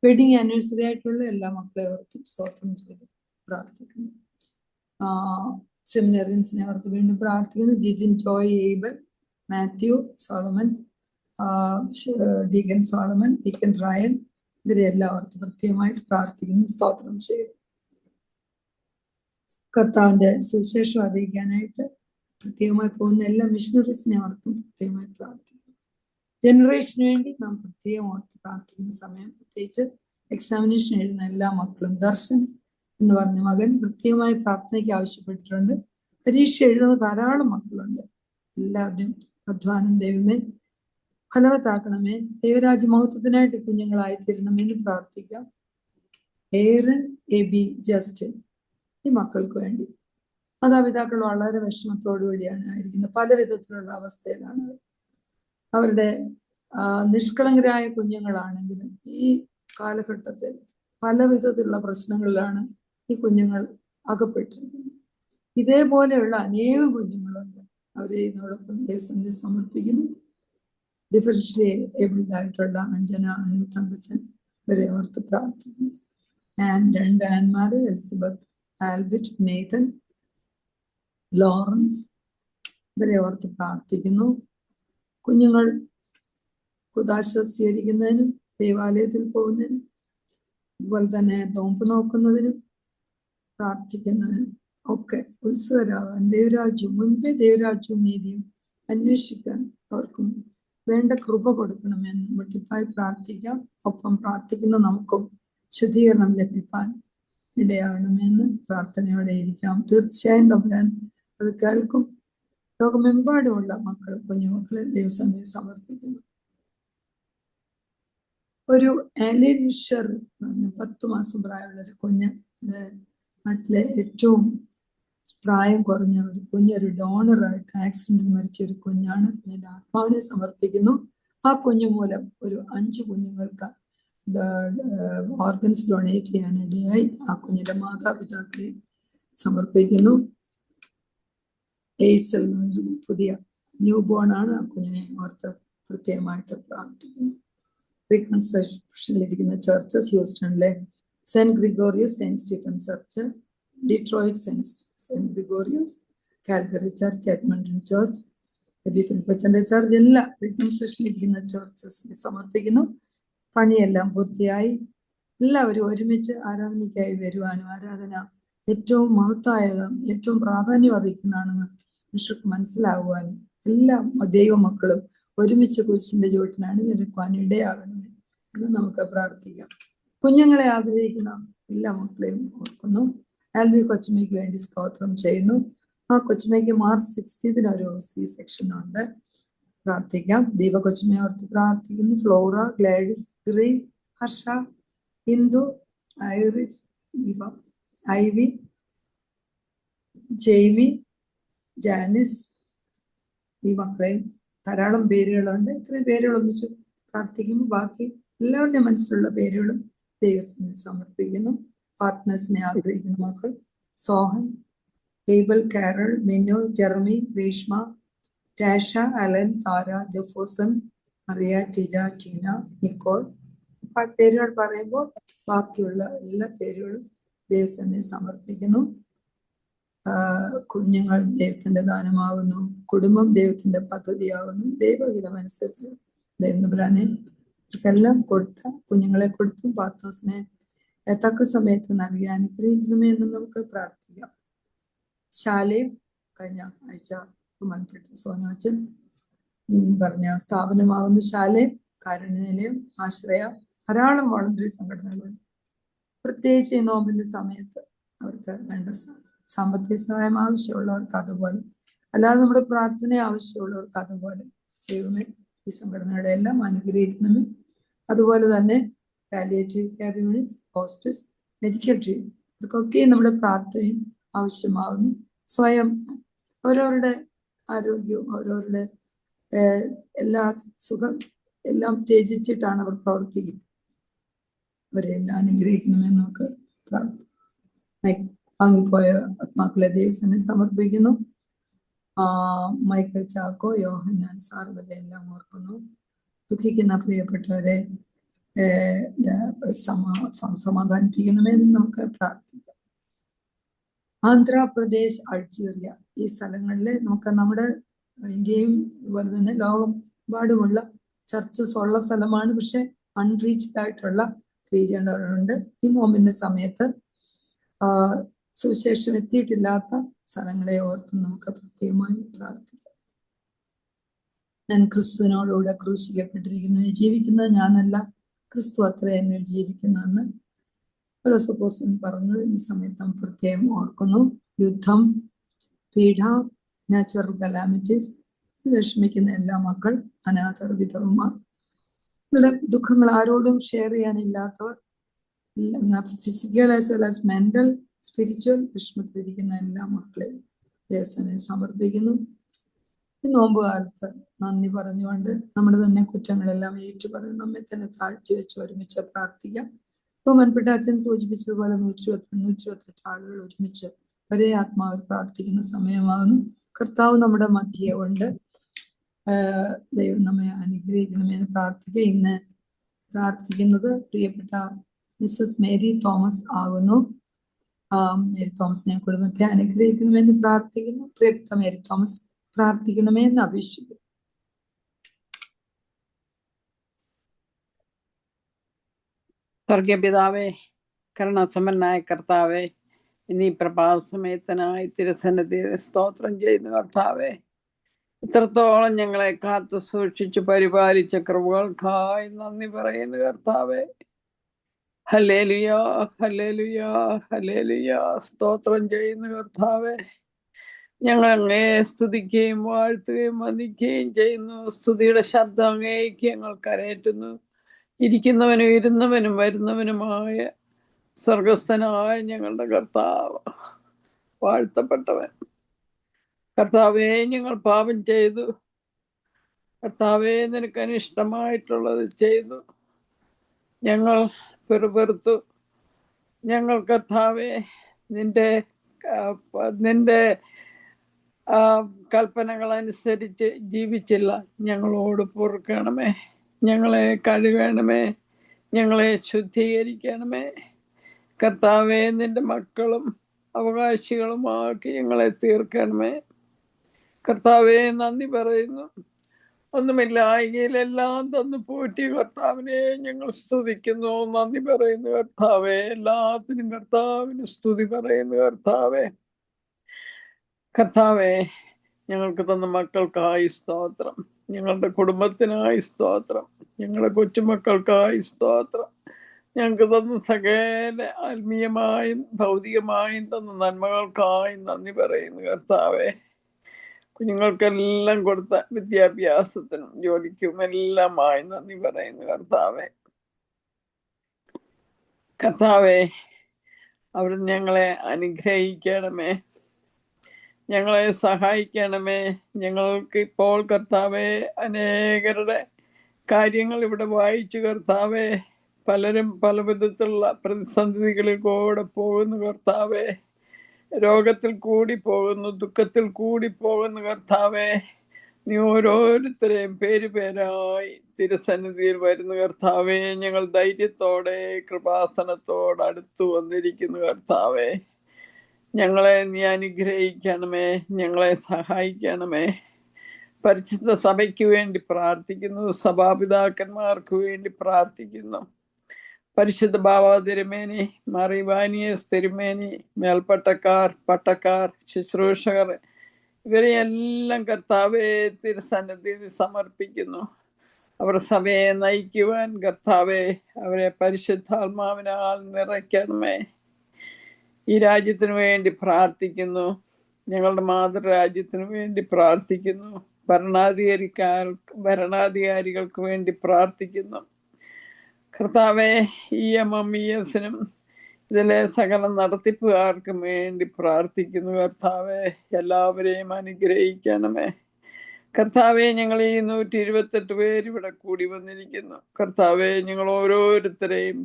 വെഡിങ് ആനിവേഴ്സറി ആയിട്ടുള്ള എല്ലാ മക്കളെ ഓർത്തും സ്തോത്രം ചെയ്ത് പ്രാർത്ഥിക്കുന്നു. സെമിനറിയൻസിനെ ഓർത്ത് വീണ്ടും പ്രാർത്ഥിക്കുന്നു. ജിജിൻ, ജോയ്, ഏബൽ, മാത്യു, സോളമൻ, ഡീക്കൻ സോളമൻ, ഡീക്കൻ റയൻ ഇവരെ എല്ലാം ഓർത്ത് പ്രത്യേകമായി പ്രാർത്ഥിക്കുന്നു. സ്തോത്രം ചെയ്യും. കർത്താവിന്റെ സുവിശേഷം അറിയിക്കാനായിട്ട് പ്രത്യേകമായി പോകുന്ന എല്ലാ മിഷണറീസിനെ ഓർത്തും പ്രത്യേകമായി പ്രാർത്ഥിക്കുന്നു. ജനറേഷന് വേണ്ടി നാം പ്രത്യേകം ഓർത്ത് പ്രാർത്ഥിക്കുന്ന സമയം, പ്രത്യേകിച്ച് എക്സാമിനേഷൻ എഴുതുന്ന എല്ലാ മക്കളും, ദർശൻ എന്ന് പറഞ്ഞ മകൻ പ്രത്യേകമായി പ്രാർത്ഥനയ്ക്ക് ആവശ്യപ്പെട്ടിട്ടുണ്ട്. പരീക്ഷ എഴുതുന്ന ധാരാളം മക്കളുണ്ട്. എല്ലാവരുടെയും അധ്വാനം ദൈവമേ ഫലവത്താക്കണമേ. ദൈവരാജ്യ മഹത്വത്തിനായിട്ട് കുഞ്ഞുങ്ങളായി തീരണമെന്ന് പ്രാർത്ഥിക്കാം. ഏറൻ, എബി, ജസ്റ്റിൻ ഈ മക്കൾക്ക് വേണ്ടി മാതാപിതാക്കൾ വളരെ വിഷമത്തോടുകൂടിയാണ് ആയിരിക്കുന്നത്. പല വിധത്തിലുള്ള അവസ്ഥയിലാണ് അവരുടെ നിഷ്കളങ്കരായ കുഞ്ഞുങ്ങളാണെങ്കിലും ഈ കാലഘട്ടത്തിൽ പല വിധത്തിലുള്ള പ്രശ്നങ്ങളിലാണ് ഈ കുഞ്ഞുങ്ങൾ അകപ്പെട്ടിരിക്കുന്നത്. ഇതേപോലെയുള്ള അനേകം കുഞ്ഞുങ്ങളുണ്ട്. അവരെ ഇതിനോടൊപ്പം ദൈവസന്നിധിയിൽ സമർപ്പിക്കുന്നു. ഡിഫറൻഷ്യലി ഏബിൾഡ് ആയിട്ടുള്ള അഞ്ജന, അനു, തങ്കച്ചൻ ഇവരെ ഓർത്ത് പ്രാർത്ഥിക്കുന്നു. രണ്ട് ആൻമാര്, എലിസബത്ത്, ആൽബർട്ട്, നേതൻ, ലോറൻസ് ഇവരെ ഓർത്ത് പ്രാർത്ഥിക്കുന്നു. കുഞ്ഞുങ്ങൾ കുദാശ സ്വീകരിക്കുന്നതിനും ദൈവാലയത്തിൽ പോകുന്നതിനും അതുപോലെ തന്നെ നോമ്പ് നോക്കുന്നതിനും പ്രാർത്ഥിക്കുന്നതിനും ഒക്കെ ഉത്സുകരാകാൻ ദൈവരാജ്യവും മുൻപേ ദൈവരാജ്യവും നീതിയും അന്വേഷിക്കാൻ അവർക്കും വേണ്ട കൃപ കൊടുക്കണമെന്ന് മുട്ടിപ്പായി പ്രാർത്ഥിക്കാം. ഒപ്പം പ്രാർത്ഥിക്കുന്ന നമുക്കും ശുദ്ധീകരണം ലഭിക്കാൻ ഇടയാകണമെന്ന് പ്രാർത്ഥനയോടെ ഇരിക്കാം. തീർച്ചയായും തമ്പുരാൻ അത് കേൾക്കും. ലോകമെമ്പാടുമുള്ള മക്കൾ, കുഞ്ഞുമക്കളെ ദൈവസന്നിധിയിൽ സമർപ്പിക്കുന്നു. ഒരു ആലിയൻ ഷെർ 10 മാസം പ്രായമുള്ള ഒരു കുഞ്ഞ് നാട്ടിലെ ഏറ്റവും പ്രായം കുറഞ്ഞ ഒരു കുഞ്ഞൊരു ഡോണറായിട്ട് ആക്സിഡന്റിൽ മരിച്ച ഒരു കുഞ്ഞാണ്. കുഞ്ഞിന്റെ ആത്മാവിനെ സമർപ്പിക്കുന്നു. ആ കുഞ്ഞു മൂലം ഒരു 5 കുഞ്ഞുങ്ങൾക്ക് ഓർഗൻസ് ഡൊണേറ്റ് ചെയ്യാനിടയായി. ആ കുഞ്ഞിന്റെ മാതാപിതാക്കളെ സമർപ്പിക്കുന്നു. ഏസൽ ഒരു പുതിയ ന്യൂ ബോൺ ആണ്. ആ കുഞ്ഞിനെ ഓർത്ത് പ്രത്യേകമായിട്ട് പ്രാർത്ഥിക്കുന്നു. റീകൺസ്ട്രക്ഷനിലിരിക്കുന്ന ചർച്ചസ് ഹ്യൂസ്റ്റണിലെ Saint Gregorios, Saint Stephen church, Detroit Saint Gregorios, Calgary church, Edmonton church, Eby ഫിലിപ്പച്ചന്റെ ചർച്ച്, എല്ലാ റീകൺസ്ട്രക്ഷനിലിരിക്കുന്ന ചർച്ചസിനെ സമർപ്പിക്കുന്നു. പണിയെല്ലാം പൂർത്തിയായി. എല്ലാവരും ഒരുമിച്ച് ആരാധനയ്ക്കായി വരുവാനും ആരാധന ഏറ്റവും മഹത്തായതും ഏറ്റവും പ്രാധാന്യം അർഹിക്കുന്നതാണെന്ന് മനുഷ്യർക്ക് മനസ്സിലാകുവാനും എല്ലാ ദൈവമക്കളും ഒരുമിച്ച് കുരിശിന്റെ ചുവട്ടിൽ അണിനിരക്കുവാൻ ഇടയാകണമേ എന്ന് നമുക്ക് പ്രാർത്ഥിക്കാം. കുഞ്ഞുങ്ങളെ ആഗ്രഹിക്കുന്ന എല്ലാ മക്കളെയും ഓർക്കുന്നു. ആൽബി കൊച്ചുമ്മയ്ക്ക് വേണ്ടി സ്തോത്രം ചെയ്യുന്നു. ആ കൊച്ചുമ്മയ്ക്ക് മാർച്ച് 16 ഒരു C-section ഉണ്ട്. പ്രാർത്ഥിക്കാം. ദീപ കൊച്ചുമ്മയെ ഓർത്ത് പ്രാർത്ഥിക്കുന്നു. ഫ്ലോറ, ഗ്ലാഡിസ്, ഗ്രീ, Harsha, Hindu, Irish, Ivy, Jamie, Janice, ഈ മക്കളെയും ധാരാളം പേരുകളുണ്ട്. ഇത്രയും പേരുകൾ ഒന്നിച്ച് പ്രാർത്ഥിക്കുമ്പോൾ ബാക്കി എല്ലാവരുടെയും മനസ്സിലുള്ള പേരുകളും ദൈവത്തിന് സമർപ്പിക്കുന്നു. പാർട്ട്നേഴ്സിനെ ആഗ്രഹിക്കുന്ന മക്കൾ Sohan, Abel, Carol, Minu, Jeremy, Greeshma, Tasha, Alan, Tara, ജഫോസൻ, മറിയ, ടിജ, ടീന, നിക്കോൾ. പേരുകൾ പറയുമ്പോൾ ബാക്കിയുള്ള എല്ലാ പേരുകളും ദൈവത്തിന് സമർപ്പിക്കുന്നു. കുഞ്ഞുങ്ങൾ ദൈവത്തിന്റെ ദാനമാകുന്നു. കുടുംബം ദൈവത്തിന്റെ പദ്ധതിയാകുന്നു. ദൈവഹിതമനുസരിച്ച് ദൈവനമ്പുരാനെ ഇവർക്കെല്ലാം കൊടുത്ത കുഞ്ഞുങ്ങളെ കൊടുത്തും പാർട്ട്നേഴ്സിനെ തക്ക സമയത്ത് നൽകി അനുഗ്രഹിക്കണമേ എന്ന് നമുക്ക് പ്രാർത്ഥിക്കാം. ശാലയും കഴിഞ്ഞ ആഴ്ച ബഹുമാനപ്പെട്ട സോനാച്ചൻ പറഞ്ഞ സ്ഥാപനമാകുന്നു ശാലയും, കാരുണ്യനിലയം, ആശ്രയ, ധാരാളം വോളണ്ടറി സംഘടനകളുണ്ട്. പ്രത്യേകിച്ച് ഈ നോമ്പിന്റെ സമയത്ത് അവർക്ക് വേണ്ട സാമ്പത്തിക സഹായം ആവശ്യമുള്ളവർക്ക് അതുപോലെ, അല്ലാതെ നമ്മുടെ പ്രാർത്ഥന ആവശ്യമുള്ളവർക്ക് അതുപോലെ ദൈവമേ ഈ സംഘടനയുടെ എല്ലാം അനുഗ്രഹിക്കണമേ. അതുപോലെ തന്നെ palliative care units, hospice, medical team, ഇവർക്കൊക്കെ നമ്മുടെ പ്രാർത്ഥനയും ആവശ്യമാകുന്നു. സ്വയം അവരവരുടെ ആരോഗ്യവും അവരവരുടെ എല്ലാ സുഖം എല്ലാം ത്യജിച്ചിട്ടാണ് അവർ പ്രവർത്തിക്കുന്നത്. അവരെല്ലാം അനുഗ്രഹിക്കണമെന്ന് നമുക്ക് വാങ്ങിപ്പോയ ആത്മാക്കളെ ദൈവത്തിന് സമർപ്പിക്കുന്നു. മൈക്കിൾ ചാക്കോ, യോഹന്നാൻ സാർ ഇവരെല്ലാം ഓർക്കുന്നു. ദുഃഖിക്കുന്ന പ്രിയപ്പെട്ടവരെ സമാധാനിപ്പിക്കണമെന്ന് നമുക്ക് പ്രാർത്ഥിക്കാം. ആന്ധ്രാപ്രദേശ്, അൾജീരിയ ഈ സ്ഥലങ്ങളിൽ നമുക്ക് നമ്മുടെ ഇന്ത്യയും അതുപോലെ തന്നെ ലോകമെമ്പാടുമുള്ള ചർച്ചസ് ഉള്ള സ്ഥലമാണ്. പക്ഷെ അൺറീച്ച്ഡ് ആയിട്ടുള്ള റീജിയനുകളുണ്ട്. ഈ നോമ്പിന്റെ സമയത്ത് സുവിശേഷം എത്തിയിട്ടില്ലാത്ത സ്ഥലങ്ങളെ ഓർത്ത് നമുക്ക് പ്രത്യേകമായി പ്രാർത്ഥിക്കാം. ഞാൻ ക്രിസ്തുവിനോടുകൂടെ ക്രൂശിക്കപ്പെട്ടിരിക്കുന്നു, ജീവിക്കുന്നത് ഞാനല്ല, ക്രിസ്തു അത്ര എന്നിൽ ജീവിക്കുന്നുവെന്ന് പൗലോസ് പറഞ്ഞത് ഈ സമയത്ത് നാം പ്രത്യേകം ഓർക്കുന്നു. യുദ്ധം, പീഡ, നാച്ചുറൽ കലാമിറ്റീസ്, വിഷമിക്കുന്ന എല്ലാ മക്കൾ, അനാഥർ, വിധവന്മാർ, ഇവരുടെ ദുഃഖങ്ങൾ ആരോടും ഷെയർ ചെയ്യാനില്ലാത്തവർ, physical as well as mental spiritual വിഷമത്തിലിരിക്കുന്ന എല്ലാ മക്കളെയും ദേവസനെ സമർപ്പിക്കുന്നു. ഈ നോമ്പ് കാലത്ത് നന്ദി പറഞ്ഞുകൊണ്ട് നമ്മുടെ തന്നെ കുറ്റങ്ങളെല്ലാം ഏറ്റുപറഞ്ഞ് നമ്മെ തന്നെ താഴ്ത്തി വെച്ച് ഒരുമിച്ച് പ്രാർത്ഥിക്കാം. ബഹുമാനപ്പെട്ട അച്ഛൻ സൂചിപ്പിച്ചതുപോലെ 128 ആളുകൾ ഒരുമിച്ച് ഒരേ ആത്മാവിൽ പ്രാർത്ഥിക്കുന്ന സമയമാകുന്നു. കർത്താവ് നമ്മുടെ മധ്യേ ഉണ്ട്. ദൈവം നമ്മെ അനുഗ്രഹിക്കണമെന്ന് പ്രാർത്ഥിക്കുക. ഇന്ന് പ്രാർത്ഥിക്കുന്നത് പ്രിയപ്പെട്ട മിസ്സസ് മേരി തോമസ് ആകുന്നു. മേരി തോമസിനെ കുടുംബത്തെ അനുഗ്രഹിക്കണമെന്ന് പ്രാർത്ഥിക്കുന്നു. പ്രിയപ്പെട്ട മേരി തോമസ് പ്രാർത്ഥിക്കണമെന്ന് അപേക്ഷിക്കുന്നു. സ്വർഗീയ പിതാവേ, കരുണാസമ്പന്നനായ കർത്താവേ, ഇനി പ്രഭാത സമയത്തിനായി തിരുസന്നിധിയിൽ സ്തോത്രം ചെയ്യുന്ന കർത്താവേ, ഇത്രത്തോളം ഞങ്ങളെ കാത്തു സൂക്ഷിച്ച് പരിപാലിച്ച കൃപകൾക്കായി നന്ദി പറയുന്നു കർത്താവേ. Hallelujah, hallelujah, hallelujah. സ്തോത്രം ചെയ്യുന്നു കർത്താവേ. ഞങ്ങൾ അങ്ങയെ സ്തുതിക്കുകയും വാഴ്ത്തുകയും വന്ദിക്കുകയും ചെയ്യുന്നു. സ്തുതിയുടെ ശബ്ദം അങ്ങേക്ക് ഞങ്ങൾ കരയറ്റുന്നു. ഇരിക്കുന്നവനും ഇരുന്നവനും വരുന്നവനുമായ സ്വർഗസ്ഥനായ ഞങ്ങളുടെ കർത്താവ് വാഴ്ത്തപ്പെട്ടവൻ. കർത്താവേ, ഞങ്ങൾ പാപം ചെയ്തു. കർത്താവേ, നിനക്ക് അനിഷ്ടമായിട്ടുള്ളത് ചെയ്തു. ഞങ്ങൾ പെറുപെറുത്തു. ഞങ്ങൾ കർത്താവേ നിന്റെ കൽപ്പനകളനുസരിച്ച് ജീവിച്ചില്ല. ഞങ്ങളോട് പൊറുക്കണമേ, ഞങ്ങളെ കഴുകണമേ, ഞങ്ങളെ ശുദ്ധീകരിക്കണമേ. കർത്താവേ, നിന്റെ മക്കളും അവകാശികളുമാക്കി ഞങ്ങളെ തീർക്കണമേ. കർത്താവേ, നന്ദി പറയുന്നു. ഒന്നുമില്ലായ്കയിലെല്ലാം തന്നു പോറ്റി കർത്താവിനെ ഞങ്ങൾ സ്തുതിക്കുന്നു, നന്ദി പറയുന്നു. കർത്താവേ, എല്ലാത്തിനും കർത്താവിന് സ്തുതി പറയുന്നു. കർത്താവേ, ഞങ്ങൾക്ക് തന്ന മക്കൾക്കായി സ്തോത്രം, ഞങ്ങളുടെ കുടുംബത്തിനായി സ്തോത്രം, ഞങ്ങളുടെ കൊച്ചുമക്കൾക്കായി സ്തോത്രം. ഞങ്ങൾക്ക് തന്ന സകല ആത്മീയമായും ഭൗതികമായും തന്ന നന്മകൾക്കായി നന്ദി പറയുന്നു. കർത്താവേ, കുഞ്ഞുങ്ങൾക്കെല്ലാം കൊടുത്ത വിദ്യാഭ്യാസത്തിനും ജോലിക്കും എല്ലാമായി നന്ദി പറയുന്നു. കർത്താവേ, അവിടുന്ന് ഞങ്ങളെ അനുഗ്രഹിക്കണമേ, ഞങ്ങളെ സഹായിക്കണമേ. ഞങ്ങൾക്ക് ഇപ്പോൾ കർത്താവേ അനേകരുടെ കാര്യങ്ങൾ ഇവിടെ വായിച്ചു. കർത്താവേ, പലരും പല വിധത്തിലുള്ള പ്രതിസന്ധികളിൽ കൂടെ പോകുന്നു. കർത്താവേ, രോഗത്തിൽ കൂടി പോകുന്നു, ദുഃഖത്തിൽ കൂടി പോകുന്നു. കർത്താവേ, നീ ഓരോരുത്തരെയും പേരായി തിരുസന്നിധിയിൽ വരുന്നു. കർത്താവേ, ഞങ്ങൾ ധൈര്യത്തോടെ കൃപാസനത്തോട് അടുത്തു വന്നിരിക്കുന്നു. കർത്താവേ, ഞങ്ങളെ നീ അനുഗ്രഹിക്കണമേ, ഞങ്ങളെ സഹായിക്കണമേ. പരിശുദ്ധ സഭയ്ക്ക് വേണ്ടി പ്രാർത്ഥിക്കുന്നു, സഭാപിതാക്കന്മാർക്ക് വേണ്ടി പ്രാർത്ഥിക്കുന്നു. പരിശുദ്ധ ബാവ തിരുമേനി, മറിവാനിയസ് തിരുമേനി, മേൽപ്പട്ടക്കാർ, പട്ടക്കാർ, ശുശ്രൂഷകർ, ഇവരെയെല്ലാം കർത്താവേ തിരുസന്നിധിയിൽ സമർപ്പിക്കുന്നു. അവർ സഭയെ നയിക്കുവാൻ കർത്താവേ അവരെ പരിശുദ്ധാത്മാവിനാൽ നിറയ്ക്കണമേ. ഈ രാജ്യത്തിന് വേണ്ടി പ്രാർത്ഥിക്കുന്നു, ഞങ്ങളുടെ മാതൃരാജ്യത്തിന് വേണ്ടി പ്രാർത്ഥിക്കുന്നു. ഭരണാധികാരികൾക്ക് വേണ്ടി പ്രാർത്ഥിക്കുന്നു. കർത്താവേ, EMMESനും ഇതിലെ സകല നടത്തിപ്പുകാർക്കും വേണ്ടി പ്രാർത്ഥിക്കുന്നു. കർത്താവേ, എല്ലാവരെയും അനുഗ്രഹിക്കണമേ. കർത്താവെ, ഞങ്ങൾ ഈ 128 പേര് ഇവിടെ കൂടി വന്നിരിക്കുന്നു. കർത്താവെ, ഞങ്ങൾ ഓരോരുത്തരെയും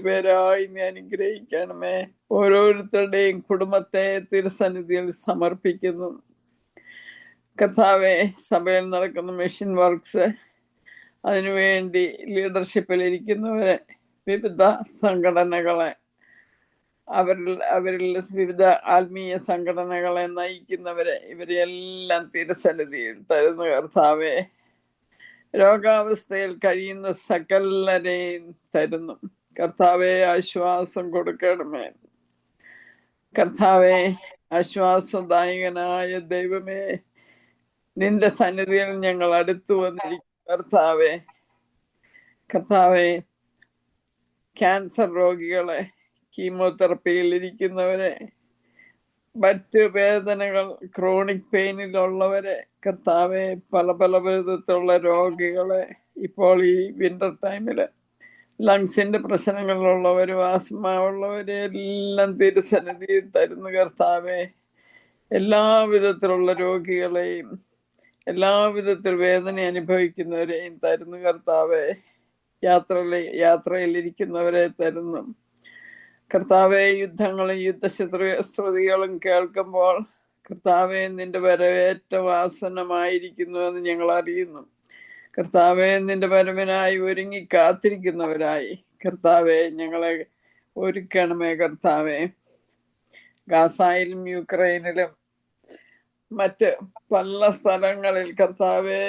പേരായി നീ അനുഗ്രഹിക്കണമേ. ഓരോരുത്തരുടെയും കുടുംബത്തെ തിരുസന്നിധിയിൽ സമർപ്പിക്കുന്നു. കർത്താവെ, സഭയിൽ നടക്കുന്ന മിഷൻ വർക്ക്സ്, അതിനുവേണ്ടി ലീഡർഷിപ്പിലിരിക്കുന്നവരെ, വിവിധ സംഘടനകളെ, അവരിൽ വിവിധ ആത്മീയ സംഘടനകളെ നയിക്കുന്നവരെ, ഇവരെല്ലാം തിരുസന്നിധിയിൽ തരുന്നു. കർത്താവെ, രോഗാവസ്ഥയിൽ കഴിയുന്ന സകലരെയും തരുന്നു. കർത്താവെ, ആശ്വാസം കൊടുക്കണമേ. കർത്താവെ, ആശ്വാസദായകനായ ദൈവമേ, നിന്റെ സന്നിധിയിൽ ഞങ്ങൾ അടുത്തു വന്നിരിക്കും. കർത്താവെ, ക്യാൻസർ രോഗികളെ, കീമോതെറപ്പിയിൽ ഇരിക്കുന്നവരെ, മറ്റ് വേദനകൾ, ക്രോണിക് പെയിനിലുള്ളവരെ, കർത്താവെ, പല വിധത്തിലുള്ള രോഗികളെ, ഇപ്പോൾ ഈ വിന്റർ ടൈമിൽ ലങ്സിന്റെ പ്രശ്നങ്ങളുള്ളവരും ആസ്മ ഉള്ളവരെ എല്ലാം തിരുസന്നിധിയിൽ തരുന്നു. കർത്താവെ, എല്ലാവിധത്തിലുള്ള രോഗികളെയും എല്ലാവിധത്തിൽ വേദന അനുഭവിക്കുന്നവരെയും തരുന്നു. കർത്താവെ, യാത്രയിലിരിക്കുന്നവരെ തരുന്നു. കർത്താവെ, യുദ്ധങ്ങളും യുദ്ധശ്രുതികളും കേൾക്കുമ്പോൾ കർത്താവെ, നിന്റെ വരവേറ്റവും ആസന്നമായിരിക്കുന്നു എന്ന് ഞങ്ങൾ അറിയുന്നു. കർത്താവെ, നിന്റെ വരവിനായി ഒരുങ്ങി കാത്തിരിക്കുന്നവരായി കർത്താവെ ഞങ്ങളെ ഒരുക്കണമേ. കർത്താവെ, ഗാസയിലും യുക്രൈനിലും മറ്റ് പല സ്ഥലങ്ങളിൽ കർത്താവെ,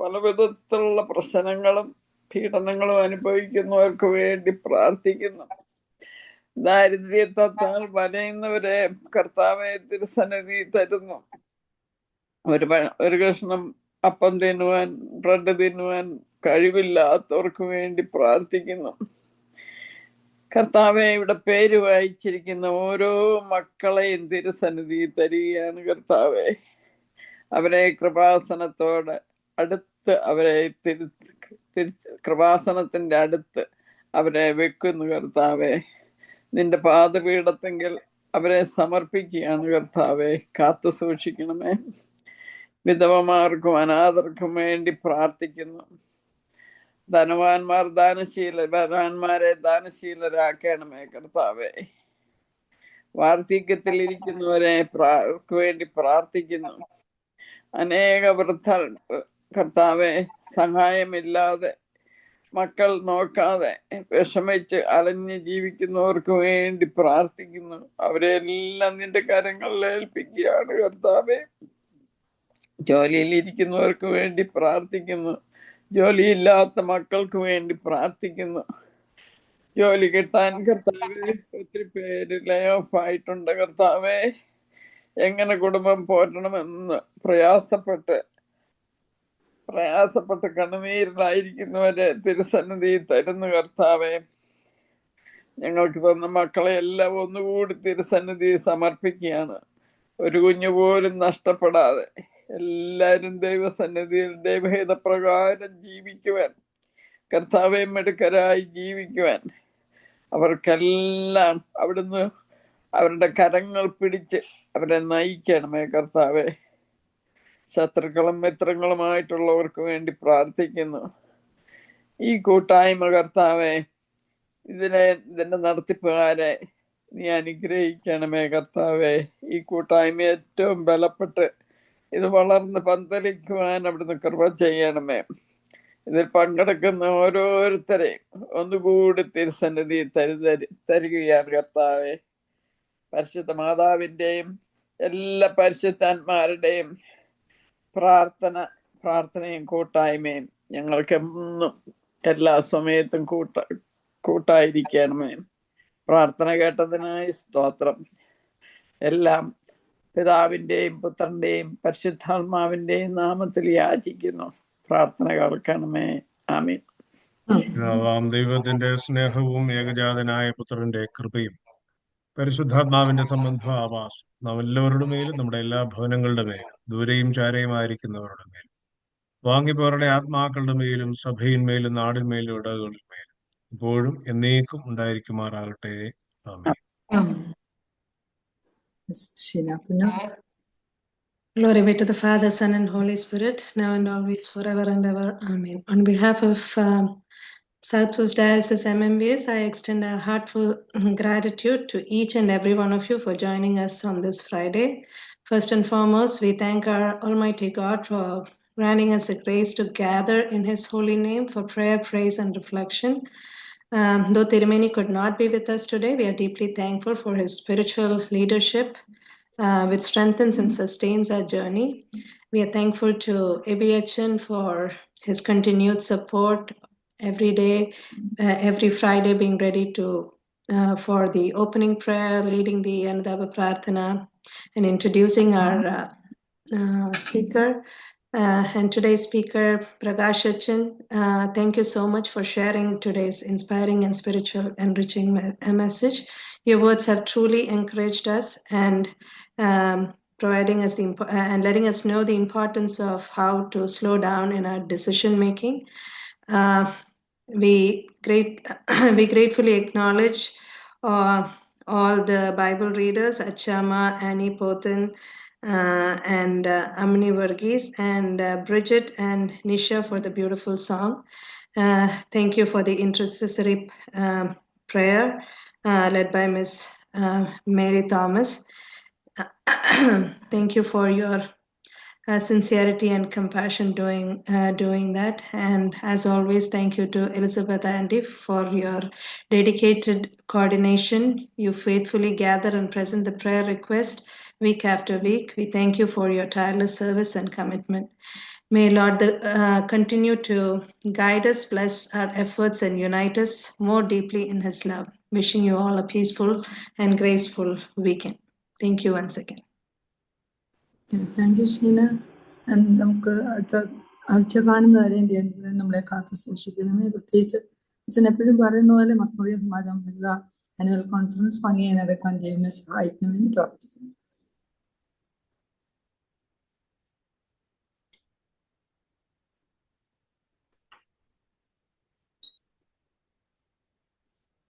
പല വിധത്തിലുള്ള പ്രശ്നങ്ങളും പീഡനങ്ങളും അനുഭവിക്കുന്നവർക്ക് വേണ്ടി പ്രാർത്ഥിക്കുന്നു. ദാരിദ്ര്യത്താൽ വലയുന്നവരെ കർത്താവെ തിരുസന്നിധി തരുന്നു. ഒരു കഷ്ണം അപ്പം തിന്നുവാൻ, ബ്രെഡ് തിന്നുവാൻ കഴിവില്ലാത്തവർക്ക് വേണ്ടി പ്രാർത്ഥിക്കുന്നു. കർത്താവെ, ഇവിടെ പേര് വായിച്ചിരിക്കുന്ന ഓരോ മക്കളെയും തിരുസന്നിധി തരികയാണ്. കർത്താവെ, അവരെ കൃപാസനത്തോട് അടുത്ത്, അവരെ കൃപാസനത്തിന്റെ അടുത്ത് അവരെ വെക്കുന്നു. കർത്താവെ, നിന്റെ പാദപീഠത്തെങ്കിൽ അവരെ സമർപ്പിക്കുകയാണ് കർത്താവെ. കാത്തു സൂക്ഷിക്കണമേ. വിധവമാർക്കും അനാഥർക്കും വേണ്ടി പ്രാർത്ഥിക്കുന്നു. ധനവാന്മാരെ ദാനശീലരാക്കണമേ കർത്താവെ. വാർദ്ധക്യത്തിൽ ഇരിക്കുന്നവരെ വേണ്ടി പ്രാർത്ഥിക്കുന്നു. അനേക വൃദ്ധർ കർത്താവെ സഹായമില്ലാതെ, മക്കൾ നോക്കാതെ വിഷമിച്ച് അലഞ്ഞ് ജീവിക്കുന്നവർക്ക് വേണ്ടി പ്രാർത്ഥിക്കുന്നു. അവരെല്ലാം നിന്റെ കരങ്ങളിൽ ഏൽപ്പിക്കുകയാണ് കർത്താവെ. ജോലിയിൽ ഇരിക്കുന്നവർക്ക് വേണ്ടി പ്രാർത്ഥിക്കുന്നു. ജോലിയില്ലാത്ത മക്കൾക്ക് വേണ്ടി പ്രാർത്ഥിക്കുന്നു. ജോലി കിട്ടാൻ കർത്താവെ ഒത്തിരി പേര് ലേ ഓഫ് ആയിട്ടുണ്ട് കർത്താവെ. എങ്ങനെ കുടുംബം പോറ്റണമെന്ന് പ്രയാസപ്പെട്ട് കണ്ണുനീരിലായിരിക്കുന്നവരെ തിരുസന്നിധി തരുന്നു കർത്താവെ. ഞങ്ങൾക്ക് തന്ന മക്കളെ എല്ലാം ഒന്നുകൂടി തിരുസന്നിധി സമർപ്പിക്കുകയാണ്. ഒരു കുഞ്ഞു പോലും നഷ്ടപ്പെടാതെ എല്ലാവരും ദൈവസന്നിധിയിൽ ദൈവഹിതപ്രകാരം ജീവിക്കുവാൻ, കർത്താവെ മിടുക്കരായി ജീവിക്കുവാൻ അവർക്കെല്ലാം അവിടുന്ന് അവരുടെ കരങ്ങൾ പിടിച്ച് അവരെ നയിക്കണമേ കർത്താവെ. ശത്രുക്കളും മിത്രങ്ങളുമായിട്ടുള്ളവർക്ക് വേണ്ടി പ്രാർത്ഥിക്കുന്നു. ഈ കൂട്ടായ്മ കർത്താവെ, ഇതിന്റെ നടത്തിപ്പുകാരെ നീ അനുഗ്രഹിക്കണമേ കർത്താവെ. ഈ കൂട്ടായ്മ ഏറ്റവും ബലപ്പെട്ട് ഇത് വളർന്ന് പന്തലിക്കുവാൻ അവിടുന്ന് കൃപ ചെയ്യണമേ. ഇതിൽ പങ്കെടുക്കുന്ന ഓരോരുത്തരെയും ഒന്നുകൂടി തിരുസന്നിധി തരികയാണ് കർത്താവെ. പരിശുദ്ധ മാതാവിൻ്റെയും എല്ലാ പരിശുദ്ധാന്മാരുടെയും പ്രാർത്ഥനയും കൂട്ടായ്മയും ഞങ്ങൾക്കെന്നും എല്ലാ സമയത്തും കൂട്ടായിരിക്കണമേ. പ്രാർത്ഥന കേട്ടതിനായി സ്തോത്രം. എല്ലാം പിതാവിൻ്റെയും പുത്രൻ്റെയും പരിശുദ്ധാത്മാവിൻ്റെയും നാമത്തിൽ യാചിക്കുന്നു. പ്രാർത്ഥന കേൾക്കണമേ. ആമീൻ. പിതാവാം ദൈവത്തിന്റെ സ്നേഹവും ഏകജാതനായ പുത്രന്റെ കൃപയും പരിശുദ്ധാത്മാവിന്റെ സംബന്ധ ആവാസം നാം എല്ലാവരുടെ മേലും, നമ്മുടെ എല്ലാ ഭവനങ്ങളുടെ മേലും, ദൂരെയും ചാരയുമായിരിക്കുന്നവരുടെ മേലും, വാങ്ങിപ്പോരുടെ ആത്മാക്കളുടെ മേലും, സഭയിന്മേലും, നാടിന്മേലും, ഇടകളിന്മേലും ഇപ്പോഴും എന്നേക്കും ഉണ്ടായിരിക്കുമാറാകട്ടെ. ആമേൻ. Glory be to the Father, Son, and Holy Spirit, now and always, forever and ever. Amen. On behalf of Southwest Diocese MMBS, I extend a heartfelt gratitude to each and every one of you for joining us on this Friday. First and foremost, we thank our Almighty God for granting us the grace to gather in His holy name for prayer, praise, and reflection. Though Tirumeni could not be with us today, we are deeply thankful for his spiritual leadership, which strengthens and sustains our journey. We are thankful to ABHN for his continued support every day, every Friday, being ready to for the opening prayer, leading the Anudhava Prarthana, and introducing our speaker. And today's speaker, Prakash Achin, thank you so much for sharing today's inspiring and spiritual enriching message. Your words have truly encouraged us and providing us and letting us know the importance of how to slow down in our decision making. We gratefully acknowledge all the Bible readers, Achama, Annie Pothin, and Amni Varghese, and Bridget and Nisha for the beautiful song. Thank you for the intercessory prayer led by Miss Mary Thomas. Thank you for your sincerity and compassion doing that. And as always, thank you to Elizabeth Andy for your dedicated coordination. You faithfully gather and present the prayer request week after week. We thank you for your tireless service and commitment. May Lord continue to guide us, bless our efforts, and unite us more deeply in His love. Wishing you all a peaceful and graceful weekend. Thank you once again. Thank you Sheena. നമുക്ക് അടുത്ത ആഴ്ച കാണുന്നവരെ നമ്മളെ കാത്തു സൂക്ഷിക്കണമേ. പ്രത്യേകിച്ച് അച്ഛൻ എപ്പോഴും പറയുന്ന പോലെ മർത്തോളിയ സമാജം വനിതാ ആനുവൽ കോൺഫറൻസ് ഭംഗിയായി നടക്കാൻ ദൈവമേ സഹായിക്കണമെന്ന് പ്രാർത്ഥിക്കുന്നു.